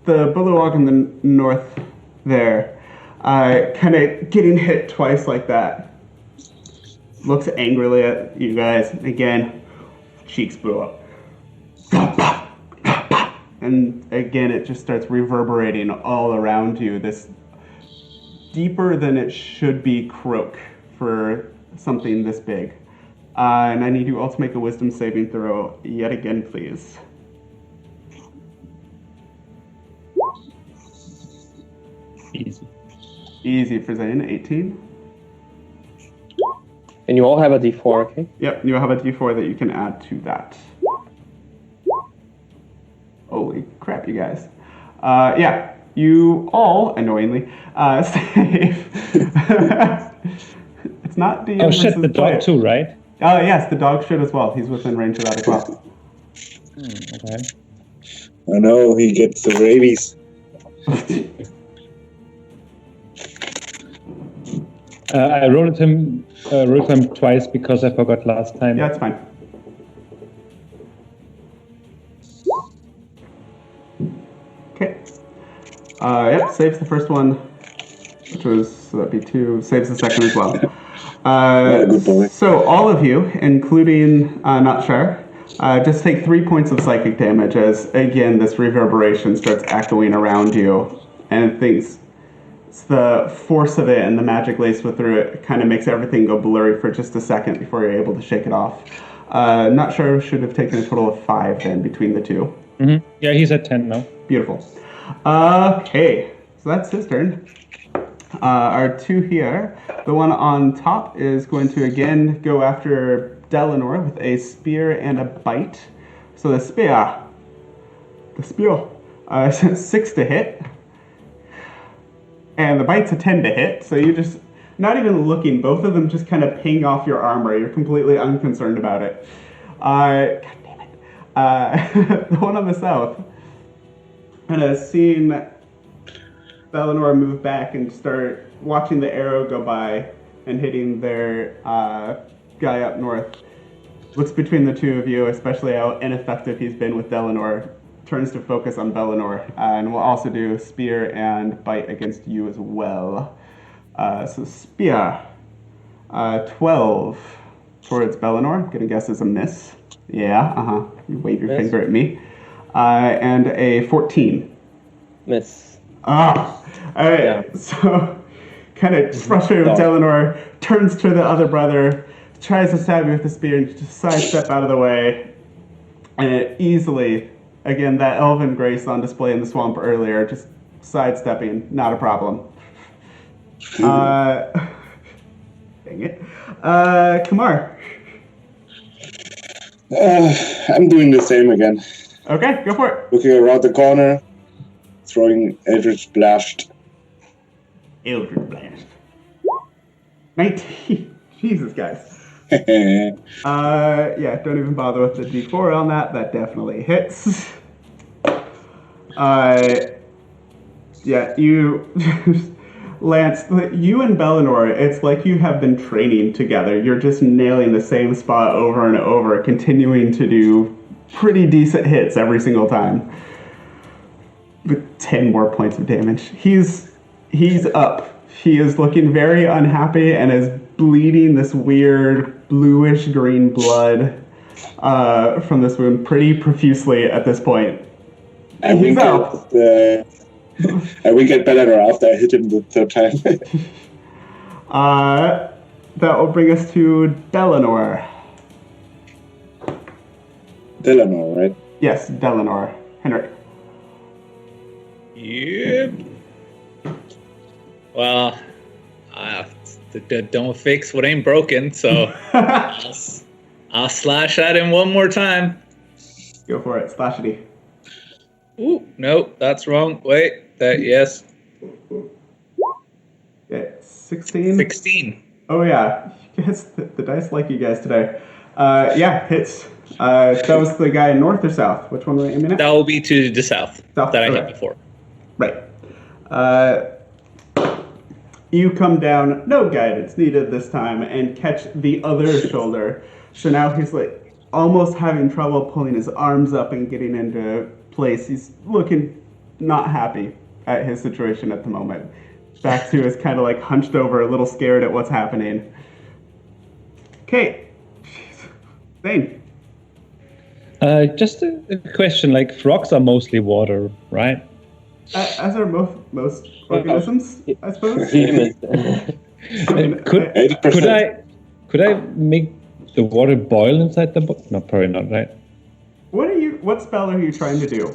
S1: The bullywug in the north there, kind of getting hit twice like that, looks angrily at you guys. Again, cheeks blew up. And again, it just starts reverberating all around you, this deeper than it should be croak for something this big. And I need you all to make a wisdom saving throw yet again, please.
S8: Easy.
S1: Easy for Zane, 18.
S3: And you all have a d4, okay?
S1: Yep, you have a d4 that you can add to that. Holy crap, you guys. Yeah, you all, annoyingly, save. It's not DM.
S8: Oh shit, the dog too, right?
S1: Oh, yes, the dog should as well. He's within range of that as well.
S8: Okay.
S7: I know, he gets the rabies.
S8: I rolled him twice because I forgot last time.
S1: Yeah, it's fine. Okay. Yep, saves the first one, which was, so that'd be 2, saves the second as well.
S7: Not a good boy.
S1: So all of you, including Nutshire, just take 3 points of psychic damage as, again, this reverberation starts echoing around you, and things, it's the force of it and the magic laced through it kind of makes everything go blurry for just a second before you're able to shake it off. Nutshire should have taken a total of 5 then between the two.
S8: Mm-hmm. Yeah, he's at 10 now.
S1: Beautiful. Okay, so that's his turn. Our two here. The one on top is going to again go after Delanor with a spear and a bite. So the spear, 6 to hit. And the bite's a 10 to hit, so you just, not even looking, both of them just kind of ping off your armor. You're completely unconcerned about it. God damn it. The one on the south, kind of seeing Delanor move back and start watching the arrow go by and hitting their guy up north. Looks between the two of you, especially how ineffective he's been with Delanor. Turns to focus on Belanor, and we'll also do spear and bite against you as well. So spear, 12 towards Belanor. Gonna guess is a miss. Yeah, You wave your finger at me. And a 14.
S3: Miss.
S1: All right. Yeah. So, kind of frustrated with Delanor, turns to the other brother, tries to stab you with the spear, and just sidestep out of the way, and it easily. Again, that elven grace on display in the swamp earlier, just sidestepping, not a problem. Dang it. Kamar.
S7: I'm doing the same again.
S1: Okay, go for it.
S7: Looking around the corner, throwing Eldritch Blast.
S1: Eldritch Blast. 19. Jesus, guys. Yeah, don't even bother with the D4 on that. That definitely hits. Yeah, you, Lance, you and Belanor, it's like you have been training together. You're just nailing the same spot over and over, continuing to do pretty decent hits every single time. With 10 more points of damage. He's up. He is looking very unhappy and is bleeding this weird bluish green blood from this wound pretty profusely at this point.
S7: I wink at Belanor after I hit him the third time.
S1: That will bring us to Delanor.
S7: Delanor, right?
S1: Yes, Delanor. Henrik.
S2: Yep. Well, don't fix what ain't broken, so I'll slash at him one more time.
S1: Go for it, slashity.
S2: Ooh, no, that's wrong. Wait, yes.
S1: Yeah, 16?
S2: 16.
S1: Oh yeah, you guys, the dice like you guys today. Yeah, hits. That was the guy north or south? Which one were you aiming at?
S2: That will be to the south that I hit before.
S1: Right. You come down, no guidance needed this time, and catch the other shoulder. So now he's like almost having trouble pulling his arms up and getting into place. He's looking not happy at his situation at the moment. Back to is kind of like hunched over, a little scared at what's happening. Okay. Payne.
S8: Just a question, like frogs are mostly water, right?
S1: As are most organisms, I suppose.
S8: Could I make the water boil inside the book? No, probably not, right?
S1: What spell are you trying to do?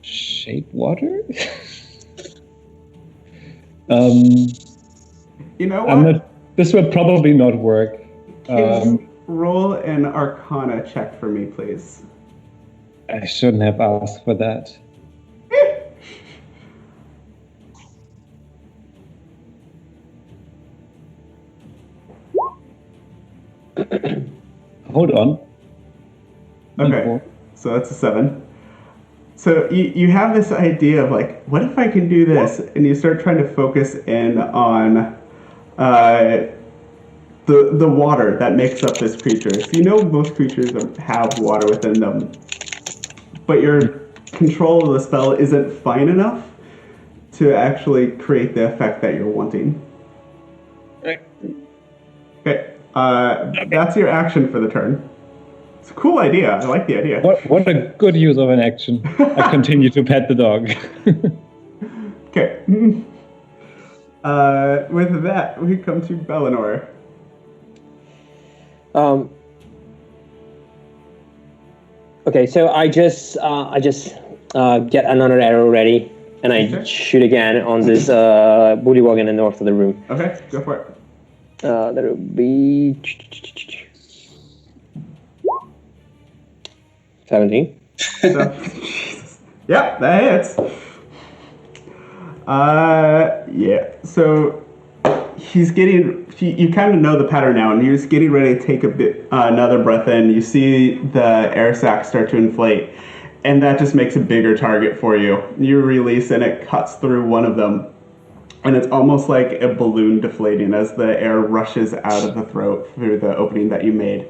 S8: Shape water?
S1: You know what?
S8: This would probably not work.
S1: Can you roll an Arcana check for me, please?
S8: I shouldn't have asked for that. Hold on.
S1: Okay, so that's a 7. So you have this idea of like, what if I can do this? And you start trying to focus in on the water that makes up this creature. So you know most creatures have water within them, but your control of the spell isn't fine enough to actually create the effect that you're wanting.
S2: Right.
S1: Okay, that's your action for the turn. It's a cool idea. I like the idea.
S8: What a good use of an action. I continue to pet the dog.
S1: Okay. With that, we come to Belanor.
S3: Okay, so I just get another arrow ready, and I shoot again on this bullywog in the north of the room.
S1: Okay, go for it.
S3: That would be 17.
S1: Yep, that hits. Yeah. So he's getting. You kind of know the pattern now, and he's getting ready to take another breath in. You see the air sac start to inflate, and that just makes a bigger target for you. You release, and it cuts through one of them, and it's almost like a balloon deflating as the air rushes out of the throat through the opening that you made.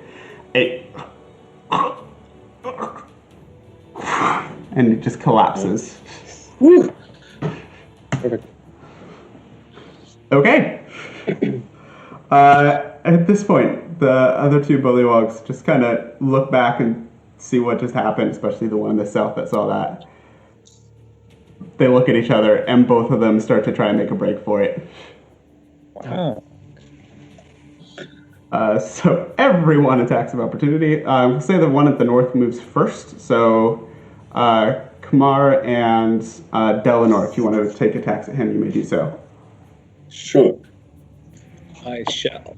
S1: And it just collapses.
S3: Woo! Perfect.
S1: Okay. At this point, the other two bullywogs just kind of look back and see what just happened, especially the one in the south that saw that. They look at each other, and both of them start to try and make a break for it.
S8: Wow.
S1: So everyone attacks of opportunity. We'll say the one at the north moves first. So Kamar and Delanor, if you want to take attacks at him, you may do so.
S7: Sure.
S2: I shall.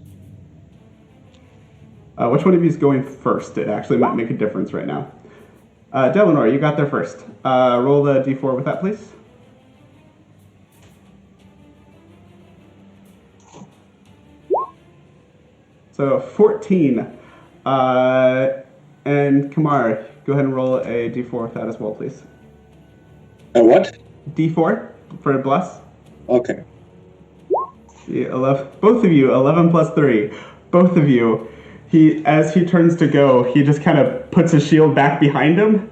S1: Which one of you is going first? It actually might make a difference right now. Delanor, you got there first. Roll the d4 with that, please. So 14. And Kamar, go ahead and roll a d4 with that as well, please.
S7: A what?
S1: D4 for bless.
S7: Okay.
S1: Yeah, 11. Both of you, 11 plus 3. Both of you. As he turns to go, he just kind of puts his shield back behind him,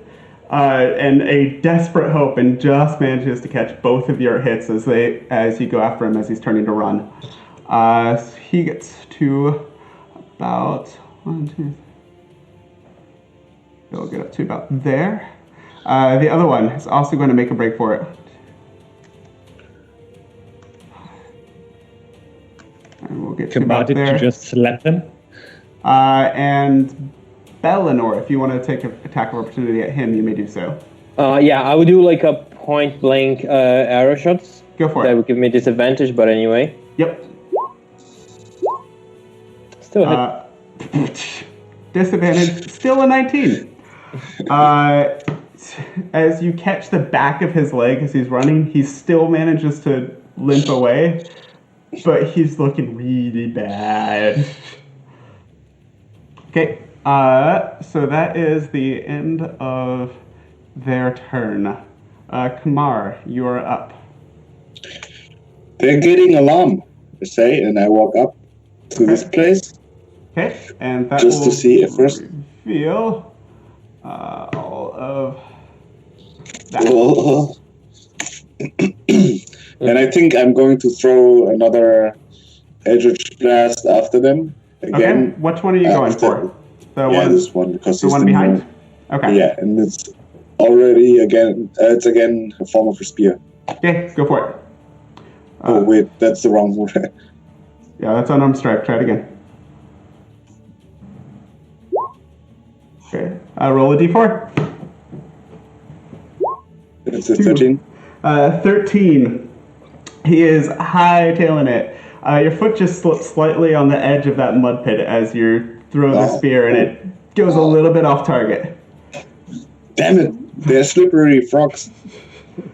S1: and a desperate hope, and just manages to catch both of your hits as you go after him as he's turning to run. So he gets to about 1, 2. He'll get up to about there. The other one is also going to make a break for it. And we'll get to about
S8: Did
S1: there.
S8: you just slap them?
S1: And Belenor, if you want to take an attack of opportunity at him, you may do so.
S3: Yeah, I would do like a point blank arrow shots.
S1: Go for
S3: That
S1: it.
S3: would give me disadvantage, but anyway.
S1: Yep.
S3: Still hit.
S1: Disadvantage, still a 19. As you catch the back of his leg as he's running, he still manages to limp away, but he's looking really bad. Okay, so that is the end of their turn. Kamar, you are up.
S7: They're getting alarm, I say, and I walk up to this place.
S1: Okay, and that
S7: Just
S1: will
S7: to see it first.
S1: reveal all of that.
S7: Oh. And I think I'm going to throw another Eldritch Blast after them.
S1: Okay,
S7: Again.
S1: which one are you going for?
S7: This one, because
S1: the
S7: it's
S1: one behind? Okay.
S7: Yeah, and it's already it's again a form of a spear.
S1: Okay, go for it.
S7: Oh wait, that's the wrong one.
S1: Yeah, that's unarmed strike. Try it again. Okay, roll a d4.
S7: It's a 13.
S1: 13. He is hightailing it. Your foot just slips slightly on the edge of that mud pit as you throw the spear, and it goes a little bit off target.
S7: Damn it! They're slippery frogs.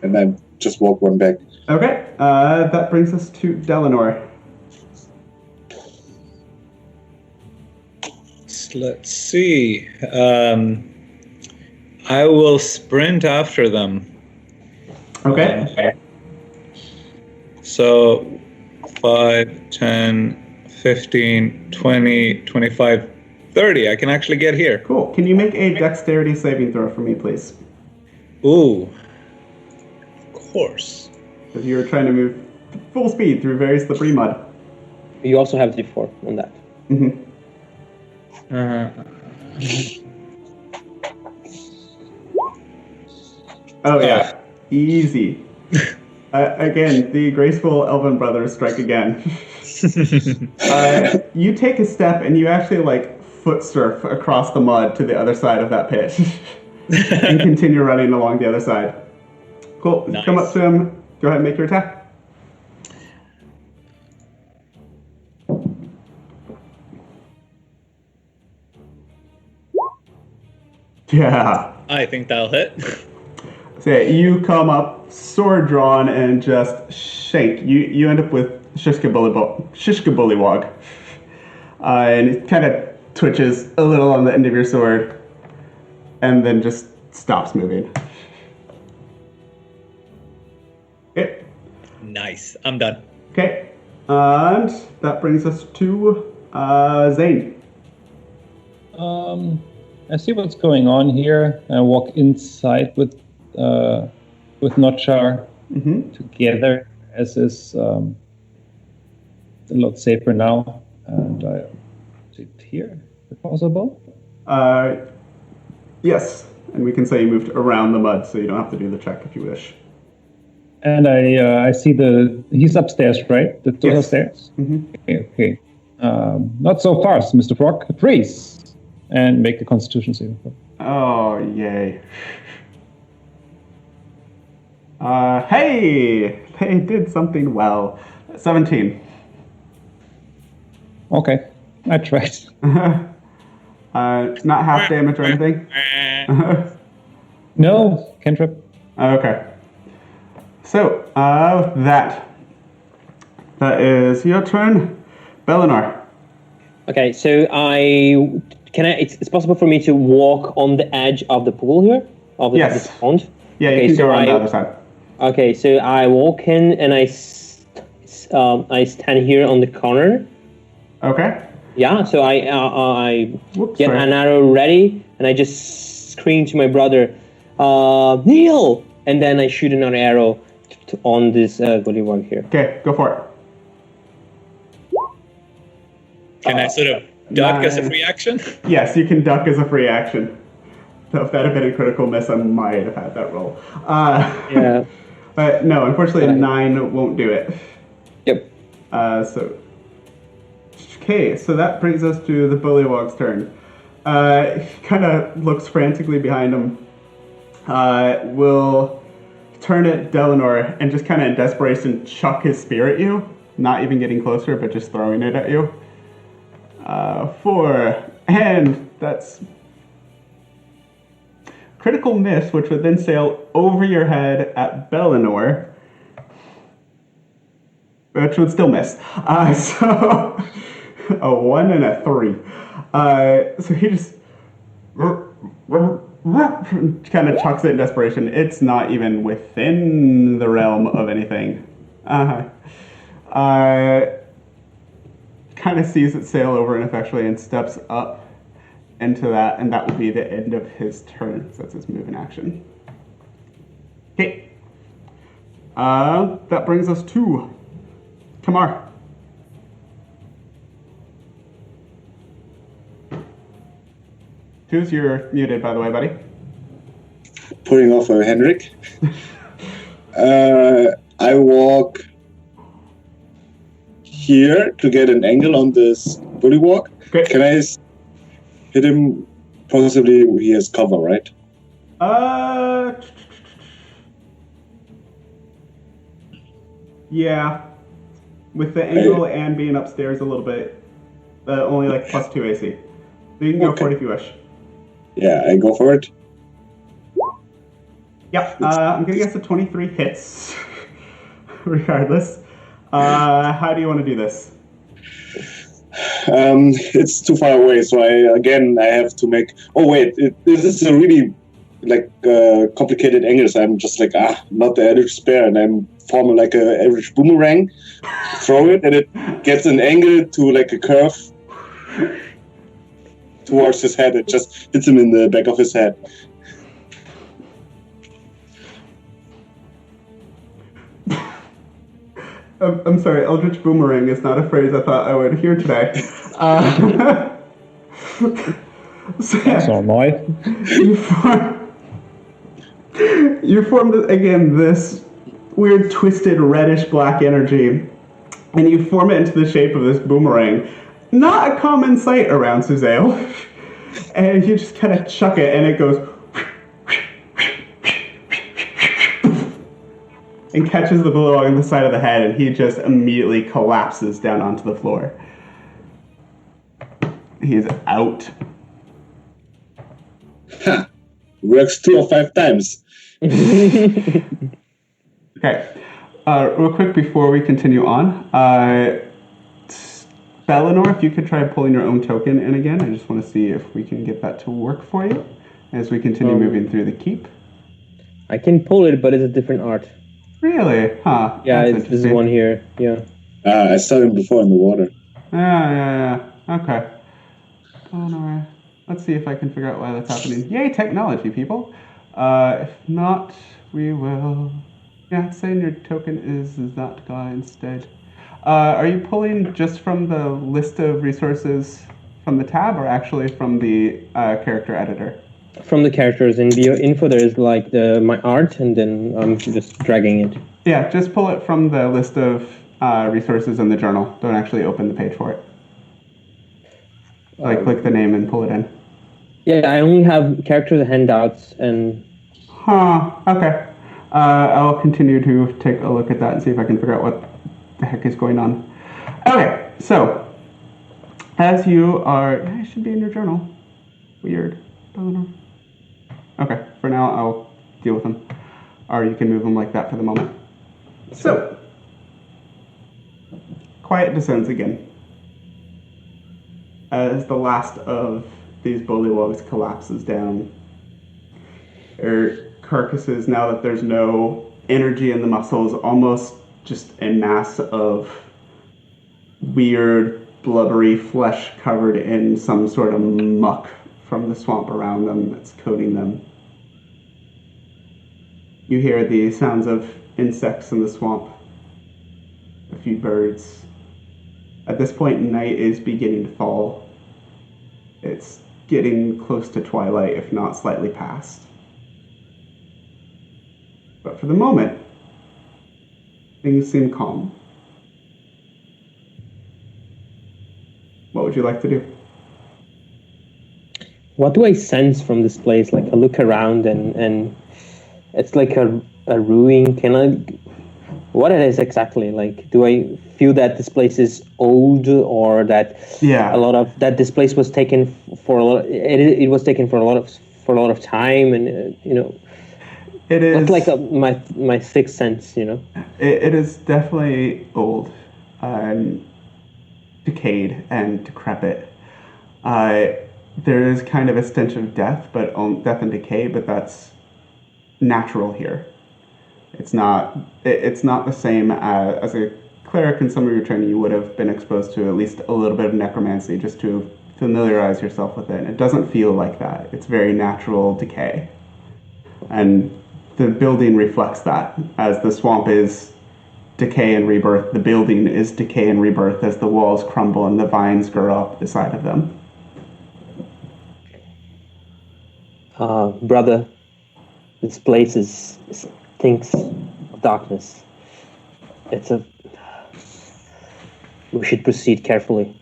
S7: And I just walk one back.
S1: Okay, that brings us to Delanor.
S2: Let's see. I will sprint after them.
S1: Okay.
S2: So 5, 10, 15, 20, 25, 30. I can actually get here.
S1: Cool. Can you make a dexterity saving throw for me, please?
S2: Ooh. Of course.
S1: Because you're trying to move full speed through very slippery mud.
S3: You also have D4 on that.
S1: Mm-hmm. Oh yeah, easy. Again, the graceful Elven brothers strike again. You take a step and you actually foot surf across the mud to the other side of that pit. and continue running along the other side. Cool.
S2: Nice.
S1: Come up to him. Go ahead and make your attack. Yeah.
S2: I think that'll hit.
S1: So yeah, you come up, sword drawn, and just shake. You end up with Shishka Bullywog. And it kind of twitches a little on the end of your sword, and then just stops moving. Okay.
S2: Nice. I'm done.
S1: Okay. And that brings us to Zane.
S8: I see what's going on here. I walk inside with Notchar together, as is a lot safer now. And I sit here, if possible.
S1: Yes, and we can say you moved around the mud, so you don't have to do the check if you wish.
S8: And I see he's upstairs, right? The two
S1: Yes.
S8: upstairs? Okay. Not so fast, Mr. Frog. Freeze! And make a constitution saving throw.
S1: Oh, yay. Hey! They did something well. 17.
S8: Okay, I tried.
S1: Not half damage or anything?
S8: No, cantrip.
S1: Okay. So, that is your turn. Bellinor.
S3: Okay, so it's possible for me to walk on the edge of the pool here? Of this pond?
S1: Yeah, you can go around the other side.
S3: Okay, so I walk in and I stand here on the corner.
S1: Okay.
S3: Yeah, so I get an arrow ready and I just scream to my brother, Neil! And then I shoot another arrow on this bullywug here.
S1: Okay, go for it.
S2: Can I sort of duck as a free action?
S1: Yes, you can duck as a free action. So if that had been a critical miss, I might have had that roll.
S3: Yeah.
S1: But no, unfortunately, 9 won't do it.
S3: Yep.
S1: Okay, so that brings us to the bullywog's turn. He kind of looks frantically behind him. Will turn at Delano and just kind of in desperation chuck his spear at you. Not even getting closer, but just throwing it at you. 4, and that's critical miss, which would then sail over your head at Bellinor, which would still miss. So a 1 and a 3. So he just kind of chucks it in desperation. It's not even within the realm of anything. Kind of sees it sail over ineffectually and steps up into that, and that will be the end of his turn. So that's his move in action. Okay. That brings us to Kamar. You're muted, by the way, buddy.
S7: Putting off Henrik. I walk here to get an angle on this bullywog.
S1: Great.
S7: Can I hit him? Possibly he has cover, right?
S1: Yeah. With the angle and being upstairs a little bit, only like +2 AC. So you can go for it if you wish.
S7: Yeah, I go for it.
S1: Yep, I'm gonna guess the 23 hits, regardless. How do you want to do this?
S7: It's too far away, so I have to make. Oh wait, this is a really complicated angle. So I'm just not the average spare, and I'm forming like a average boomerang, throw it, and it gets an angle to like a curve towards his head. It just hits him in the back of his head.
S1: I'm sorry, Eldritch Boomerang is not a phrase I thought I would hear today. So,
S8: That's all right.
S1: You formed, again, this weird, twisted, reddish-black energy, and you form it into the shape of this boomerang. Not a common sight around Suzail. And you just kind of chuck it, and it goes and catches the bullywog on the side of the head, and he just immediately collapses down onto the floor. He's out.
S7: Ha! Works 2 or 5 times.
S1: Okay. Real quick before we continue on, Belenor, if you could try pulling your own token in again, I just want to see if we can get that to work for you as we continue moving through the keep.
S3: I can pull it, but it's a different art.
S1: Really? Huh.
S3: Yeah, this is one here. Yeah.
S7: I saw him before in the water.
S1: Yeah. Okay. Belenor. Let's see if I can figure out why that's happening. Yay, technology, people. If not, we will... Yeah, it's saying your token is that guy instead. Are you pulling just from the list of resources from the tab, or actually from the character editor?
S3: From the characters. In the info, there is like my art, and then I'm just dragging it.
S1: Yeah, just pull it from the list of resources in the journal. Don't actually open the page for it. Click the name and pull it in.
S3: Yeah, I only have characters and handouts, and...
S1: Okay. I'll continue to take a look at that and see if I can figure out what the heck is going on. Okay, so, as you are... It should be in your journal. Weird. Okay, for now I'll deal with them. Or you can move them like that for the moment. So, quiet descends again. As the last of these bullywogs collapses down. Their carcasses, now that there's no energy in the muscles, almost just a mass of weird, blubbery flesh covered in some sort of muck from the swamp around them that's coating them. You hear the sounds of insects in the swamp, a few birds. At this point, night is beginning to fall. It's getting close to twilight, if not slightly past. But for the moment, things seem calm. What would you like to do?
S3: What do I sense from this place? Like, I look around and it's like a ruin. What it is exactly? Like, do I feel that this place is old, or that that this place was taken for a lot? It was taken for a lot of time, and
S1: It is.
S3: It's like my sixth sense,
S1: It is definitely old, decayed, and decrepit. There is kind of a stench of death, death and decay, but that's natural here. It's not the same as a cleric in some of your training. You would have been exposed to at least a little bit of necromancy just to familiarize yourself with it. And it doesn't feel like that. It's very natural decay. And the building reflects that. As the swamp is decay and rebirth, the building is decay and rebirth as the walls crumble and the vines grow up the side of them.
S3: Brother, this place stinks of darkness. We should proceed carefully.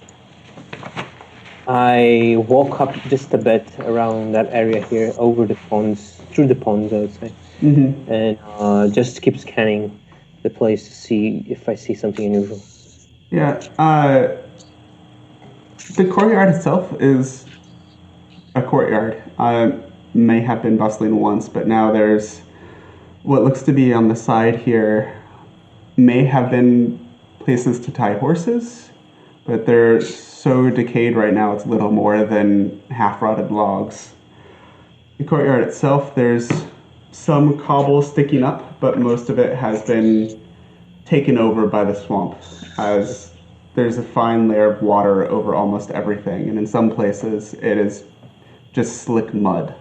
S3: I walk up just a bit around that area here, over the ponds, through the ponds, I would say, and just keep scanning the place to see if I see something unusual.
S1: Yeah, the courtyard itself is a courtyard. May have been bustling once, but now there's what looks to be on the side here, may have been places to tie horses, but they're so decayed right now it's little more than half-rotted logs. The courtyard itself, there's some cobble sticking up, but most of it has been taken over by the swamp, as there's a fine layer of water over almost everything, and in some places it is just slick mud.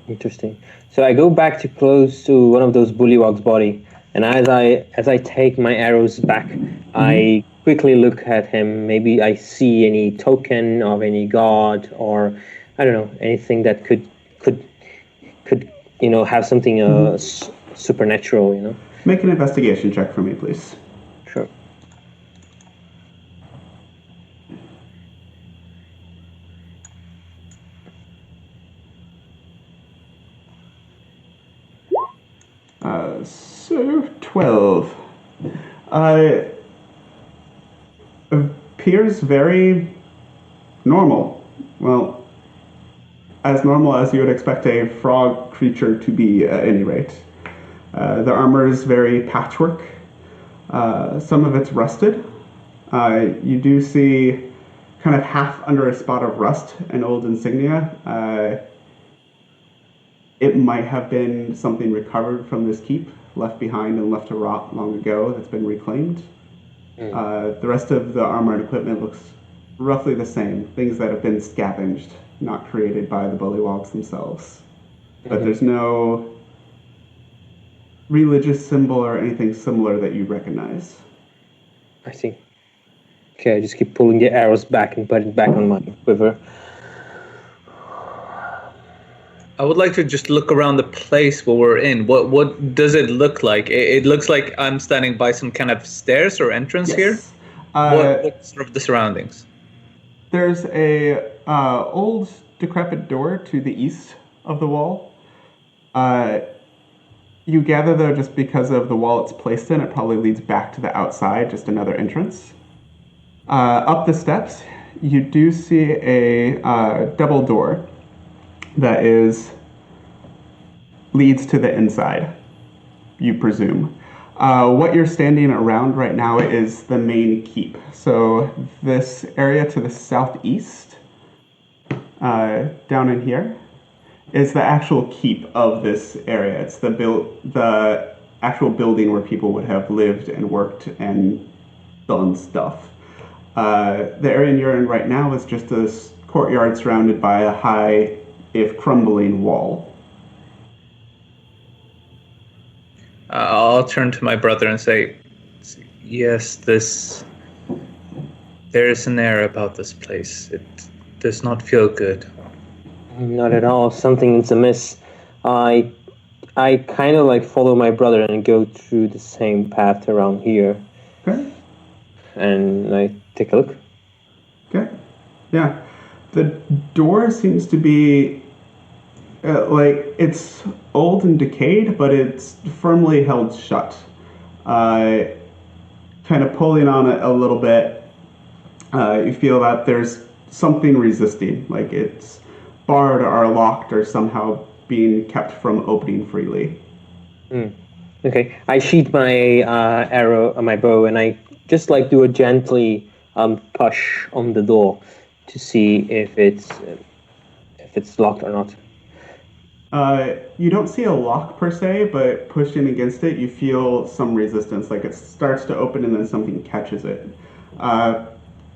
S3: Interesting. So I go back to close to one of those bullywog's body, and as I take my arrows back, I quickly look at him. Maybe I see any token of any god, or I don't know, anything that could have something supernatural.
S1: Make an investigation check for me, please.
S3: Sure.
S1: So 12. Appears very normal. Well, as normal as you would expect a frog creature to be at any rate. The armor is very patchwork. Some of it's rusted. You do see kind of half under a spot of rust an old insignia. It might have been something recovered from this keep, left behind and left to rot long ago that's been reclaimed. The rest of the armor and equipment looks roughly the same, things that have been scavenged, not created by the bullywogs themselves. But there's no religious symbol or anything similar that you recognize.
S3: I see. Okay, I just keep pulling the arrows back and putting it back on my quiver.
S2: I would like to just look around the place where we're in. What does it look like? It looks like I'm standing by some kind of stairs or entrance here. What's sort of the surroundings?
S1: There's a old decrepit door to the east of the wall. You gather, though, just because of the wall it's placed in, it probably leads back to the outside, just another entrance. Up the steps, you do see a double door that leads to the inside, you presume. What you're standing around right now is the main keep. So this area to the southeast, down in here, is the actual keep of this area. It's the actual building where people would have lived and worked and done stuff. The area you're in right now is just a courtyard surrounded by a high, if crumbling, wall.
S2: I'll turn to my brother and say, yes, there's an air about this place. It does not feel good.
S3: Not at all. Something is amiss. I kind of like follow my brother and go through the same path around here.
S1: Okay.
S3: And I take a look.
S1: Okay. Yeah. The door seems to be it's old and decayed, but it's firmly held shut. Kind of pulling on it a little bit, you feel that there's something resisting, like it's barred or locked or somehow being kept from opening freely.
S3: Okay, I sheath my arrow, my bow, and I just like do a gently push on the door to see if it's locked or not.
S1: You don't see a lock per se, but pushing against it, you feel some resistance, like it starts to open and then something catches it.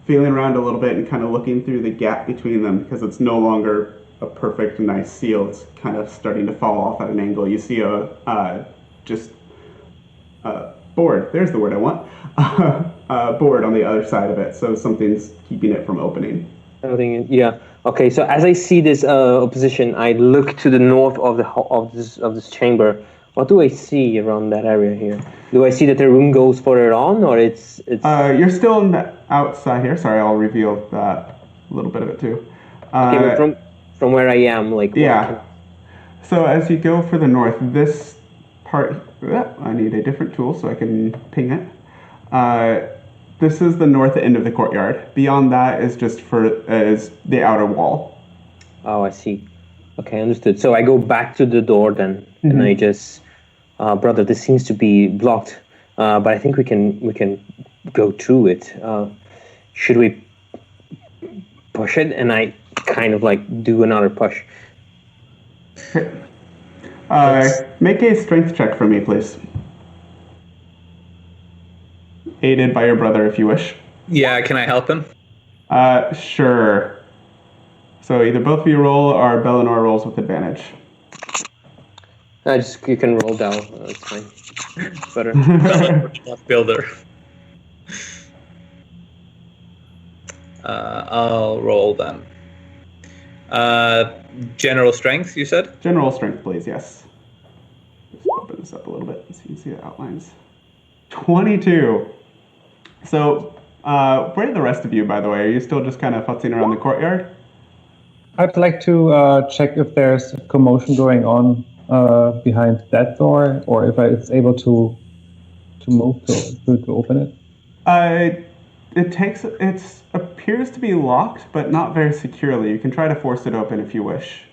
S1: Feeling around a little bit and kind of looking through the gap between them, because it's no longer a perfect, nice seal. It's kind of starting to fall off at an angle. You see a board. There's the word I want. Board on the other side of it, so something's keeping it from opening.
S3: Yeah. Okay. So as I see this opposition, I look to the north of this chamber. What do I see around that area here? Do I see that the room goes further on, or it's?
S1: You're still on the outside here. Sorry, I'll reveal that a little bit of it too.
S3: Okay, but from where I am, like.
S1: Yeah. So as you go for the north, this part. I need a different tool so I can ping it. This is the north end of the courtyard. Beyond that is just is the outer wall.
S3: Oh, I see. Okay, understood. So I go back to the door then, and I just, brother, this seems to be blocked, but I think we can go through it. Should we push it? And I kind of like do another push.
S1: Make a strength check for me, please. Aided by your brother, if you wish.
S2: Yeah, can I help him?
S1: Sure. So either both of you roll or Bellinor rolls with advantage.
S3: You can roll down. It's fine. It's better.
S2: Builder. I'll roll then. General strength, you said?
S1: General strength, please, yes. Just open this up a little bit so you can see the outlines. 22. So, where are the rest of you, by the way? Are you still just kind of futzing around the courtyard?
S8: I'd like to check if there's a commotion going on behind that door, or if it's able to move to open it?
S1: It appears to be locked, but not very securely. You can try to force it open if you wish.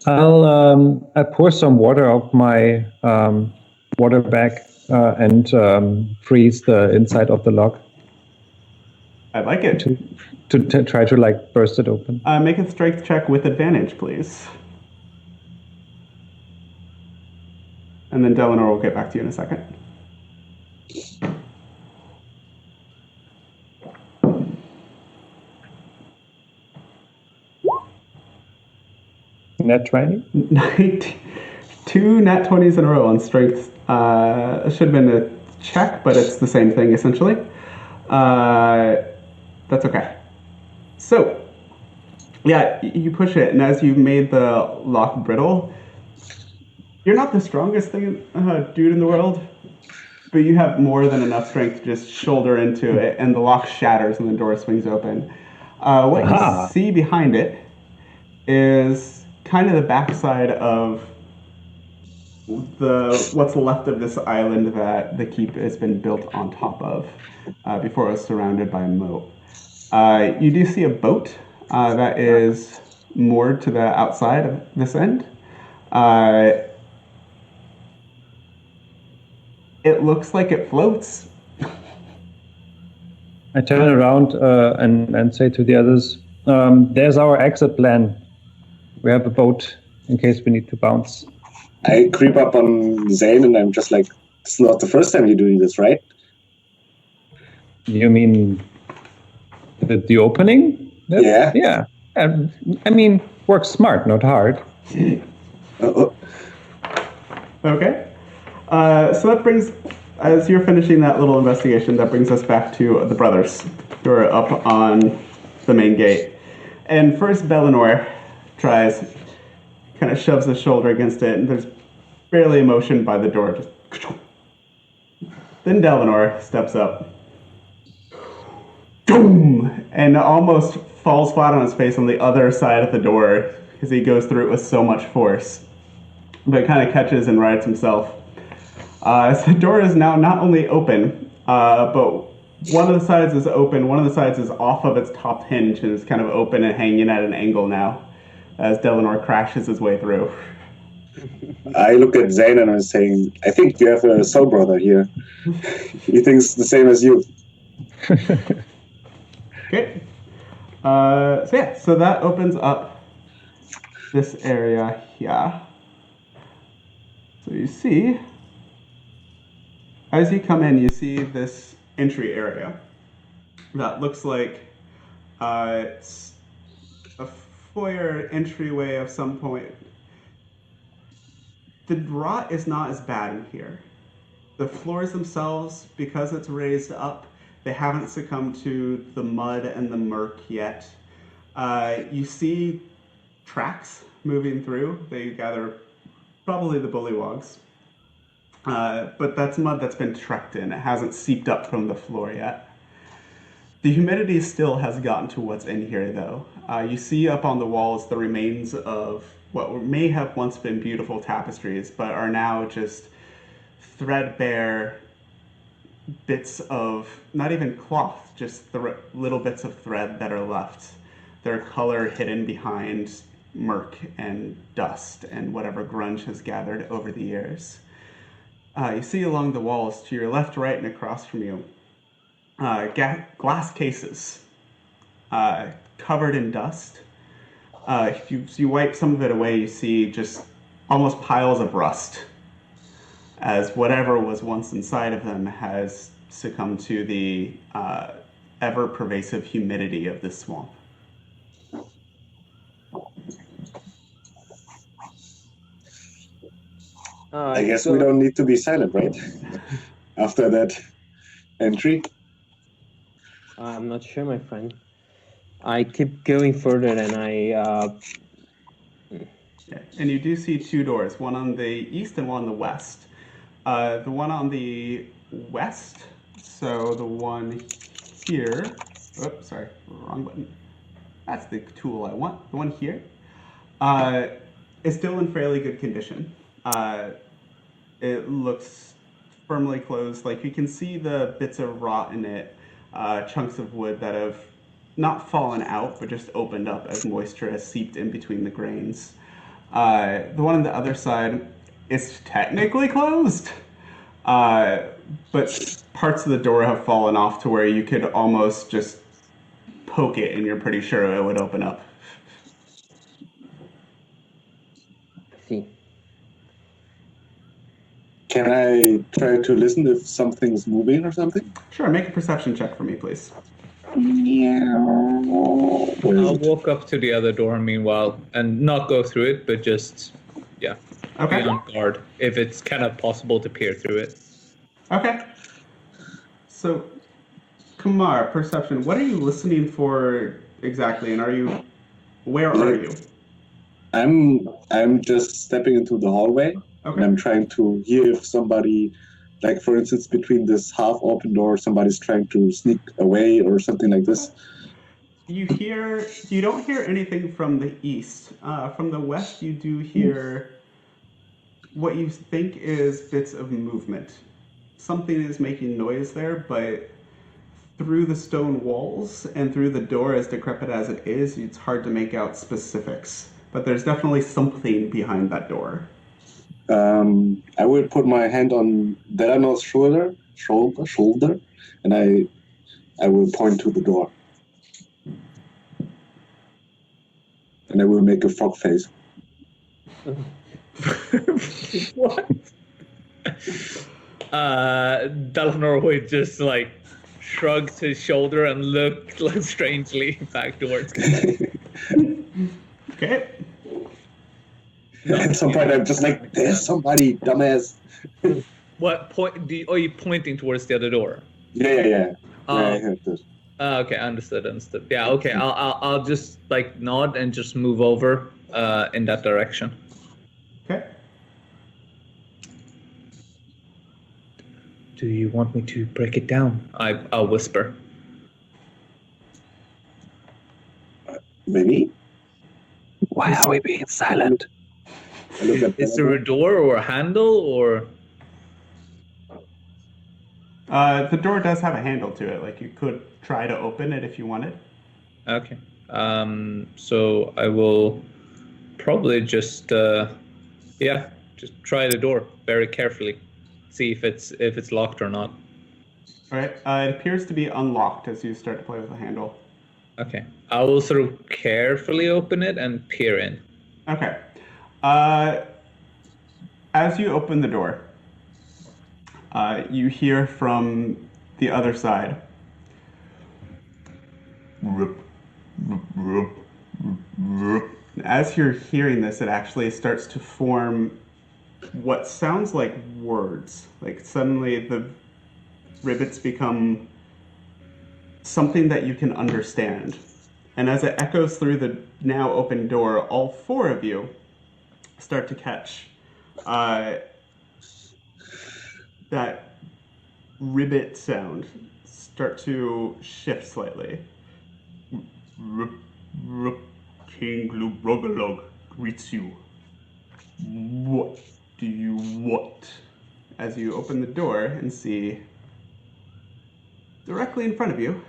S8: I'll pour some water out my water bag and freeze the inside of the lock.
S1: I like it.
S8: To try to like burst it open.
S1: Make a strength check with advantage, please. And then Delanor will get back to you in a second.
S8: Nat 20?
S1: 2 nat 20s in a row on strength. Should have been a check, but it's the same thing essentially. That's okay. So, yeah, you push it, and as you've made the lock brittle, you're not the strongest dude in the world, but you have more than enough strength to just shoulder into it, and the lock shatters and the door swings open. What you see behind it is kind of the backside of what's left of this island that the keep has been built on top of before it was surrounded by a moat. You do see a boat that is moored to the outside of this end. It looks like it floats.
S8: I turn around and say to the others, there's our exit plan. We have a boat in case we need to bounce.
S7: I creep up on Zane and I'm just like, it's not the first time you're doing this, right?
S8: You mean the opening?
S7: Yeah.
S8: Yeah. I mean, work smart, not hard.
S1: Okay. So that brings, as you're finishing that little investigation, that brings us back to the brothers who are up on the main gate. And first, Delanor tries, kind of shoves his shoulder against it, and there's barely a motion by the door. Just then Delanor steps up, boom, and almost falls flat on his face on the other side of the door because he goes through it with so much force, but kind of catches and rights himself. So the door is now not only open, but one of the sides is open, one of the sides is off of its top hinge and is kind of open and hanging at an angle now as Delanor crashes his way through.
S7: I look at Zane and I'm saying, I think you have a soul brother here. He thinks the same as you.
S1: Okay. So that opens up this area here. So you see, as you come in, you see this entry area that looks like it's a foyer entryway of some point. The rot is not as bad in here. The floors themselves, because it's raised up, they haven't succumbed to the mud and the murk yet. You see tracks moving through. They gather probably the bullywogs. But that's mud that's been trekked in. It hasn't seeped up from the floor yet. The humidity still has gotten to what's in here, though. You see up on the walls the remains of what may have once been beautiful tapestries, but are now just threadbare bits of, not even cloth, just little bits of thread that are left. Their color hidden behind murk and dust and whatever grunge has gathered over the years. You see along the walls to your left, right, and across from you, glass cases covered in dust. If you wipe some of it away, you see just almost piles of rust, as whatever was once inside of them has succumbed to the ever-pervasive humidity of this swamp.
S7: I guess we don't need to be silent, right? After that entry.
S3: I'm not sure, my friend. I keep going further and
S1: Yeah. And you do see two doors, one on the east and one on the west. The one on the west, so the one here, oops, sorry, wrong button. That's the tool I want. The one here It's still in fairly good condition. It looks firmly closed. Like you can see the bits of rot in it, chunks of wood that have not fallen out, but just opened up as moisture has seeped in between the grains. The one on the other side is technically closed, but parts of the door have fallen off to where you could almost just poke it and you're pretty sure it would open up.
S3: See.
S7: Can I try to listen if something's moving or something?
S1: Sure, make a perception check for me, please.
S2: I'll walk up to the other door meanwhile and not go through it, but just, be on guard if it's kind of possible to peer through it.
S1: Okay. So, Kumar, perception, what are you listening for exactly, and where are you?
S7: I'm just stepping into the hallway, and I'm trying to hear if somebody, like for instance, between this half-open door, somebody's trying to sneak away or something like this.
S1: You don't hear anything from the east. From the west, you do hear what you think is bits of movement. Something is making noise there, but through the stone walls and through the door, as decrepit as it is, it's hard to make out specifics. But there's definitely something behind that door.
S7: I will put my hand on Delano's shoulder, and I will point to the door. And I will make a frog face.
S2: What? Delano would just shrugs his shoulder and look strangely back towards me.
S1: Okay.
S7: At some point, I'm just like, there's somebody, dumbass.
S2: What point? Are you pointing towards the other door?
S7: Yeah. I heard this.
S2: Okay, understood. Yeah, okay. I'll just nod and just move over in that direction.
S1: Okay.
S2: Do you want me to break it down? I'll whisper.
S7: Maybe.
S4: Why are we being silent?
S2: Is there a door or a handle or?
S1: The door does have a handle to it. Like you could try to open it if you wanted.
S2: Okay. So I will probably just just try the door very carefully, see if it's locked or not.
S1: All right. It appears to be unlocked as you start to play with the handle.
S2: Okay. I will sort of carefully open it and peer in.
S1: Okay. As you open the door, you hear from the other side. As you're hearing this, it actually starts to form what sounds like words. Like suddenly the rivets become something that you can understand. And as it echoes through the now open door, all four of you start to catch that ribbit sound start to shift slightly. King Glubrogalog greets you. What do you want? As you open the door and see directly in front of you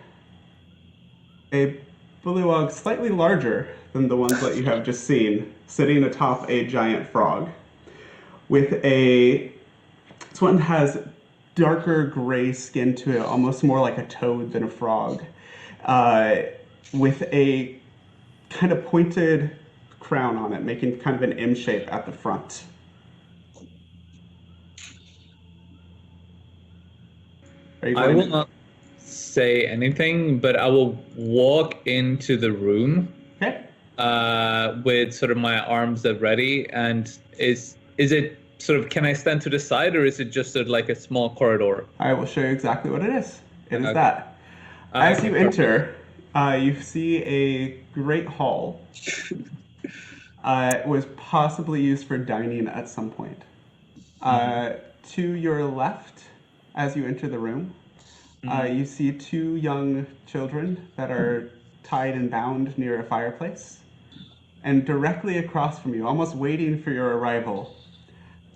S1: a bullywog slightly larger than the ones that you have just seen, sitting atop a giant frog. This one has darker gray skin to it, almost more like a toad than a frog, with a kind of pointed crown on it, making kind of an M shape at the front.
S2: I will not say anything, but I will walk into the room.
S1: Okay.
S2: With sort of my arms at ready, and is it sort of, can I stand to the side, or is it just like a small corridor?
S1: I will show you exactly what it is. It is that. As you enter, you see a great hall. It was possibly used for dining at some point. To your left, as you enter the room, you see two young children that are tied and bound near a fireplace. And directly across from you, almost waiting for your arrival,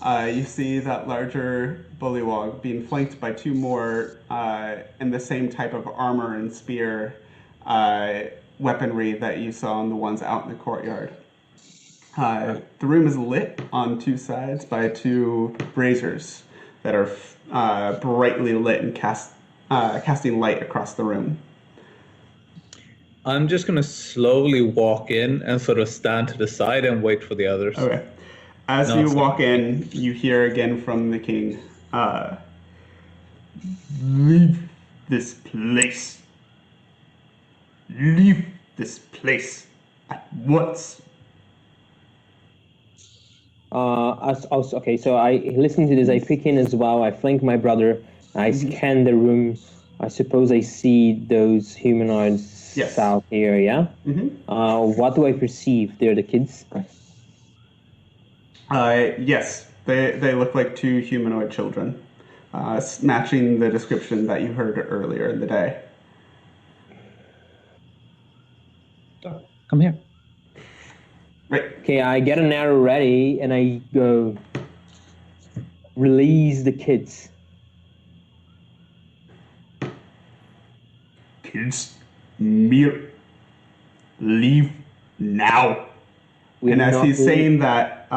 S1: you see that larger bullywog being flanked by two more in the same type of armor and spear weaponry that you saw on the ones out in the courtyard. The room is lit on two sides by two braziers that are brightly lit and casting light across the room.
S2: I'm just going to slowly walk in and sort of stand to the side and wait for the others.
S1: Okay. As you walk in, you hear again from the king, leave this place. Leave this place at once.
S3: Okay, so I listen to this, I peek in as well, I flank my brother, I scan the room. I suppose I see those humanoids south here, yeah? What do I perceive? They're the kids?
S1: Yes, they look like two humanoid children, matching the description that you heard earlier in the day.
S8: Come here.
S1: Right.
S3: Okay, I get an arrow ready and I go, release the kids.
S1: Kids, Mir, leave now. And as he's saying that,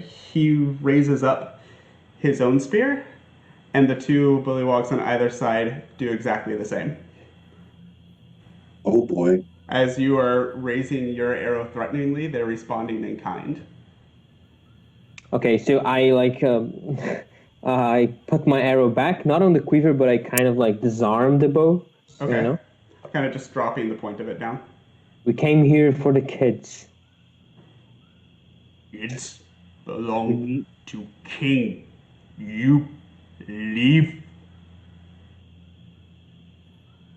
S1: he raises up his own spear, and the two bullywogs on either side do exactly the same.
S7: Oh boy.
S1: As you are raising your arrow threateningly, they're responding in kind.
S3: Okay, so I I put my arrow back, not on the quiver, but I kind of disarm the bow.
S1: Okay.
S3: You know?
S1: Kind of just dropping the point of it down.
S3: We came here for the kids.
S1: Kids belong to King. You leave.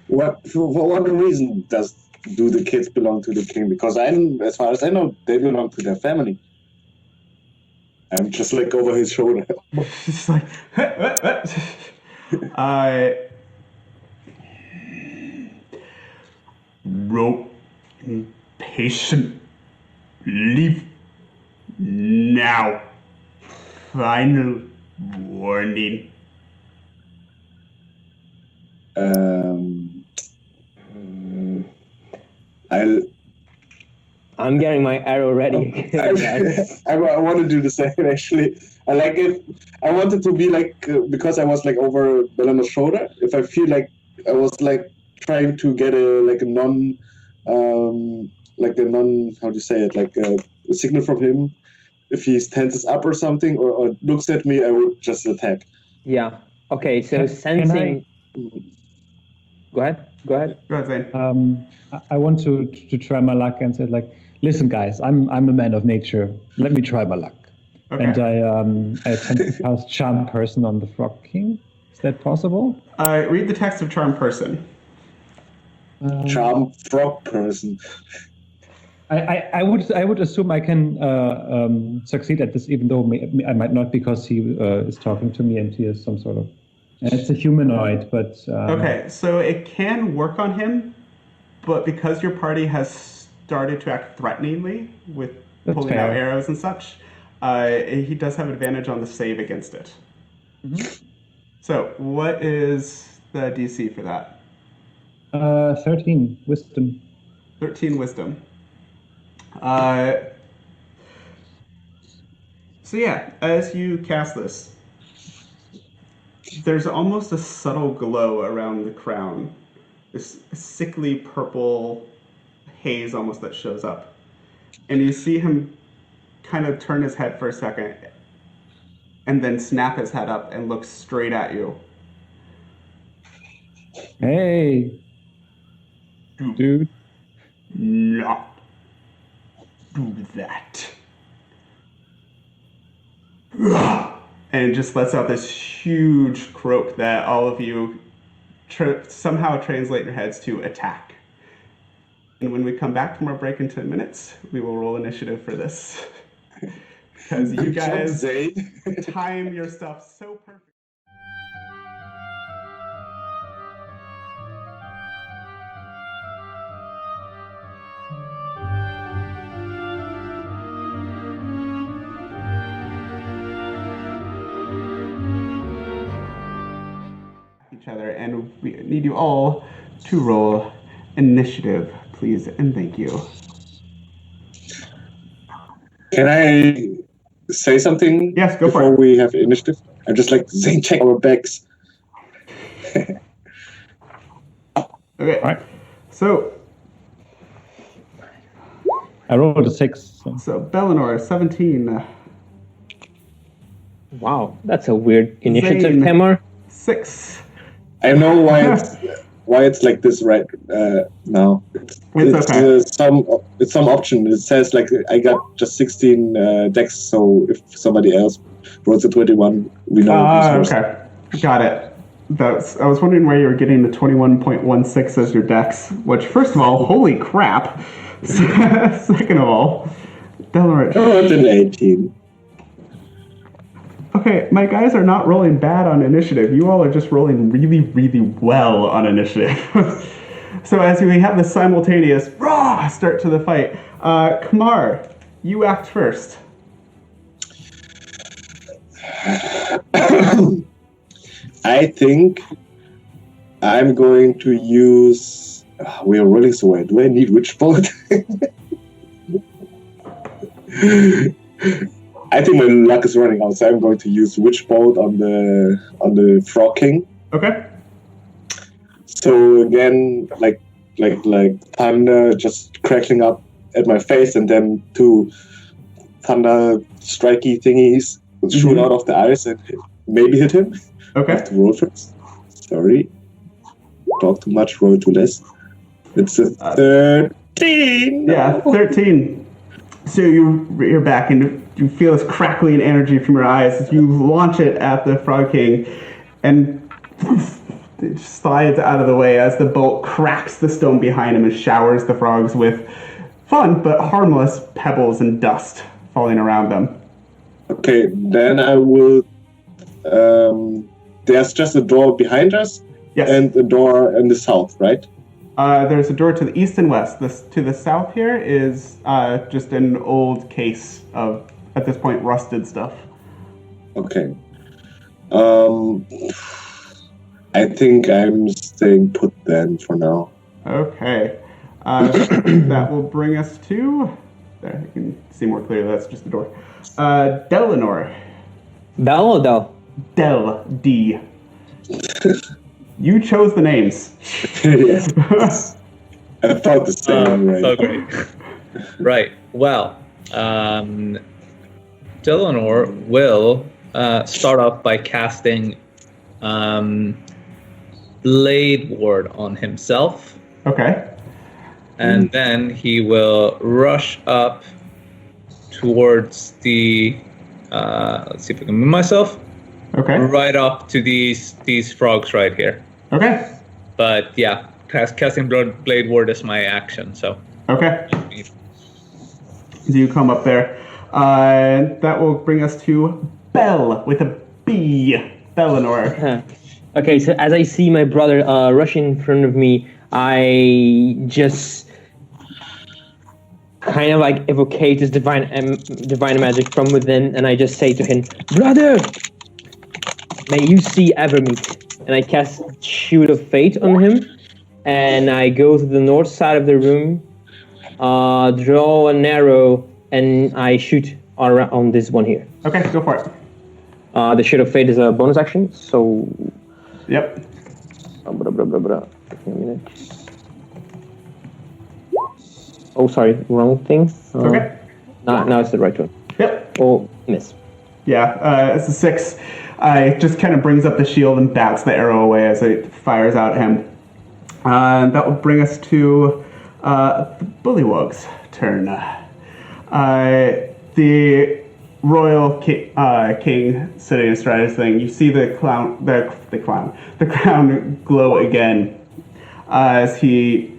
S7: For what reason do the kids belong to the king? Because as far as I know, they belong to their family. I'm just over his shoulder.
S1: It's like, rope impatient. Leave now. Final warning.
S3: I'm getting my arrow ready.
S7: I want to do the same, actually. I like it. I want it to be because I was over Belenor's shoulder. If I feel like I was trying to get a non, how do you say it, a signal from him. If he tenses up or something or looks at me, I would just attack.
S3: Yeah. Okay, so sensing... Go ahead,
S1: Zane.
S8: I want to try my luck and say listen, guys, I'm a man of nature. Let me try my luck.
S1: Okay.
S8: And I attempt to cast Charm Person on the Frog King. Is that possible?
S1: Read the text of Charm Person.
S7: Charm Frog Person.
S8: I would assume I can succeed at this, even though I might not, because he is talking to me and he is some sort of... And it's a humanoid, but...
S1: Okay, so it can work on him, but because your party has started to act threateningly with pulling out arrows and such, he does have advantage on the save against it. Mm-hmm. So, what is the DC for that?
S8: 13 Wisdom.
S1: 13 Wisdom. So yeah, as you cast this, there's almost a subtle glow around the crown. This sickly purple haze almost that shows up. And you see him kind of turn his head for a second and then snap his head up and look straight at you.
S8: Hey, dude.
S1: Not do that. And just lets out this huge croak that all of you somehow translate your heads to attack. And when we come back from our break in 10 minutes, we will roll initiative for this. Because you guys time your stuff so perfect. other, and we need you all to roll initiative, please, and thank you.
S7: Can I say something?
S1: Yes, go for
S7: before
S1: it.
S7: we have initiative? I'm just like, Zane, check our backs.
S1: Okay.
S8: All right.
S1: So
S8: I rolled a 6.
S1: So Bellinor, 17.
S3: Wow, that's a weird initiative,
S1: Zane.
S3: Tamar.
S1: 6.
S7: I know why it's like this right now.
S1: It's okay.
S7: It's some option. It says like I got just 16 decks, so if somebody else rolls a 21, we know who's first.
S1: Okay. Got it. I was wondering where you were getting the 21.16 as your dex, which, first of all, holy crap. Second of all, Bellinor.
S7: Oh, it's an 18.
S1: Okay, my guys are not rolling bad on initiative. You all are just rolling really, really well on initiative. So as we have the simultaneous start to the fight, Kamar, you act first.
S7: I think I'm going to use... we are rolling so well. Do I need Witch Bolt? I think my luck is running out, so I'm going to use Witch Bolt on the Frog King.
S1: Okay.
S7: So again, like thunder just crackling up at my face, and then 2 thunder strikey thingies shoot out of the eyes and maybe hit him.
S1: Okay.
S7: I have to roll first. Sorry. Talk too much, roll too less. It's a 13.
S1: Yeah, 13. So you're back, and you feel this crackling energy from your eyes as you launch it at the Frog King, and it slides out of the way as the bolt cracks the stone behind him and showers the frogs with fun but harmless pebbles and dust falling around them.
S7: Okay, then I will... there's just a door behind us,
S1: Yes.
S7: and a door in the south, right?
S1: There's a door to the east and west. To the south here is just an old case of, at this point, rusted stuff.
S7: Okay. I think I'm staying put then for now.
S1: Okay. That will bring us to... There, you can see more clearly. That's just the door. Delinor.
S3: Bell or Del?
S1: Del. D. You chose the names.
S7: Yes. I thought the same, right?
S2: So great. Right. Well, Delinor will start off by casting Blade Ward on himself.
S1: Okay.
S2: And then he will rush up towards the... let's see if I can move myself.
S1: Okay.
S2: Right up to these frogs right here.
S1: Okay.
S2: But yeah, casting Blade Ward is my action, so...
S1: Okay. So you come up there. That will bring us to Bell with a B. Bellinor.
S3: Okay, so as I see my brother rush in front of me, I just kind of like evocate this divine magic from within, and I just say to him, "Brother, may you see Evermeet." And I cast Shoot of Fate on him, and I go to the north side of the room, draw an arrow, and I shoot on this one here.
S1: Okay, go for it.
S3: The Shoot of Fate is a bonus action, so...
S1: Yep.
S3: Give me a minute. Oh, sorry, wrong thing.
S1: Okay.
S3: Now it's the right one.
S1: Yep.
S3: Oh, miss.
S1: Yeah, it's a 6. Just kind of brings up the shield and bats the arrow away as it fires out at him. That will bring us to the Bullywug's turn. The royal king sitting astride his thing. You see the crown glow again as he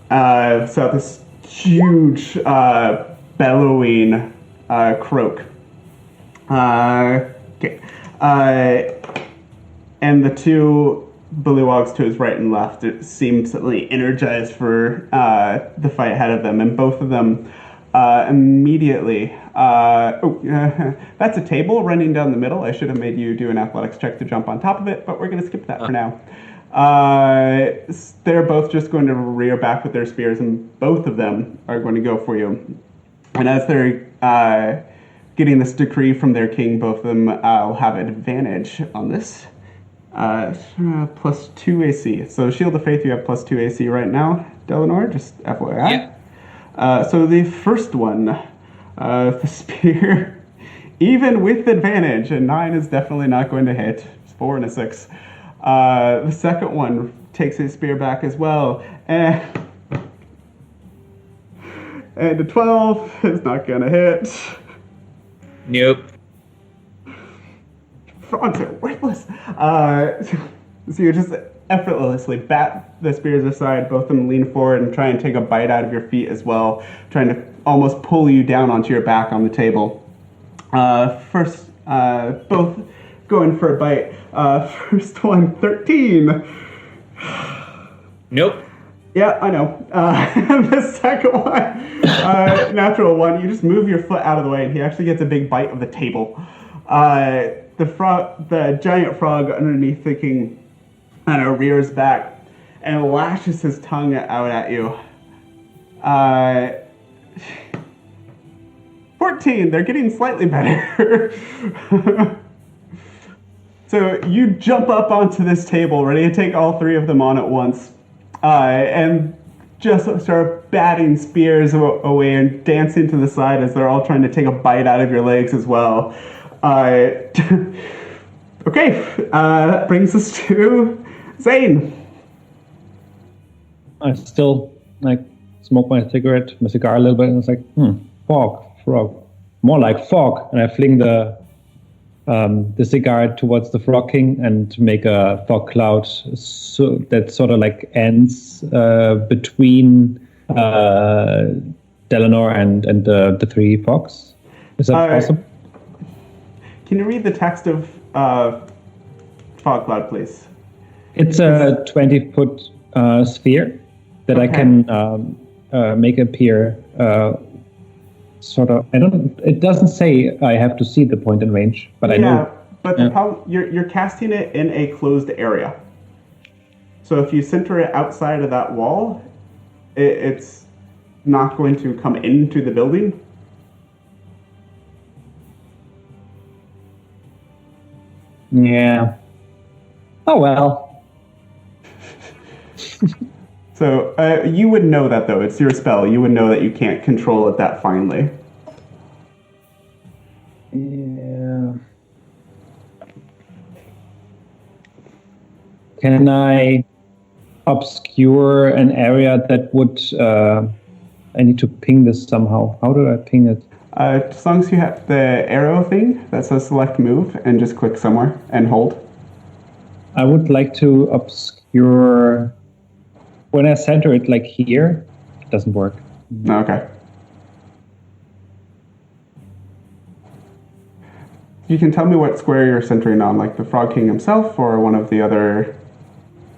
S1: so this huge bellowing croak. Okay. And the 2 bullywugs to his right and left seem suddenly energized for the fight ahead of them, and both of them immediately. That's a table running down the middle. I should have made you do an athletics check to jump on top of it, but we're going to skip that for now. They're both just going to rear back with their spears, and both of them are going to go for you. And as they're getting this decree from their king, both of them will have advantage on this. Plus 2 AC. So Shield of Faith, you have plus 2 AC right now, Delanor, just FYI.
S2: Yeah.
S1: So the first one, the spear, even with advantage, a 9 is definitely not going to hit. It's 4 and a 6. The second one takes his spear back as well, and a 12 is not going to hit.
S2: Nope.
S1: Frogs are worthless. So you just effortlessly bat the spears aside. Both of them lean forward and try and take a bite out of your feet as well, trying to almost pull you down onto your back on the table. First, both going for a bite. First one, 13.
S2: Nope.
S1: Yeah, I know. The second one, natural 1. You just move your foot out of the way, and he actually gets a big bite of the table. The giant frog underneath the king kind of rears back and lashes his tongue out at you. 14. They're getting slightly better. So you jump up onto this table, ready to take all 3 of them on at once, and just start batting spears away and dancing to the side as they're all trying to take a bite out of your legs as well. Okay, that brings us to Zane.
S8: I still smoke my cigar a little bit, and it's like, frog, more like fog, and I fling the cigar towards the Frog King and make a fog cloud so that sort of ends between Delanor and the 3 fogs. Is that possible?
S1: Can you read the text of fog cloud, please?
S8: It's a 20-foot sphere that I can make appear. It doesn't say I have to see the point and range, but I know.
S1: But the problem, you're casting it in a closed area. So if you center it outside of that wall, it's not going to come into the building.
S8: Yeah. Oh well.
S1: So you would know that, though. It's your spell. You would know that you can't control it that finely.
S8: Yeah. Can I obscure an area that would... I need to ping this somehow. How do I ping it?
S1: As long as you have the arrow thing that says select move and just click somewhere and hold.
S8: I would like to obscure... When I center it here, it doesn't work.
S1: Okay. You can tell me what square you're centering on, like the Frog King himself or one of the other...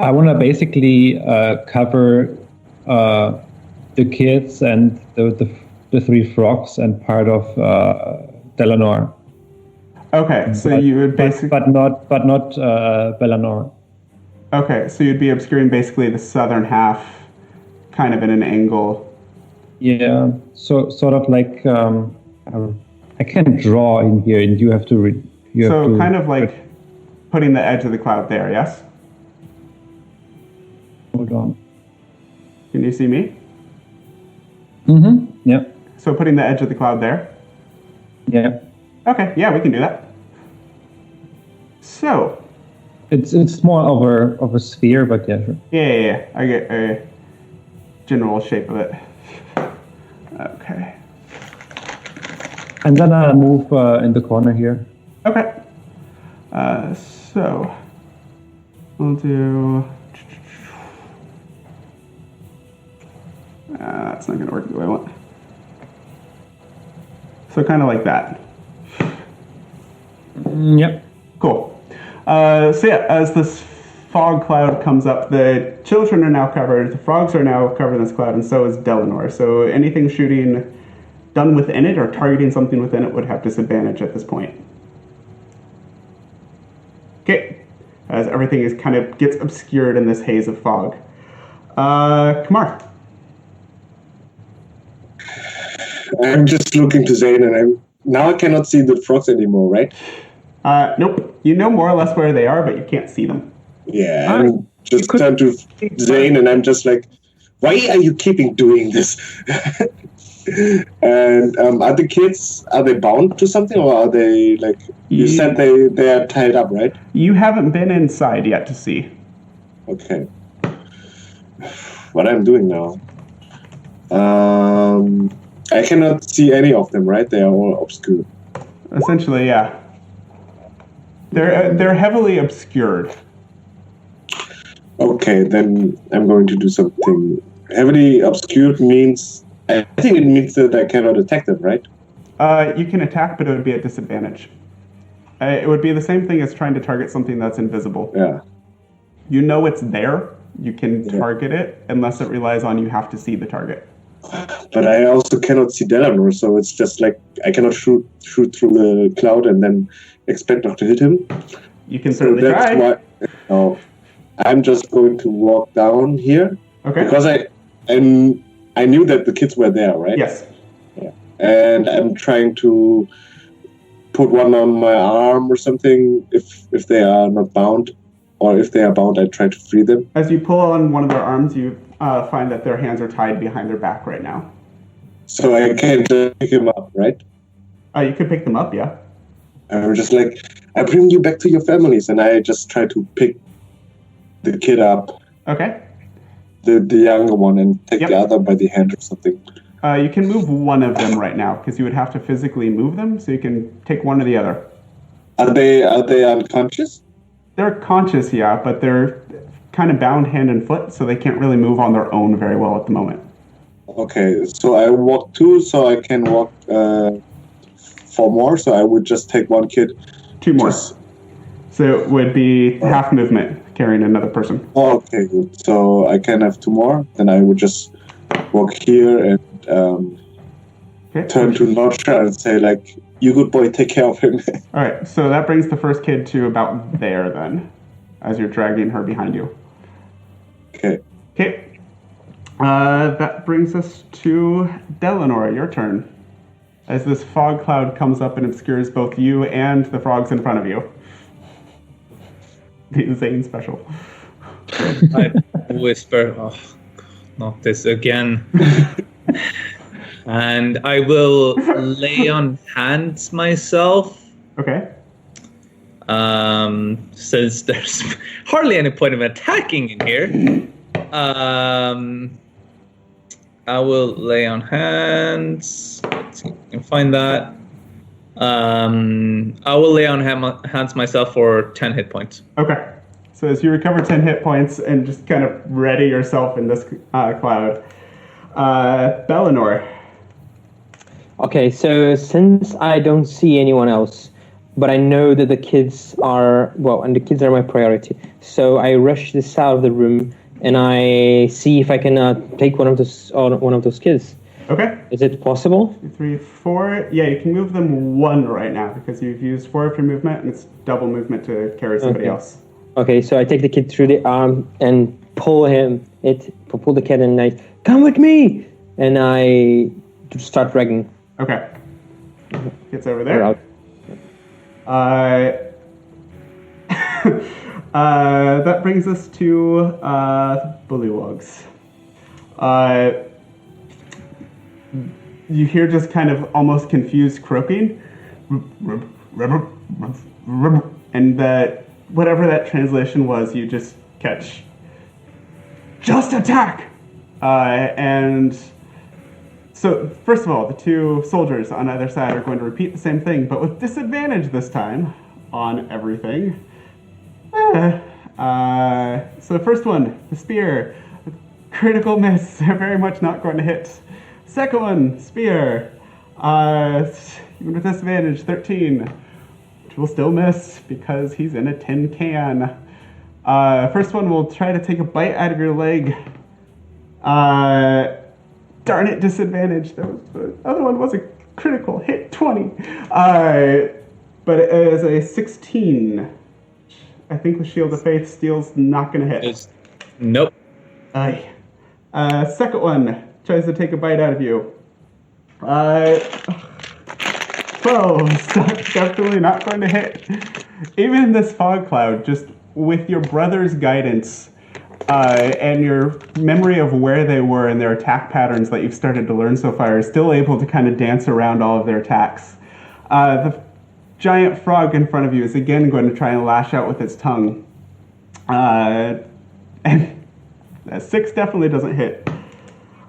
S8: I want to basically cover the kids and the 3 frogs and part of Delanor.
S1: Okay, so you would basically...
S8: But not Belanor.
S1: Okay, so you'd be obscuring basically the southern half, kind of in an angle.
S8: Yeah, so sort of I can't draw in here, and you have to.
S1: Kind of like putting the edge of the cloud there. Yes.
S8: Hold on.
S1: Can you see me?
S8: Mm-hmm. Yeah.
S1: So putting the edge of the cloud there.
S8: Yeah.
S1: Okay. Yeah, we can do that. So.
S8: It's more of a sphere, but yeah, sure.
S1: Yeah. I get a general shape of it. Okay.
S8: And then I'll move in the corner here.
S1: Okay. So we'll do. That's not going to work the way I want. So kind of like that.
S8: Yep.
S1: Cool. So yeah, as this fog cloud comes up, the children are now covered, the frogs are now covered in this cloud, and so is Delanor. So anything shooting done within it or targeting something within it would have disadvantage at this point. Okay, as everything is kind of gets obscured in this haze of fog. Kamar.
S7: I'm just looking to Zane, and now I cannot see the frogs anymore, right?
S1: Nope. You know more or less where they are, but you can't see them.
S7: Yeah, I'm just turned to Zane, and I'm just like, why are you keeping doing this? And are the kids, are they bound to something, or are they like, you said they are tied up, right?
S1: You haven't been inside yet to see.
S7: Okay. What I'm doing now? I cannot see any of them, right? They are all obscured.
S1: Essentially, yeah. They're heavily obscured.
S7: Okay, then I'm going to do something. Heavily obscured means, I think it means that I cannot attack them, right?
S1: You can attack, but it would be at disadvantage. It would be the same thing as trying to target something that's invisible.
S7: Yeah.
S1: You know it's there. You can target it unless it relies on you have to see the target.
S7: But I also cannot see Delanor, so it's just like I cannot shoot through the cloud and then expect not to hit him.
S1: You can certainly try.
S7: Why, I'm just going to walk down here.
S1: Okay.
S7: Because I knew that the kids were there, right?
S1: Yes.
S7: Yeah. And I'm trying to put one on my arm or something if they are not bound. Or if they are bound, I try to free them.
S1: As you pull on one of their arms, you find that their hands are tied behind their back right now.
S7: So I can't pick him up, right?
S1: You could pick them up, yeah.
S7: I'm just like, I bring you back to your families, and I just try to pick the kid up.
S1: Okay.
S7: The younger one, and take the other by the hand or something.
S1: You can move one of them right now, because you would have to physically move them, so you can take one or the other.
S7: Are they unconscious?
S1: They're conscious, yeah, but they're kind of bound hand and foot, so they can't really move on their own very well at the moment.
S7: Okay, so I walk 2, so I can walk 4 more, so I would just take one kid.
S1: 2 more. So it would be half movement, carrying another person.
S7: Oh, okay, good. So I can have 2 more, then I would just walk here and turn to Nortra and say, like, you good boy, take care of him.
S1: All right, so that brings the first kid to about there then, as you're dragging her behind you.
S7: Okay.
S1: Okay. That brings us to Delanor, your turn. As this fog cloud comes up and obscures both you and the frogs in front of you. The Zane special.
S2: I whisper, oh, not this again. And I will lay on hands myself.
S1: Okay.
S2: Since there's hardly any point of attacking in here. I will lay on hands. Let's see if I can find that. I will lay on hands myself for 10 hit points.
S1: Okay. So as you recover 10 hit points and just kind of ready yourself in this cloud. Delanor.
S3: Okay, so since I don't see anyone else, but I know that the kids are, and the kids are my priority. So I rush this out of the room and I see if I can take one of those kids.
S1: Okay.
S3: Is it possible?
S1: 2, 3, 4. Yeah, you can move them 1 right now because you've used 4 of your movement and it's double movement to carry somebody else.
S3: Okay, so I take the kid through the arm and pull the kid and I, come with me! And I start dragging.
S1: Okay. Gets over there. That brings us to Bullywogs. You hear just kind of almost confused croaking. And whatever that translation was, you just catch. Just attack! And so, first of all, the 2 soldiers on either side are going to repeat the same thing, but with disadvantage this time on everything. So the first one, the spear, critical miss. They're very much not going to hit. Second one, spear, even with disadvantage, 13, which will still miss because he's in a tin can. First one will try to take a bite out of your leg. darn it, disadvantage. The other one was a critical hit, 20. But it is a 16. I think the Shield of Faith Steel's not going to hit.
S2: Nope.
S1: Second one tries to take a bite out of you. 12. Definitely not going to hit. Even in this fog cloud, just with your brother's guidance and your memory of where they were and their attack patterns that you've started to learn so far, you're still able to kind of dance around all of their attacks. The giant frog in front of you is again going to try and lash out with its tongue. And a 6 definitely doesn't hit.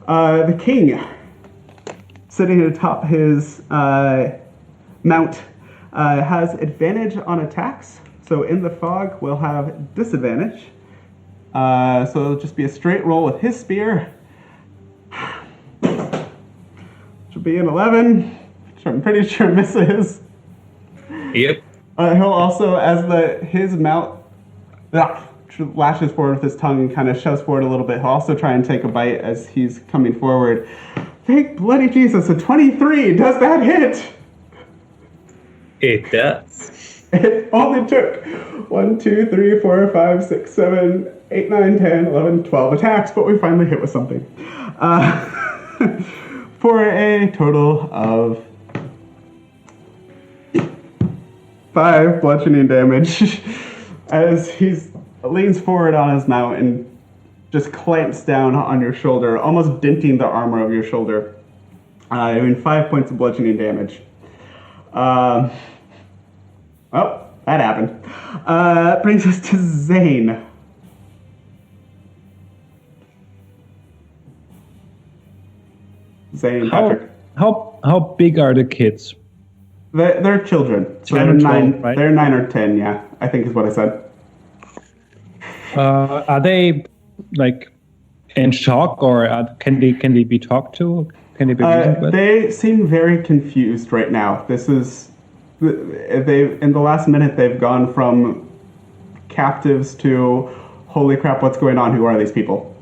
S1: The king, sitting atop his mount, has advantage on attacks. So in the fog, we'll have disadvantage. So it'll just be a straight roll with his spear. Should be an 11, which I'm pretty sure misses.
S2: Yep.
S1: He'll also, as his mount lashes forward with his tongue and kind of shoves forward a little bit, he'll also try and take a bite as he's coming forward. Thank bloody Jesus, a 23! Does that hit?
S2: It does.
S1: It only took 1, 2, 3, 4, 5, 6, 7, 8, 9, 10, 11, 12 attacks, but we finally hit with something. For a total of 5 bludgeoning damage as he leans forward on his mount and just clamps down on your shoulder, almost denting the armor of your shoulder. Doing 5 points of bludgeoning damage. Oh, that happened. Brings us to Zane. Zane, Patrick.
S8: How big are the kids?
S1: They're children. So
S8: 10
S1: they're
S8: or 12,
S1: 9.
S8: right?
S1: They're 9 or 10. Yeah, I think is what I said.
S8: Are they like in shock, or can they be talked to? Can they be reasoned with?
S1: They seem very confused right now. This is in the last minute they've gone from captives to holy crap, what's going on? Who are these people?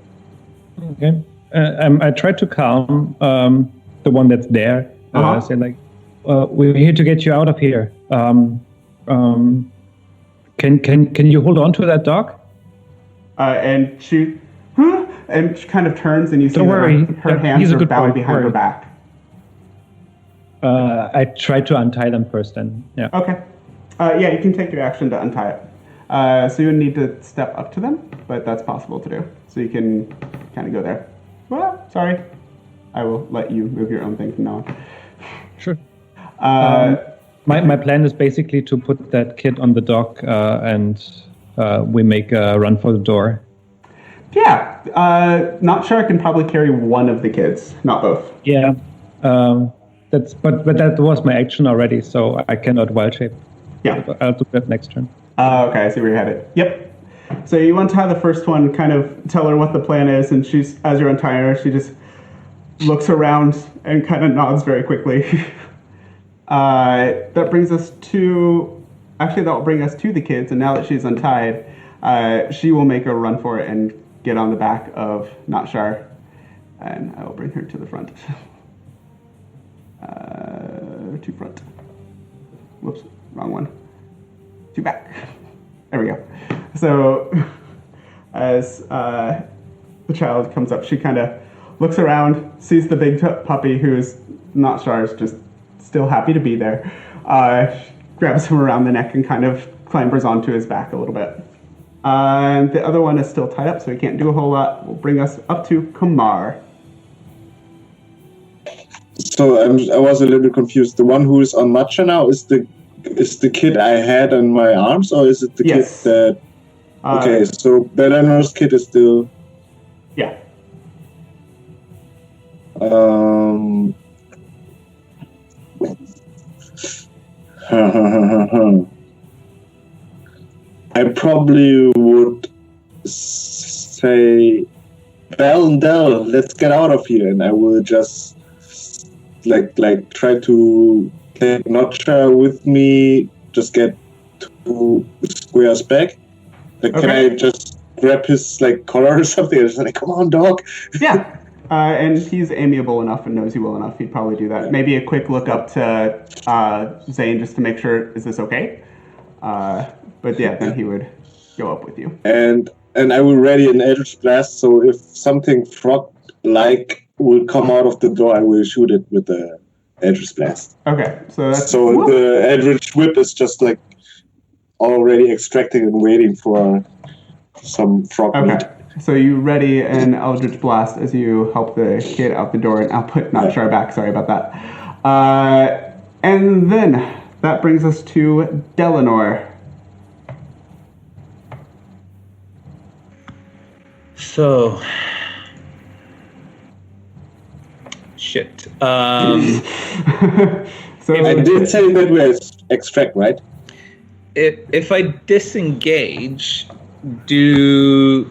S8: Okay. I tried to calm the one that's there. Say like, we're here to get you out of here. Can you hold on to that dog?
S1: And she kind of turns and you see
S8: Don't worry.
S1: her hands are bound behind her back.
S8: I tried to untie them first, and yeah.
S1: Okay. Yeah, you can take your action to untie it. So you would need to step up to them, but that's possible to do. So you can kind of go there. Well, sorry. I will let you move your own thing from now on.
S8: Sure. My plan is basically to put that kid on the dock and we make a run for the door.
S1: Yeah. Not sure I can probably carry one of the kids, not both.
S8: Yeah. But that was my action already, so I cannot wild shape.
S1: Yeah.
S8: I'll do that next turn.
S1: Okay, I see where you're headed. Yep. So you untie the first one, kind of tell her what the plan is, and she's, as you're untying her, she just looks around and kind of nods very quickly. That brings us to, actually that will bring us to the kids, and now that she's untied, she will make a run for it and get on the back of Notshar, and I will bring her to the front. To front. Whoops, wrong one. To back. There we go. So, as the child comes up, she kind of looks around, sees the big puppy who's Notshar's just still happy to be there, grabs him around the neck and kind of clambers onto his back a little bit. And the other one is still tied up, so he can't do a whole lot. Will bring us up to Kamar.
S7: So I was a little bit confused. The one who is on Matcha now is the kid I had in my arms, or is it the kid that? Okay, so Belenor's kid is still.
S1: Yeah.
S7: I probably would say, Bell and Dell, let's get out of here, and I will just like try to take Notcha with me, just get 2 squares back. Like, okay. Can I just grab his like collar or something? Or just like, come on, dog.
S1: Yeah. And he's amiable enough and knows you well enough. He'd probably do that. Maybe a quick look up to Zane just to make sure, is this okay? But yeah, then he would go up with you.
S7: And I will ready an Eldritch Blast, so if something frog-like will come out of the door, I will shoot it with the Eldritch Blast.
S1: Okay, so that's...
S7: So the Eldritch Whip is just like already extracting and waiting for some frog meat.
S1: So you ready an Eldritch Blast as you help the kid out the door and output not sure back. Sorry about that. And then that brings us to Delanor.
S2: So, shit.
S1: So
S7: I did say that we extract, right?
S2: If I disengage, does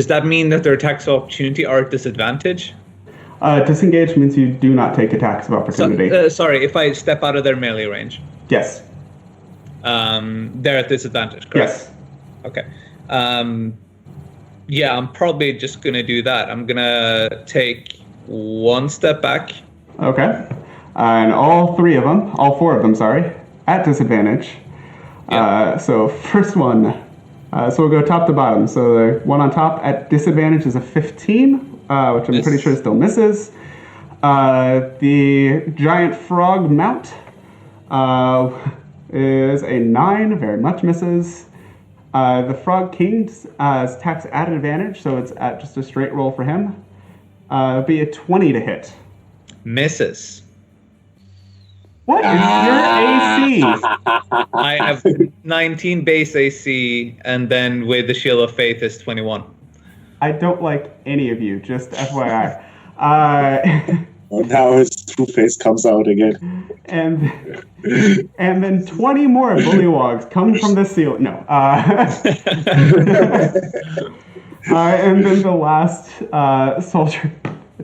S2: that mean that their attacks of opportunity are at disadvantage?
S1: Disengage means you do not take attacks of opportunity.
S2: Sorry, if I step out of their melee range.
S1: Yes.
S2: They're at disadvantage, correct?
S1: Yes.
S2: Okay. Yeah, I'm probably just going to do that. I'm going to take one step back.
S1: Okay. And all four of them, at disadvantage.
S2: Yeah.
S1: So first one, so we'll go top to bottom. So the one on top at disadvantage is a 15, which I'm pretty sure still misses. The giant frog mount is a 9, very much misses. The Frog King's attacks at advantage, so it's at just a straight roll for him. It'll be a 20 to hit.
S2: Misses.
S1: What is your AC?
S2: I have 19 base AC, and then with the Shield of Faith is 21.
S1: I don't like any of you, just FYI.
S7: Now his true face comes out again.
S1: And then 20 more bullywogs come from the ceiling. No. And then the last soldier,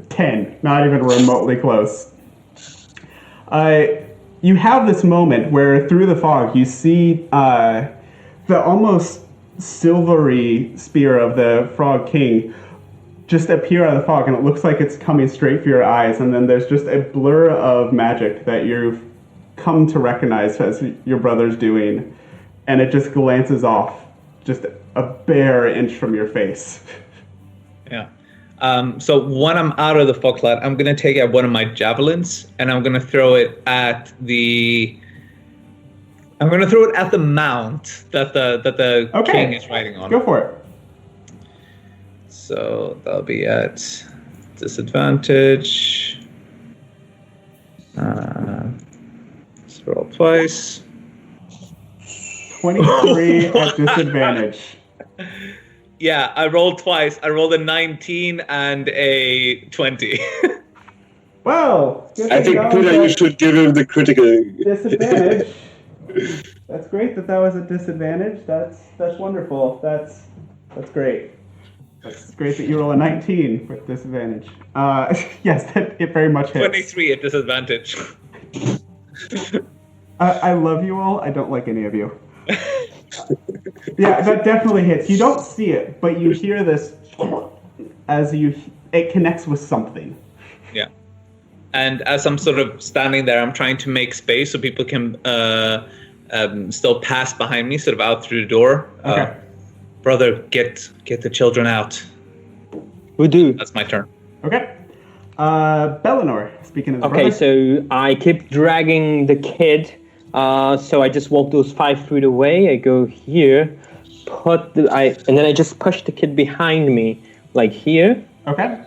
S1: 10, not even remotely close. You have this moment where through the fog you see the almost silvery spear of the Frog King just appear out of the fog, and it looks like it's coming straight for your eyes, and then there's just a blur of magic that you've come to recognize as your brother's doing, and it just glances off just a bare inch from your face.
S2: Yeah. So when I'm out of the fog cloud, I'm going to take out one of my javelins, and I'm going to throw it at the mount that the king is riding on.
S1: Go for it.
S2: So that'll be at disadvantage. Let's roll twice.
S1: 23 at disadvantage.
S2: Yeah, I rolled twice. I rolled a 19 and a 20.
S1: Well,
S7: I think, Peter, you should give him the critical
S1: disadvantage. That's great that was a disadvantage. That's wonderful. That's great. It's great that you roll a 19 with disadvantage. Yes, it very much hits.
S2: 23 at disadvantage.
S1: I love you all. I don't like any of you. Yeah, that definitely hits. You don't see it, but you hear this it connects with something.
S2: Yeah. And as I'm sort of standing there, I'm trying to make space so people can still pass behind me, sort of out through the door.
S1: Okay.
S2: Brother, get the children out.
S3: We do.
S2: That's my turn.
S1: Okay. Bellinor, speaking of the
S3: Okay,
S1: brother.
S3: so I keep dragging the kid. So I just walk those 5 feet away. I go here, and then I just push the kid behind me, like here.
S1: Okay.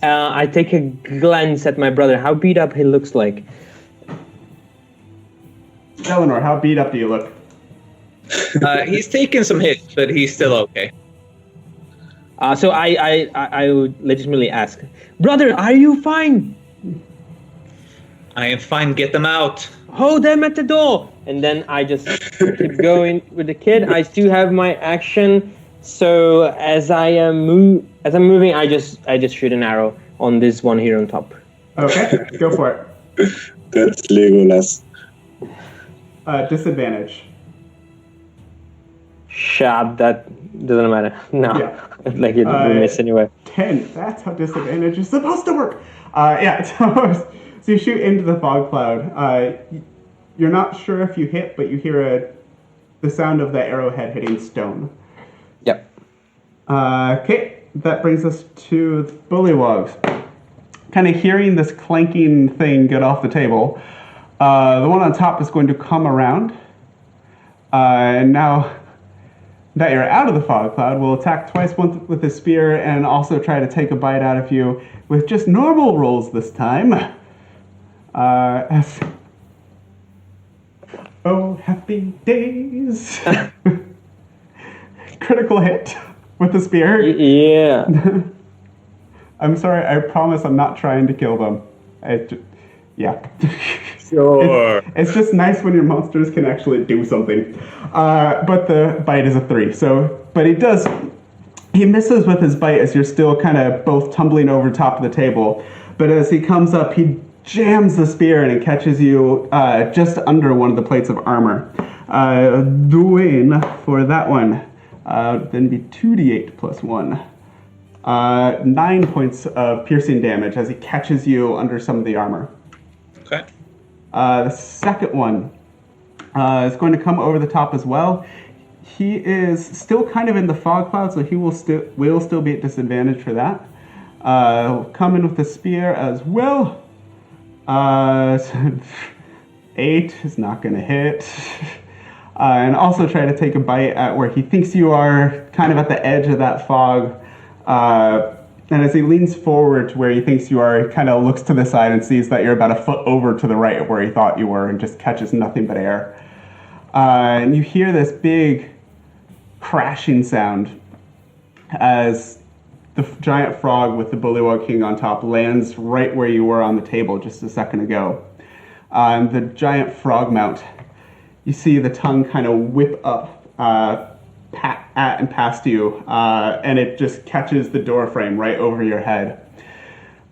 S3: I take a glance at my brother. How beat up he looks like.
S1: Bellinor, how beat up do you look?
S2: He's taken some hits, but he's still okay.
S3: So I would legitimately ask, brother, are you fine?
S2: I am fine. Get them out.
S3: Hold them at the door. And then I just keep going with the kid. I still have my action. So as I'm moving, I just shoot an arrow on this one here on top.
S1: Okay, go for it.
S7: That's Legolas.
S1: Disadvantage.
S3: Shot, that doesn't matter. No,
S1: Yeah.
S3: like you miss anyway.
S1: 10. That's how disadvantage is supposed to work. So you shoot into the fog cloud. You're not sure if you hit, but you hear the sound of the arrowhead hitting stone.
S3: Yep.
S1: Okay, that brings us to the bullywogs. Kind of hearing this clanking thing get off the table, the one on top is going to come around. And now that you're out of the fog cloud, will attack twice, once with his spear, and also try to take a bite out of you with just normal rolls this time. Oh, happy days. Critical hit with the spear.
S3: Yeah.
S1: I'm sorry, I promise I'm not trying to kill them. Yeah.
S2: Sure.
S1: It's just nice when your monsters can actually do something. But the bite is a 3. But he misses with his bite as you're still kind of both tumbling over top of the table. But as he comes up, he jams the spear and it catches you just under one of the plates of armor. Doing for that one, then be 2d8 plus 1. 9 points of piercing damage as he catches you under some of the armor.
S2: Okay.
S1: The second one is going to come over the top as well. He is still kind of in the fog cloud, so he will still be at disadvantage for that. He'll come in with the spear as well. 8 is not going to hit. And also try to take a bite at where he thinks you are, kind of at the edge of that fog. And as he leans forward to where he thinks you are, he kind of looks to the side and sees that you're about a foot over to the right of where he thought you were and just catches nothing but air. And you hear this big crashing sound as the giant frog with the bullywug king on top lands right where you were on the table just a second ago. And the giant frog mount, you see the tongue kind of whip up at and past you, and it just catches the door frame right over your head.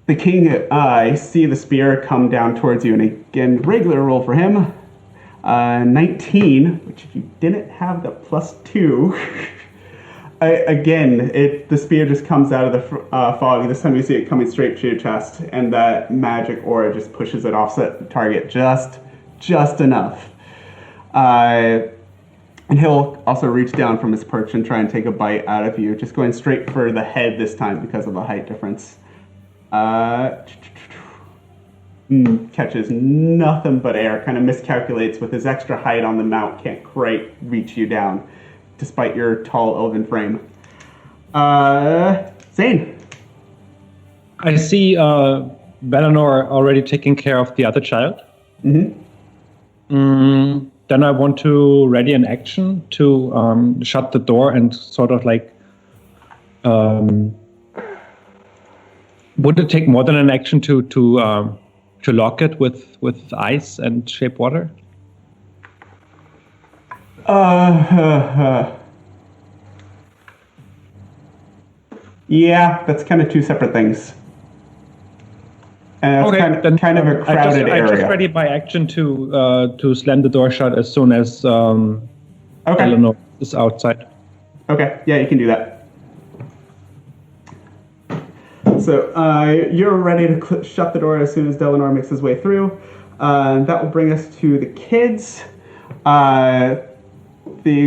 S1: The king, I see the spear come down towards you, and again, regular roll for him. 19, which if you didn't have the +2, the spear just comes out of the fog. This time you see it coming straight to your chest, and that magic aura just pushes it off the target just enough. And he'll also reach down from his perch and try and take a bite out of you, just going straight for the head this time because of the height difference. Catches nothing but air, kind of miscalculates with his extra height on the mount, can't quite reach you down, despite your tall elven frame. Zane.
S8: I see Valinor already taking care of the other child. Mm-hmm. Then I want to ready an action to shut the door and sort of like. Would it take more than an action to lock it with ice and shape water?
S1: Yeah, that's kind of two separate things. And it's kind of a crowded area.
S8: I just ready my action to slam the door shut as soon as Eleanor is outside.
S1: Okay, yeah, you can do that. So you're ready to shut the door as soon as Delanor makes his way through. That will bring us to the kids. The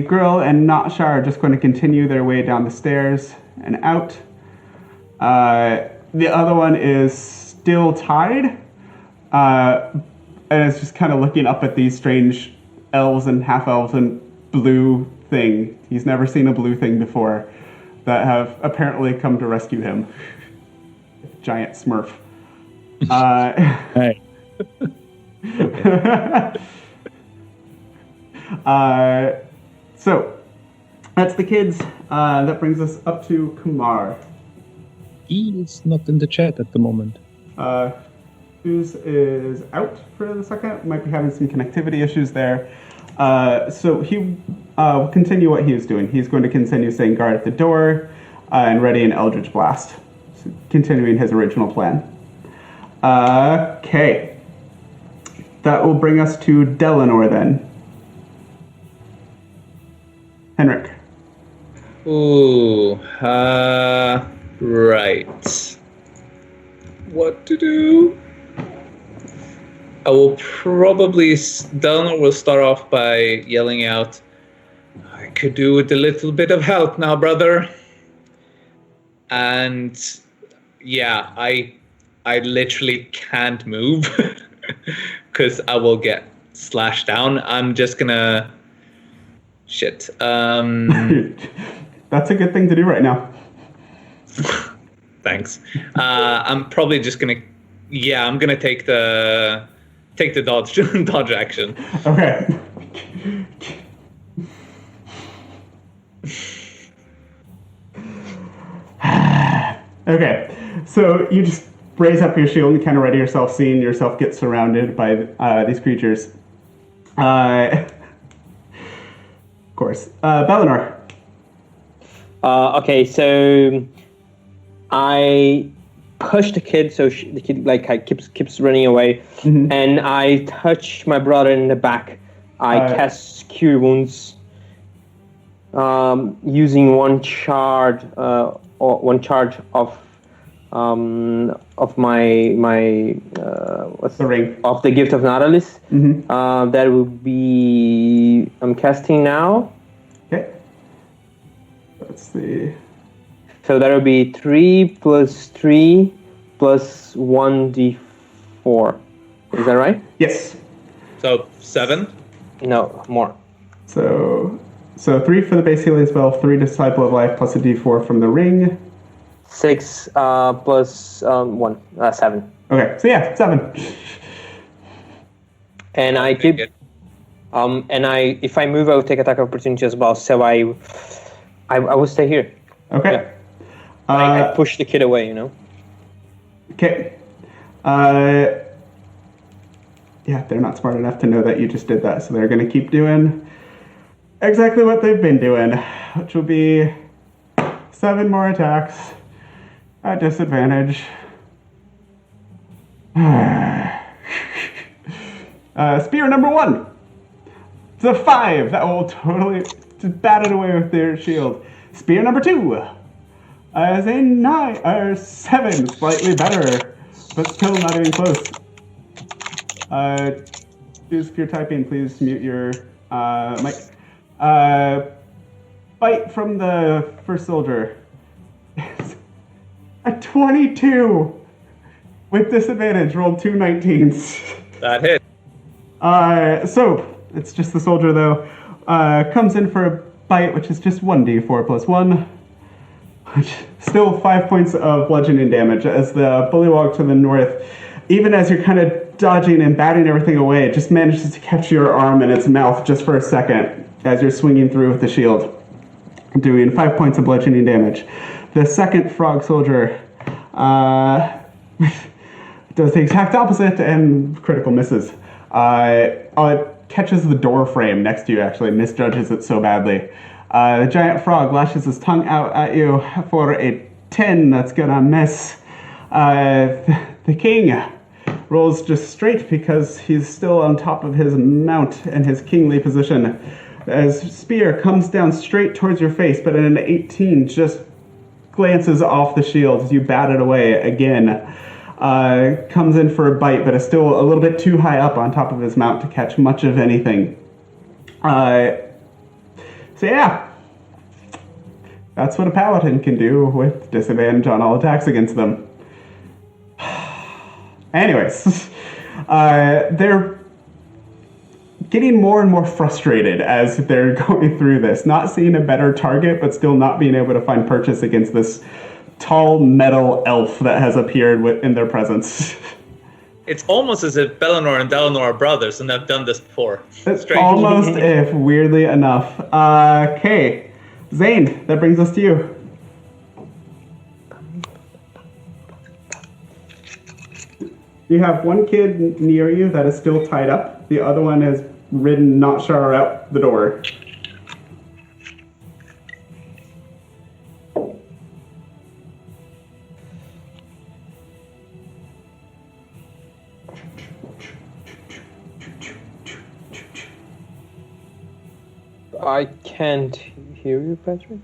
S1: girl and Notshar are just going to continue their way down the stairs and out. The other one is still tied, and it's just kind of looking up at these strange elves and half-elves and blue thing. He's never seen a blue thing before that have apparently come to rescue him. Giant smurf.
S8: Hey.
S1: So that's the kids. That brings us up to Kumar.
S8: He's not in the chat at the moment.
S1: Who's is out for the second. Might be having some connectivity issues there. So he will continue what he is doing. He's going to continue saying guard at the door and ready an Eldritch Blast. So continuing his original plan. Okay. That will bring us to Delanor then. Henrik.
S2: Ooh. Right. What to do? I will probably... Delnor will start off by yelling out, I could do with a little bit of help now, brother. And yeah, I literally can't move because I will get slashed down. I'm just gonna... Shit.
S1: That's a good thing to do right now.
S2: Thanks. I'm probably just gonna... Yeah, I'm gonna take the dodge action.
S1: Okay. Okay, so you just raise up your shield and kind of ready yourself, seeing yourself get surrounded by these creatures. Of course. Bellinor.
S3: Okay, so I push the kid, so the kid keeps running away, and I touch my brother in the back. I cast Cure Wounds, using one charge of my what's
S1: the ring
S3: of the Gift of Nautilus. That will be I'm casting now.
S1: Okay. Let's see.
S3: So that will be 3 + 3 + 1d4. Is that right?
S1: Yes.
S2: So 7?
S3: No, more.
S1: So 3 for the base healing spell, 3 Disciple of Life plus a d4 from the ring.
S3: 6 plus 1, 7.
S1: Okay, so yeah, 7.
S3: And I keep, if I move, I will take attack of opportunity as well. So I will stay here.
S1: Okay.
S3: Yeah. I push the kid away, you know.
S1: Okay. Yeah, they're not smart enough to know that you just did that, so they're going to keep doing exactly what they've been doing, which will be 7 more attacks at disadvantage. Spear number 1. It's a 5. That will totally just bat it away with their shield. Spear number 2. As a 9 or 7, slightly better, but still not even close. If you're typing, please mute your mic. Bite from the first soldier. A 22 with disadvantage. Rolled 2 19s.
S2: That hit.
S1: So it's just the soldier though. Comes in for a bite, which is just 1d4 + 1. Still 5 points of bludgeoning damage as the bullywog to the north, even as you're kind of dodging and batting everything away, it just manages to catch your arm in its mouth just for a second as you're swinging through with the shield, doing 5 points of bludgeoning damage. The second frog soldier does the exact opposite and critical misses. It catches the door frame next to you, actually, misjudges it so badly. The giant frog lashes his tongue out at you for a 10. That's gonna miss. The king rolls just straight because he's still on top of his mount and his kingly position. As spear comes down straight towards your face, but an 18 just glances off the shield as you bat it away again. Comes in for a bite, but is still a little bit too high up on top of his mount to catch much of anything. So yeah, that's what a paladin can do with disadvantage on all attacks against them. Anyways, they're getting more and more frustrated as they're going through this, not seeing a better target, but still not being able to find purchase against this tall metal elf that has appeared in their presence.
S2: It's almost as if Bellinor and Delnor are brothers and have done this before.
S1: Almost if, weirdly enough. Okay, Zane, that brings us to you. You have one kid near you that is still tied up. The other one has ridden Notshar out the door.
S3: I can't hear you, Patrick.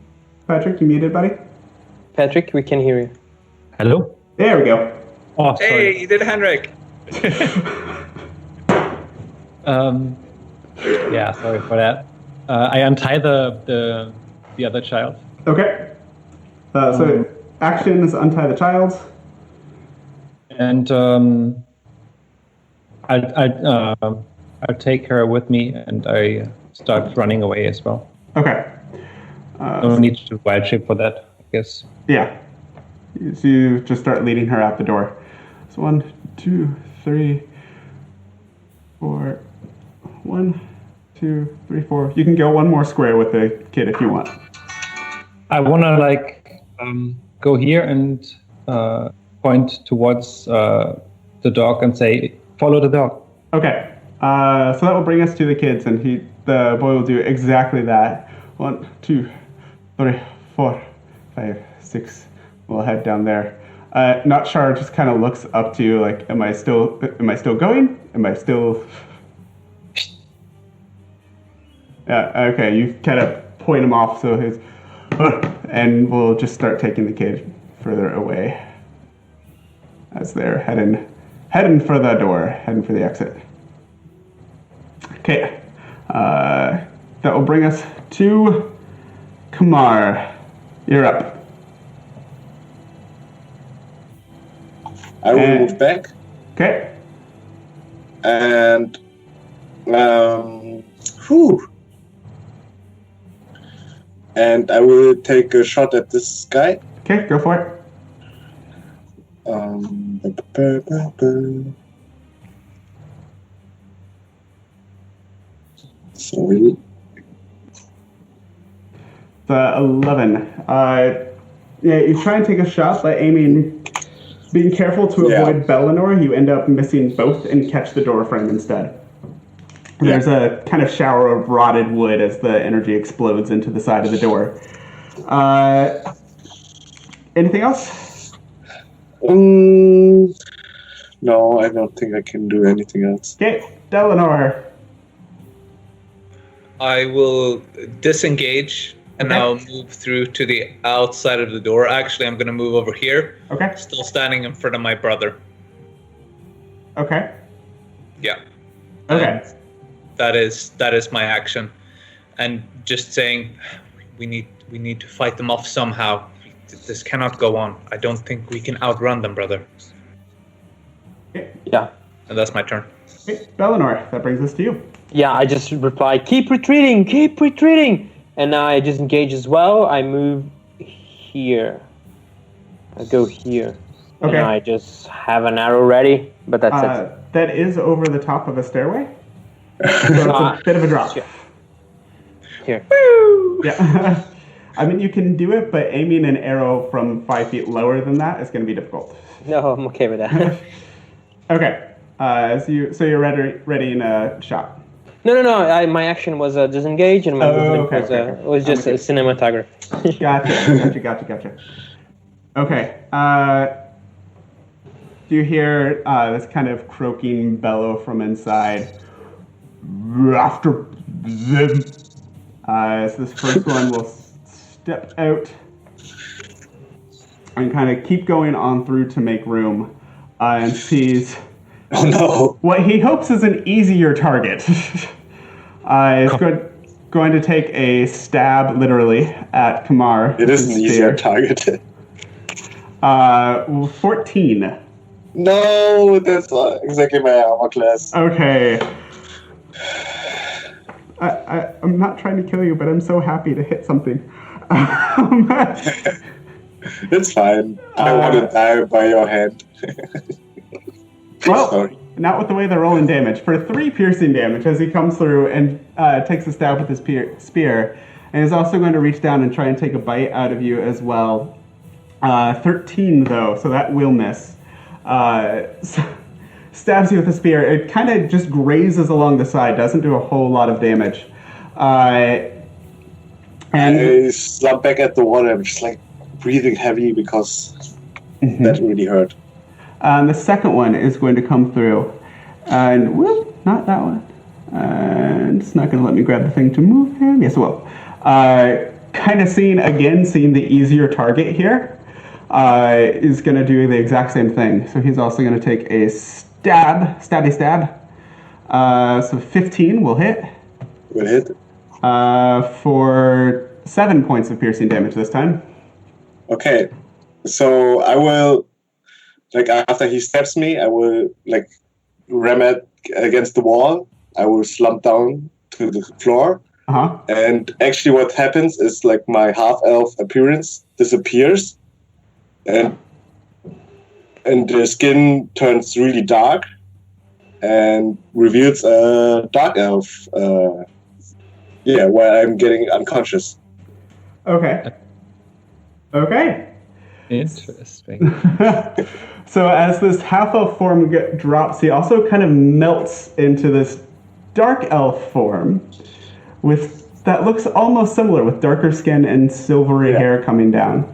S1: Patrick, you muted, buddy?
S3: Patrick, we can hear you.
S8: Hello?
S1: There we go.
S8: Oh, sorry.
S2: Hey, you did Henrik.
S8: Yeah, sorry for that. I untie the other child.
S1: Okay. So action is untie the child.
S8: And I'll take her with me, and I start running away as well.
S1: Okay.
S8: No need to do wild shape for that, I guess.
S1: Yeah. So you just start leading her out the door. So 1, 2, 3, 4. 1, 2, 3, 4. You can go one more square with the kid if you want.
S8: I want to go here and point towards the dog and say, "Follow the dog."
S1: Okay. So that will bring us to the kids, and the boy will do exactly that. 1, 2, 3, 4, 5, 6. We'll head down there. Nutshar just kind of looks up to you, like, "Am I still going? Am I still?" Yeah. Okay. You kind of point him off, so his, and we'll just start taking the kid further away as they're heading for the door, heading for the exit. Okay. That will bring us to Kamar. You're up.
S7: I will move back.
S1: Okay.
S7: And and I will take a shot at this guy.
S1: Okay, go for it.
S7: Sorry.
S1: The 11. Yeah, you try and take a shot by aiming, being careful to avoid Bellinor. You end up missing both and catch the door frame instead. There's a kind of shower of rotted wood as the energy explodes into the side of the door. Anything else?
S7: No, I don't think I can do anything else.
S1: Okay, Bellinor.
S2: I will disengage and I'll move through to the outside of the door. Actually, I'm going to move over here.
S1: Okay.
S2: Still standing in front of my brother.
S1: Okay.
S2: Yeah.
S1: Okay.
S2: That is my action, and just saying, we need to fight them off somehow. This cannot go on. I don't think we can outrun them, brother.
S3: Yeah.
S2: And that's my turn.
S1: Okay, Bellinor, that brings us to you.
S3: Yeah, I just reply, keep retreating. And I just engage as well. I move here. I go here.
S1: Okay.
S3: And I just have an arrow ready, but that's it.
S1: That is over the top of a stairway. So it's a bit of a drop.
S3: Here.
S1: Yeah. I mean, you can do it, but aiming an arrow from 5 feet lower than that is going to be difficult.
S3: No, I'm okay with that.
S1: Okay. So you're ready in a shot.
S3: No. My action was disengage, and my movement was just a cinematography.
S1: Gotcha. Okay. Do you hear this kind of croaking bellow from inside? After them. So this first one will step out and kind of keep going on through to make room, and sees what he hopes is an easier target. Is going to take a stab, literally, at Kamar.
S7: It is an easier target.
S1: 14.
S7: No, that's not exactly my armor class.
S1: Okay. I'm not trying to kill you, but I'm so happy to hit something.
S7: It's fine. I want to die by your hand.
S1: Well,
S7: sorry.
S1: Not with the way they're rolling damage. For 3 piercing damage as he comes through and takes a stab with his spear, and is also going to reach down and try and take a bite out of you as well. 13 though, so that will miss. Stabs you with a spear. It kind of just grazes along the side, doesn't do a whole lot of damage. And
S7: I slump back at the water. I'm just like breathing heavy because that really hurt.
S1: The second one is going to come through, and whoop, not that one. And it's not going to let me grab the thing to move him. Yes, it will. kind of seeing the easier target here, is going to do the exact same thing. So he's also going to take a stabby stab. So 15 will hit.
S7: Will hit.
S1: For 7 points of piercing damage this time.
S7: Okay. So I will, like, after he stabs me, I will, like, ram it against the wall. I will slump down to the floor.
S1: Uh-huh.
S7: And actually what happens is, like, my half-elf appearance disappears. And the skin turns really dark and reveals a dark elf, where I'm getting unconscious.
S1: Okay.
S8: Interesting.
S1: So as this half-elf form drops, he also kind of melts into this dark elf form that looks almost similar, with darker skin and silvery hair coming down.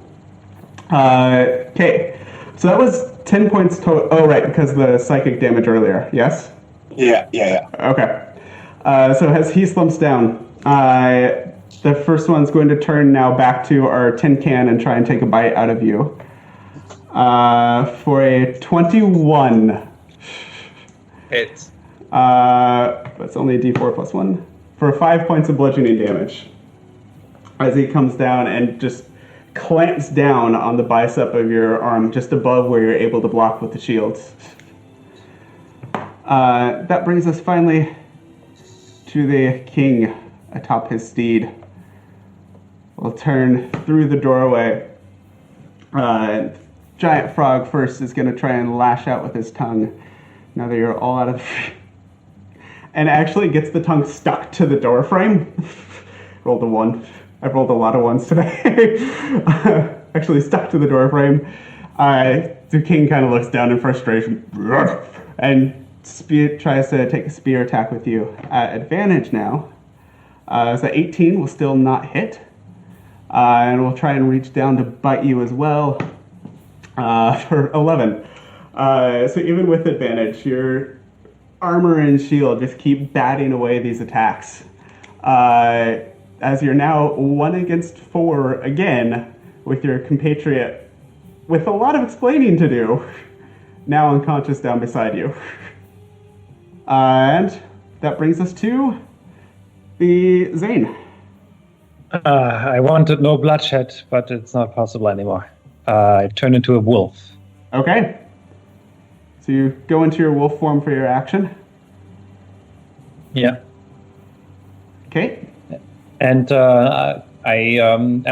S1: Okay, so that was 10 points total. Oh, right, because the psychic damage earlier, yes?
S7: Yeah.
S1: Okay. So as he slumps down, the first one's going to turn now back to our tin can and try and take a bite out of you. For a 21.
S2: Hits.
S1: That's only a d4 plus 1. For 5 points of bludgeoning damage. As he comes down and just clamps down on the bicep of your arm, just above where you're able to block with the shields. That brings us finally to the king atop his steed. We'll turn through the doorway. Giant frog first is going to try and lash out with his tongue. Now that you're all out of the... and actually gets the tongue stuck to the door frame. Rolled a 1. I've rolled a lot of 1s today. Actually stuck to the door frame. The king kind of looks down in frustration and tries to take a spear attack with you at advantage now. So 18 will still not hit. And we'll try and reach down to bite you as well for 11. So even with advantage, your armor and shield just keep batting away these attacks. As you're now 1 against 4 again with your compatriot with a lot of explaining to do, now unconscious down beside you. And that brings us to the Zane.
S8: I wanted no bloodshed, but it's not possible anymore. I turned into a wolf.
S1: Okay. So you go into your wolf form for your action.
S8: Yeah.
S1: Okay.
S8: And am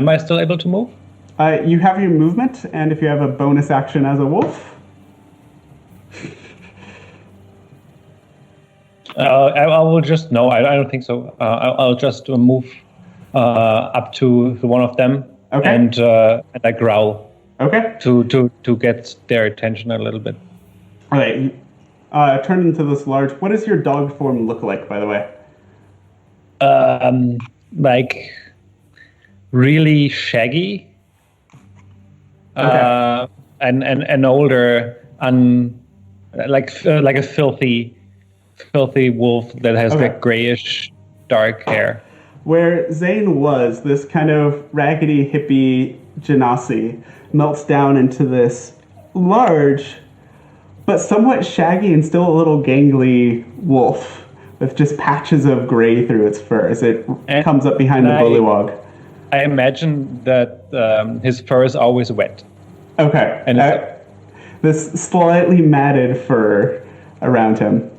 S8: I still able to move?
S1: You have your movement, and if you have a bonus action as a wolf.
S8: I will just no. I don't think so. I'll just move up to one of them,
S1: okay.
S8: and I growl.
S1: Okay.
S8: To get their attention a little bit.
S1: All right. Turn into this large. What does your dog form look like, by the way?
S8: Like really shaggy.
S1: Okay.
S8: And older, like a filthy wolf that has like grayish dark hair.
S1: Where Zane was, this kind of raggedy hippie genasi melts down into this large, but somewhat shaggy and still a little gangly wolf with just patches of gray through its fur as it comes up behind the bullywog.
S8: I imagine that his fur is always wet.
S1: Okay.
S8: And
S1: this slightly matted fur around him.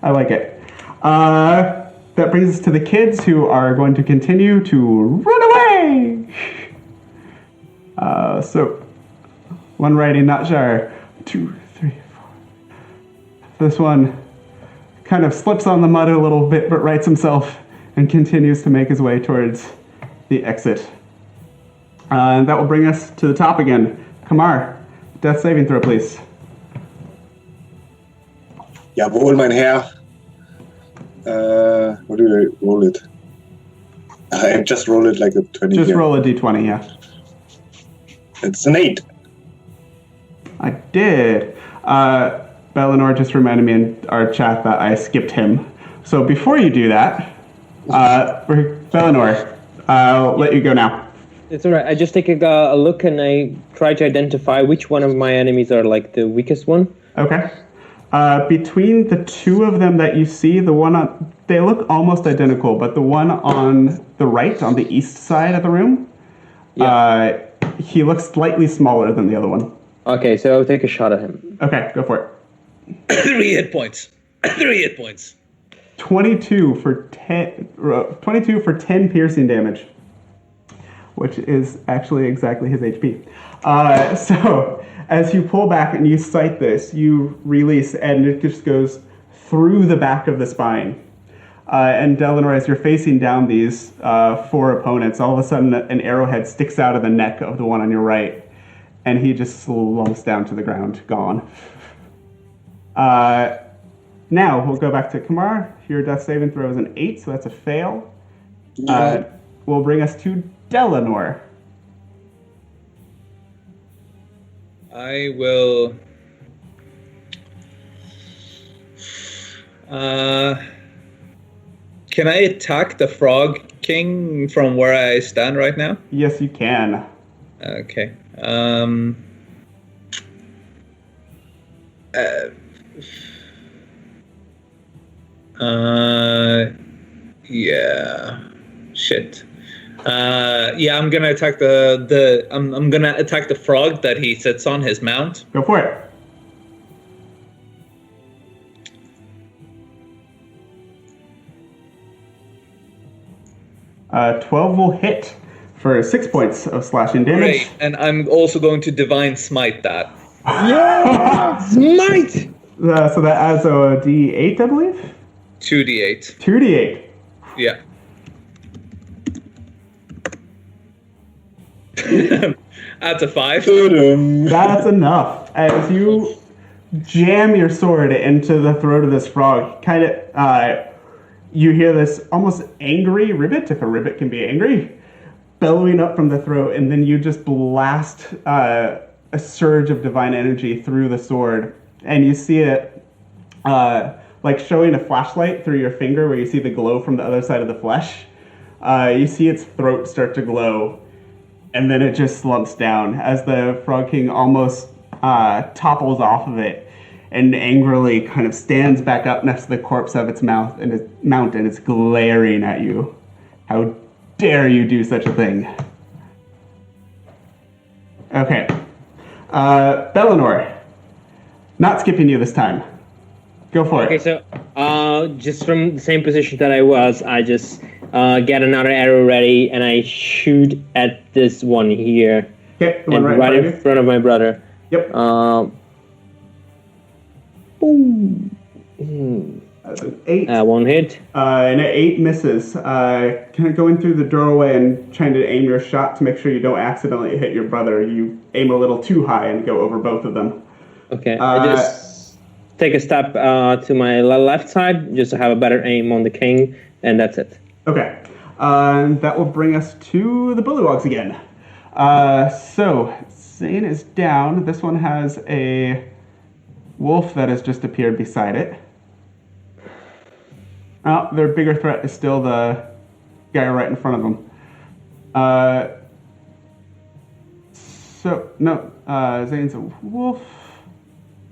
S1: I like it. That brings us to the kids, who are going to continue to run away. So, one righty, not sure. 2, 3, 4. This one kind of slips on the mud a little bit, but rights himself and continues to make his way towards the exit. And that will bring us to the top again. Kamar, death saving throw, please.
S7: Jawohl, mein Herr. What do I roll it? I just roll it like a 20.
S1: Just roll a d20, yeah.
S7: It's an 8.
S1: I did. Belenor just reminded me in our chat that I skipped him. So before you do that, Belenor, I'll let you go now.
S3: It's alright. I just take a look and I try to identify which one of my enemies are like the weakest one.
S1: Okay. Between the two of them that you see, they look almost identical, but the one on the right, on the east side of the room, he looks slightly smaller than the other one.
S3: Okay, so I'll take a shot at him.
S1: Okay, go for it.
S2: 3 hit points. 3 hit points.
S1: 22 for 10 piercing damage, which is actually exactly his HP. So as you pull back and you sight this, you release, and it just goes through the back of the spine. And Delanor, as you're facing down these 4 opponents, all of a sudden an arrowhead sticks out of the neck of the one on your right, and he just slumps down to the ground, gone. Now we'll go back to Kamar. Your death saving throw is an 8, so that's a fail. Will bring us to Delanor.
S2: I will. Can I attack the Frog King from where I stand right now?
S1: Yes, you can.
S2: Okay. Yeah. Shit. Yeah, I'm gonna attack I'm gonna attack the frog that he sits on, his mount.
S1: Go for it. Uh, 12 will hit for 6 points of slashing damage.
S2: Great, and I'm also going to Divine Smite that.
S3: Yeah! Smite!
S1: So that adds a D8, I believe?
S2: 2d8.
S1: 2d8.
S2: Yeah. That's a 5.
S1: That's enough. As you jam your sword into the throat of this frog, kind of, you hear this almost angry ribbit, if a ribbit can be angry, bellowing up from the throat, and then you just blast a surge of divine energy through the sword, and you see it like showing a flashlight through your finger where you see the glow from the other side of the flesh. You see its throat start to glow, and then it just slumps down as the Frog King almost topples off of it and angrily kind of stands back up next to the corpse of its mount, and it's glaring at you. How dare you do such a thing? Okay. Delanor. Not skipping you this time. Go for it.
S3: Okay, so just from the same position that I was, I just get another arrow ready and I shoot at this one here.
S1: Okay, the one
S3: and right in front of my brother.
S1: Yep.
S3: Boom.
S1: That's an 8.
S3: 1 hit.
S1: And an 8 misses. Kind of going through the doorway and trying to aim your shot to make sure you don't accidentally hit your brother. You aim a little too high and go over both of them.
S3: Okay, I just take a step to my left side just to have a better aim on the king, and that's it.
S1: Okay. That will bring us to the Bullywogs again. So, Zane is down. This one has a wolf that has just appeared beside it. Oh, their bigger threat is still the guy right in front of them. Zane's a wolf.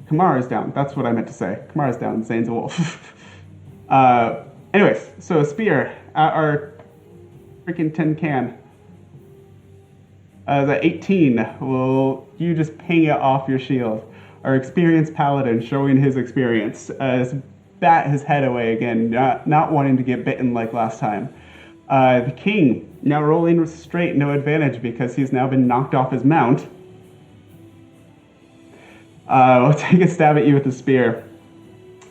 S1: Kamar is down. That's what I meant to say. Kamar is down. Zane's a wolf. Anyways, so a spear at our freaking tin can. The 18 will you just ping it off your shield. Our experienced paladin showing his experience as bat his head away again, not wanting to get bitten like last time. The king now rolling straight, no advantage because he's now been knocked off his mount. We'll take a stab at you with the spear.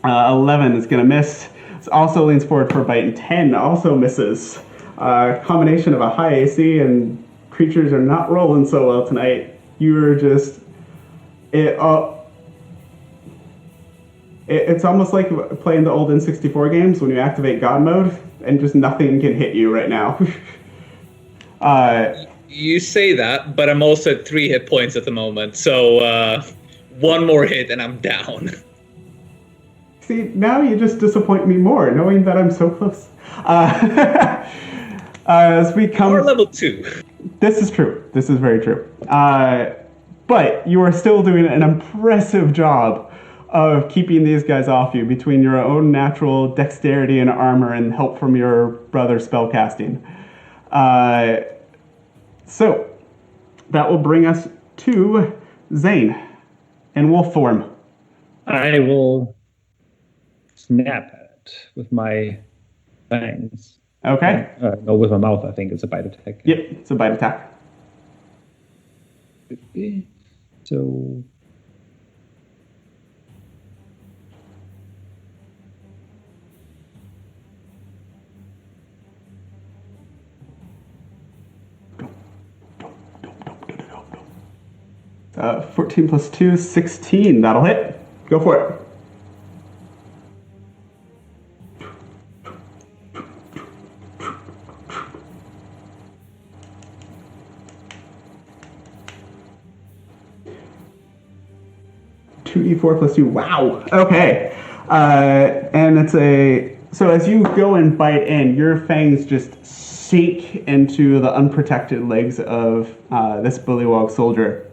S1: 11 is going to miss. It also leans forward for a bite, and 10 also misses. Combination of a high AC and creatures are not rolling so well tonight. You're just... It's almost like playing the old N64 games when you activate God mode, and just nothing can hit you right now.
S2: You say that, but I'm also at 3 hit points at the moment, so... one more hit and I'm down.
S1: See, now you just disappoint me more, knowing that I'm so close. As we come...
S2: Or level 2.
S1: This is true. This is very true. But you are still doing an impressive job of keeping these guys off you between your own natural dexterity and armor and help from your brother's spellcasting. So, that will bring us to Zane in wolf form.
S8: I will snap at it with my fangs.
S1: Okay.
S8: No, with my mouth, I think it's a bite attack.
S1: Yep, it's a bite attack.
S8: So...
S1: Uh, 14 plus 2, 16. That'll hit. Go for it. Two E4 plus 2. Wow. Okay. And it's a... So as you go and bite in, your fangs just sink into the unprotected legs of this bullywog soldier.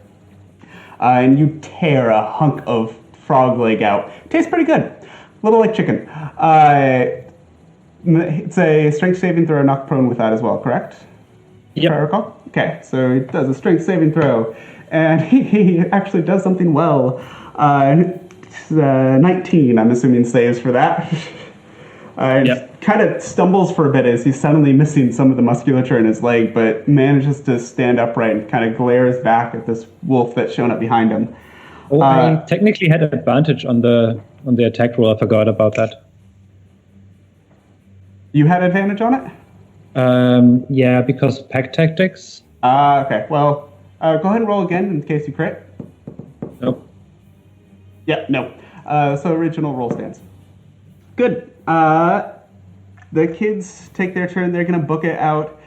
S1: And you tear a hunk of frog leg out. Tastes pretty good. A little like chicken. It's a strength saving throw, knocked prone with that as well, correct?
S8: Yep.
S1: If I recall? Okay, so he does a strength saving throw. And he actually does something well. 19, I'm assuming, saves for that. Kind of stumbles for a bit as he's suddenly missing some of the musculature in his leg, but manages to stand upright and kind of glares back at this wolf that's shown up behind him.
S8: Oh, I technically had an advantage on the attack roll. I forgot about that.
S1: You had advantage on it?
S8: Yeah, because pack tactics.
S1: Okay. Well, go ahead and roll again in case you crit.
S8: Nope.
S1: Yeah, no. So original roll stands. Good. The kids take their turn. They're going to book it out.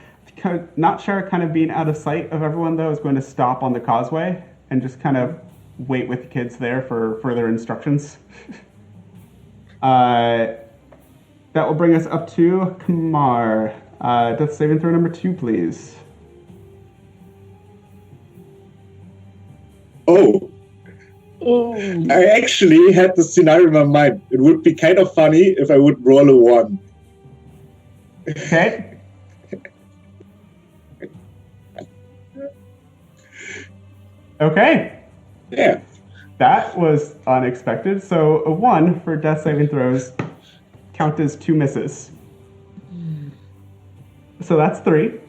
S1: Not sure, kind of being out of sight of everyone, though, is going to stop on the causeway and just kind of wait with the kids there for further instructions. That will bring us up to Kamar. Death saving throw number 2, please.
S7: Oh. I actually had the scenario in my mind. It would be kind of funny if I would roll a 1.
S1: Okay. Okay.
S7: Yeah.
S1: That was unexpected. So a 1 for death saving throws count as 2 misses. So that's 3. Do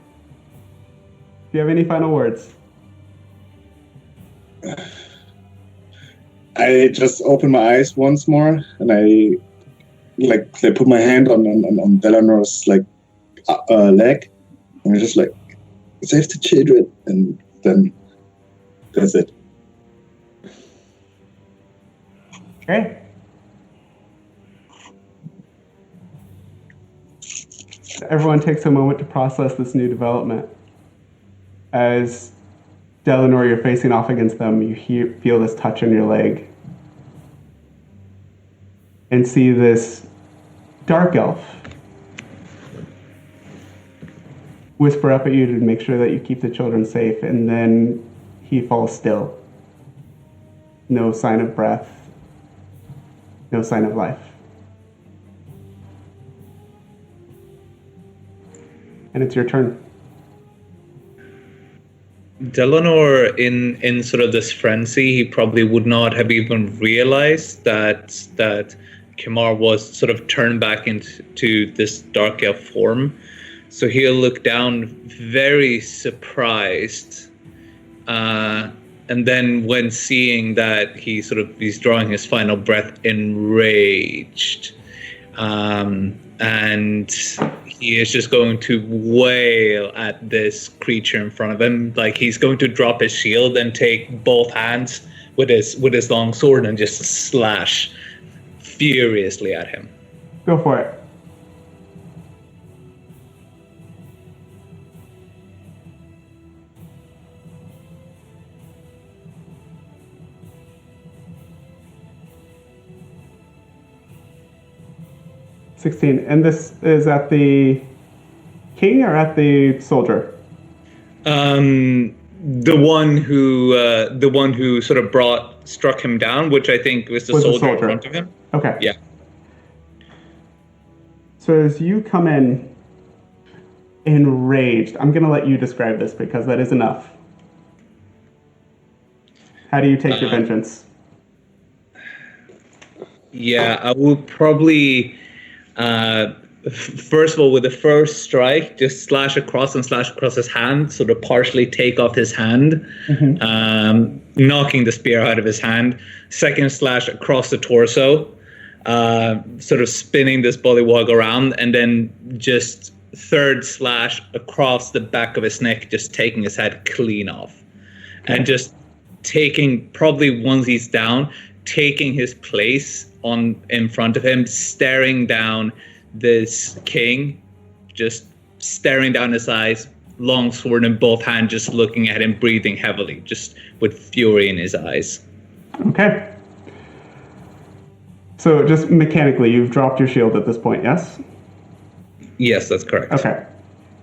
S1: you have any final words?
S7: I just open my eyes once more, and I put my hand on Delanor's leg, and I'm just like, save the children, and then that's it.
S1: Okay. Everyone takes a moment to process this new development. As Delanor, you're facing off against them, you feel this touch on your leg. And see this dark elf whisper up at you to make sure that you keep the children safe, and then he falls still. No sign of breath. No sign of life. And it's your turn.
S2: Delanor, in sort of this frenzy, he probably would not have even realized that Kamar was sort of turned back into this dark elf form. So he'll look down very surprised. And then when seeing that he's drawing his final breath, enraged. And he is just going to wail at this creature in front of him. Like he's going to drop his shield and take both hands with his long sword and just slash furiously at him.
S1: Go for it. And this is at the king or at the soldier?
S2: The one who sort of struck him down, which I think was the soldier in front of him.
S1: Okay.
S2: Yeah.
S1: So as you come in enraged, I'm going to let you describe this because that is enough. How do you take your vengeance?
S2: Yeah, I will probably, first of all, with the first strike, just slash across his hand, sort of partially take off his hand, knocking the spear out of his hand. Second slash across the torso, sort of spinning this bullywog around, and then just third slash across the back of his neck, just taking his head clean off. And just taking, probably once he's down, taking his place in front of him, staring down this king, just staring down his eyes, long sword in both hands, just looking at him, breathing heavily, just with fury in his eyes.
S1: Okay. So just mechanically, you've dropped your shield at this point, yes?
S2: Yes, that's correct.
S1: Okay.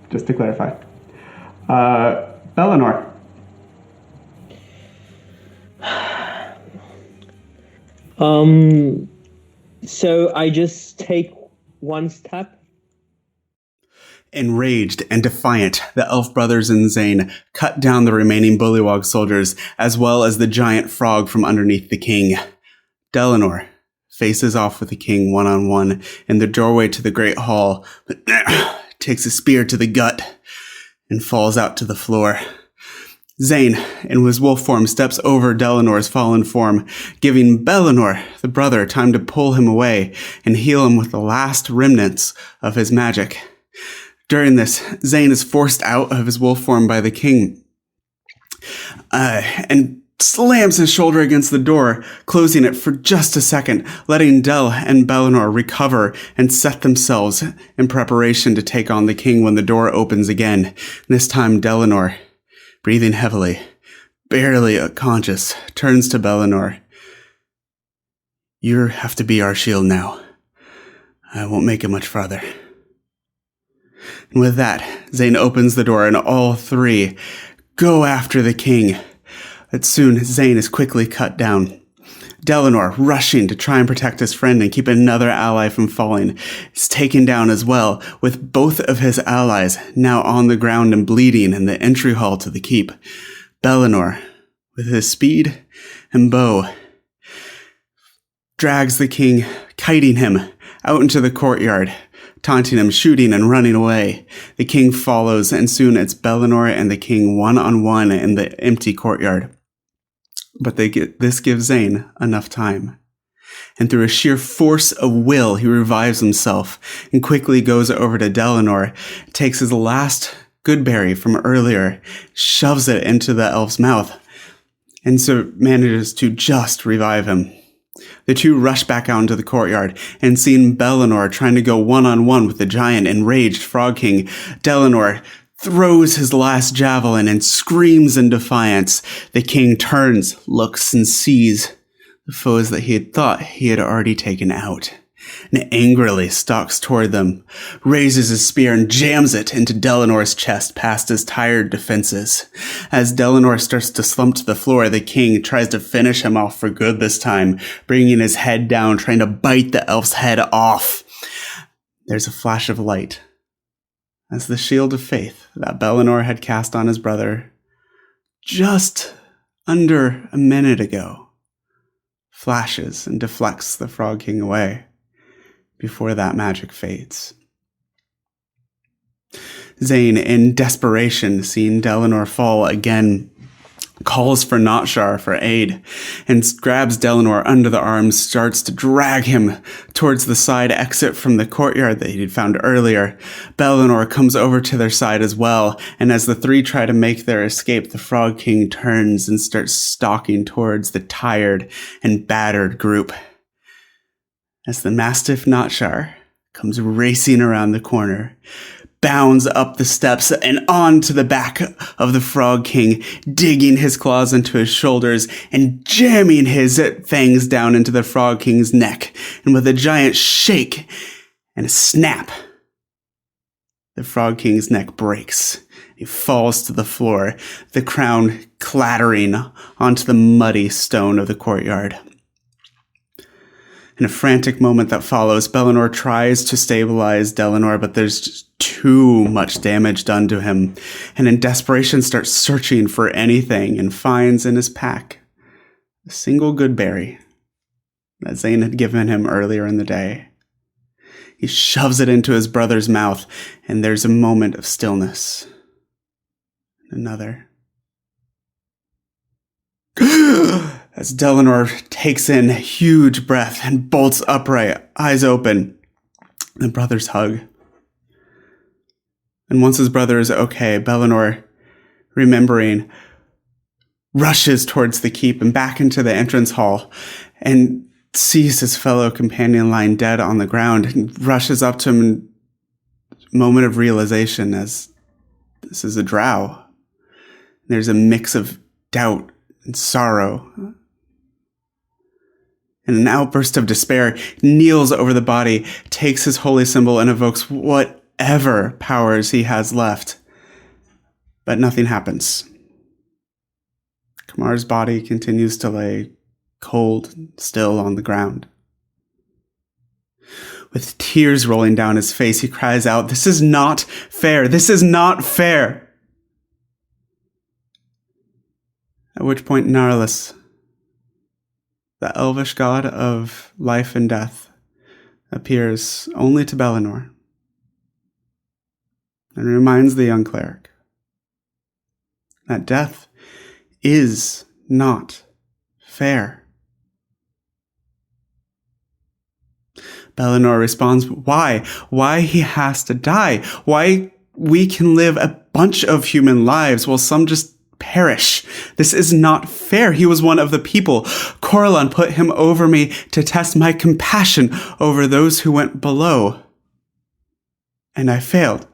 S1: Just to clarify. Bellinor.
S3: So I just take one step.
S1: Enraged and defiant, the elf brothers and Zane cut down the remaining bullywog soldiers, as well as the giant frog from underneath the king. Bellinor faces off with the king one-on-one in the doorway to the great hall, but takes a spear to the gut and falls out to the floor. Zane, in his wolf form, steps over Delinor's fallen form, giving Bellinor, the brother, time to pull him away and heal him with the last remnants of his magic. During this, Zane is forced out of his wolf form by the king, and slams his shoulder against the door, closing it for just a second, letting Del and Bellinor recover and set themselves in preparation to take on the king when the door opens again. This time, Bellinor, breathing heavily, barely conscious, turns to Bellinor. You have to be our shield now. I won't make it much farther. And with that, Zane opens the door and all three go after the king. But soon, Zane is quickly cut down. Bellinor, rushing to try and protect his friend and keep another ally from falling, is taken down as well, with both of his allies now on the ground and bleeding in the entry hall to the keep. Bellinor, with his speed and bow, drags the king, kiting him out into the courtyard, taunting him, shooting and running away. The king follows, and soon it's Bellinor and the king one-on-one in the empty courtyard. But this gives Zane enough time. And through a sheer force of will, he revives himself and quickly goes over to Bellinor, takes his last good berry from earlier, shoves it into the elf's mouth, and so manages to just revive him. The two rush back out into the courtyard, and seeing Bellinor trying to go one-on-one with the giant enraged Frog King, Bellinor throws his last javelin and screams in defiance. The king turns, looks, and sees the foes that he had thought he had already taken out, and angrily stalks toward them, raises his spear and jams it into Delinor's chest past his tired defenses. As Bellinor starts to slump to the floor, the king tries to finish him off for good this time, bringing his head down, trying to bite the elf's head off. There's a flash of light as the shield of faith that Bellinor had cast on his brother just under a minute ago flashes and deflects the Frog King away before that magic fades. Zane, in desperation, seeing Bellinor fall again, calls for Notshar for aid and grabs Bellinor under the arms, starts to drag him towards the side exit from the courtyard that he'd found earlier. Bellinor comes over to their side as well, and as the three try to make their escape, the Frog King turns and starts stalking towards the tired and battered group. As the Mastiff Notshar comes racing around the corner, bounds up the steps and onto the back of the Frog King, digging his claws into his shoulders and jamming his fangs down into the Frog King's neck. And with a giant shake and a snap, The Frog King's neck breaks. He falls to the floor, the crown clattering onto the muddy stone of the courtyard. In a frantic moment that follows, Bellinor tries to stabilize Delanor, but there's just too much damage done to him, and in desperation starts searching for anything and finds in his pack a single good berry that Zane had given him earlier in the day. He shoves it into his brother's mouth, and there's a moment of stillness. Another. As Delanor takes in a huge breath and bolts upright, eyes open, the brothers hug. And once his brother is okay, Bellinor, remembering, rushes towards the keep and back into the entrance hall and sees his fellow companion lying dead on the ground and rushes up to him in a moment of realization as this is a drow. There's a mix of doubt and sorrow. In an outburst of despair, kneels over the body, takes his holy symbol, and evokes whatever powers he has left. But nothing happens. Kamar's body continues to lay cold, still on the ground. With tears rolling down his face, he cries out, "This is not fair! This is not fair!" At which point Narlis, the elvish god of life and death, appears only to Bellinor and reminds the young cleric that death is not fair. Bellinor responds, why? Why he has to die? Why we can live a bunch of human lives while some just perish? This is not fair. He was one of the people. Coralon put him over me to test my compassion over those who went below. And I failed.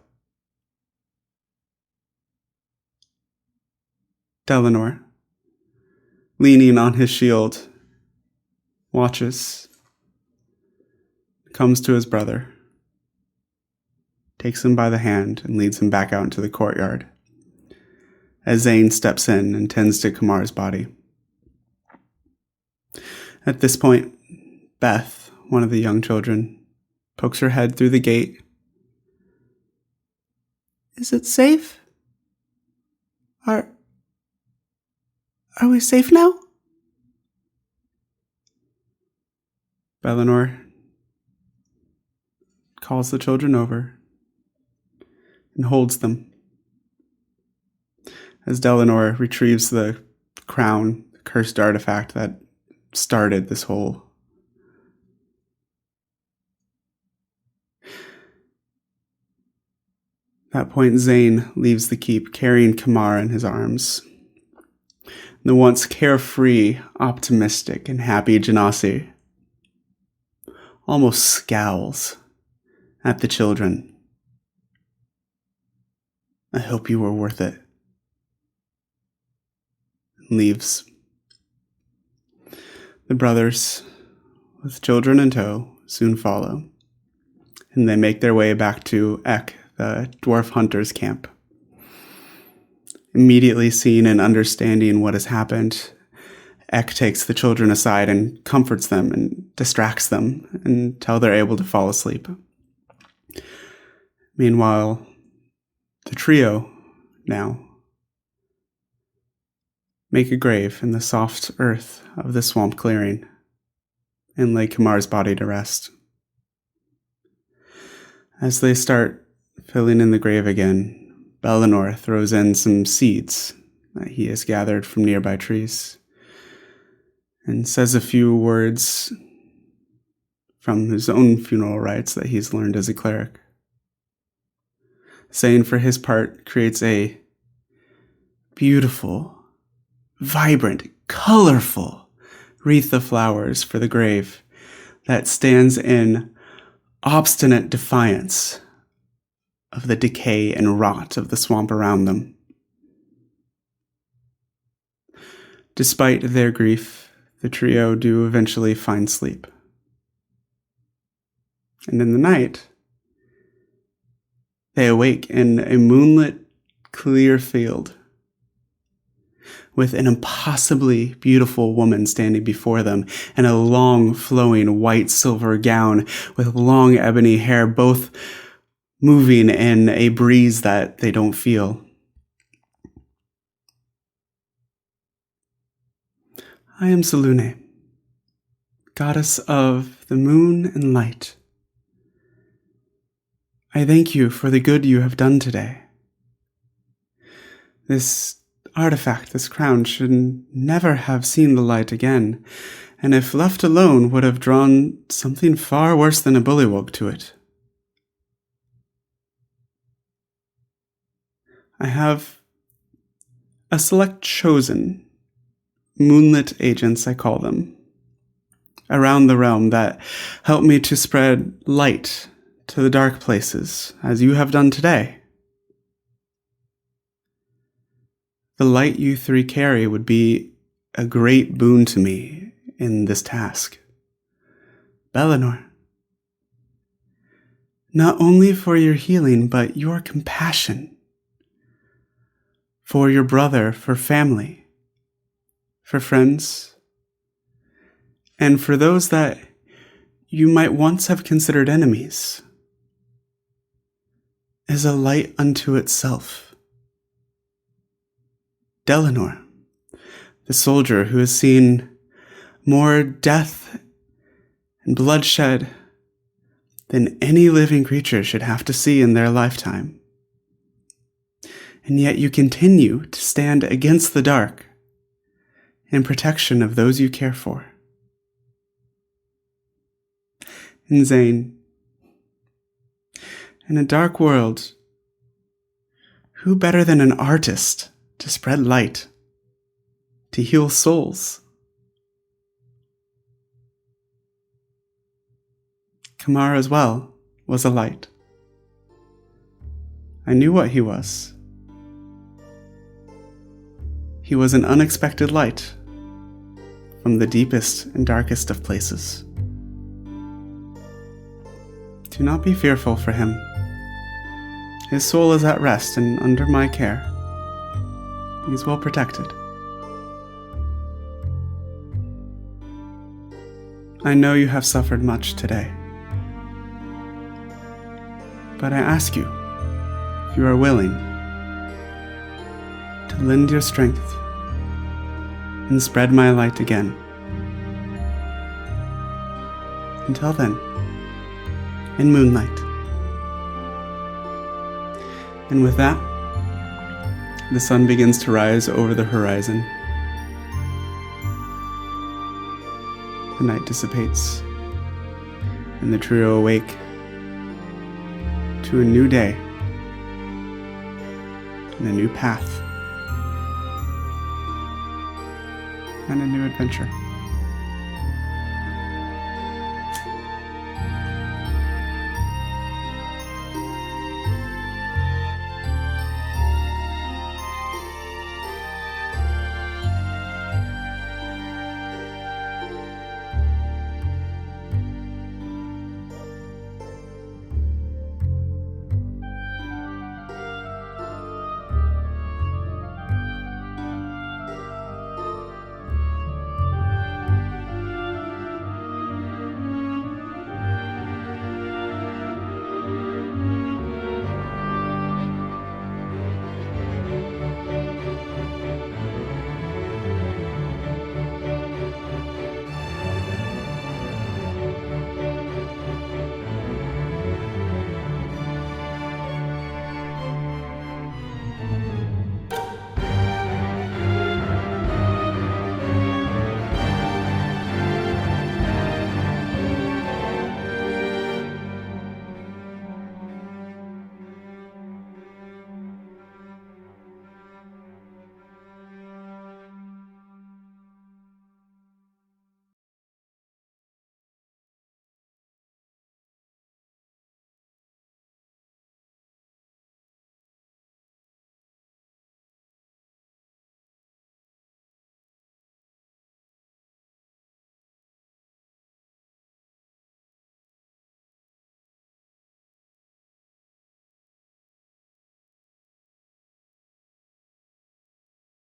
S1: Delanor, leaning on his shield, watches, comes to his brother, takes him by the hand, and leads him back out into the courtyard, as Zane steps in and tends to Kamar's body. At this point, Beth, one of the young children, pokes her head through the gate. Is it safe? Are we safe now? Bellinor calls the children over and holds them as Delanor retrieves the crown, the cursed artifact that started this whole. At that point, Zane leaves the keep, carrying Kamar in his arms. The once carefree, optimistic, and happy Genasi almost scowls at the children. I hope you were worth it. Leaves. The brothers, with children in tow, soon follow, and they make their way back to Ek, the dwarf hunter's camp. Immediately seeing and understanding what has happened, Ek takes the children aside and comforts them and distracts them until they're able to fall asleep. Meanwhile, the trio now make a grave in the soft earth of the swamp clearing and lay Kamar's body to rest. As they start filling in the grave again, Bellinor throws in some seeds that he has gathered from nearby trees and says a few words from his own funeral rites that he's learned as a cleric. Zane, for his part, creates a beautiful, vibrant, colorful wreath of flowers for the grave that stands in obstinate defiance of the decay and rot of the swamp around them. Despite their grief, the trio do eventually find sleep. And in the night, They awake in a moonlit, clear field with an impossibly beautiful woman standing before them in a long, flowing white silver gown with long ebony hair, both moving in a breeze that they don't feel. I am Selune, goddess of the moon and light. I thank you for the good you have done today. This artifact, this crown, should never have seen the light again, and if left alone would have drawn something far worse than a bullywug to it. I have a select chosen, moonlit agents, I call them, around the realm that help me to spread light to the dark places, as you have done today. The light you three carry would be a great boon to me in this task. Bellinor, not only for your healing, but your compassion. For your brother, for family, for friends, and for those that you might once have considered enemies, is a light unto itself. Dellinor, the soldier who has seen more death and bloodshed than any living creature should have to see in their lifetime. And yet you continue to stand against the dark in protection of those you care for. And Zane, in a dark world, who better than an artist to spread light, to heal souls? Kamar as well was a light. I knew what he was. He was an unexpected light from the deepest and darkest of places. Do not be fearful for him. His soul is at rest and under my care. He is well protected. I know you have suffered much today, but I ask you, if you are willing, to lend your strength and spread my light again. Until then, in moonlight. And with that, the sun begins to rise over the horizon. The night dissipates, and the trio awake to a new day and a new path and a new adventure.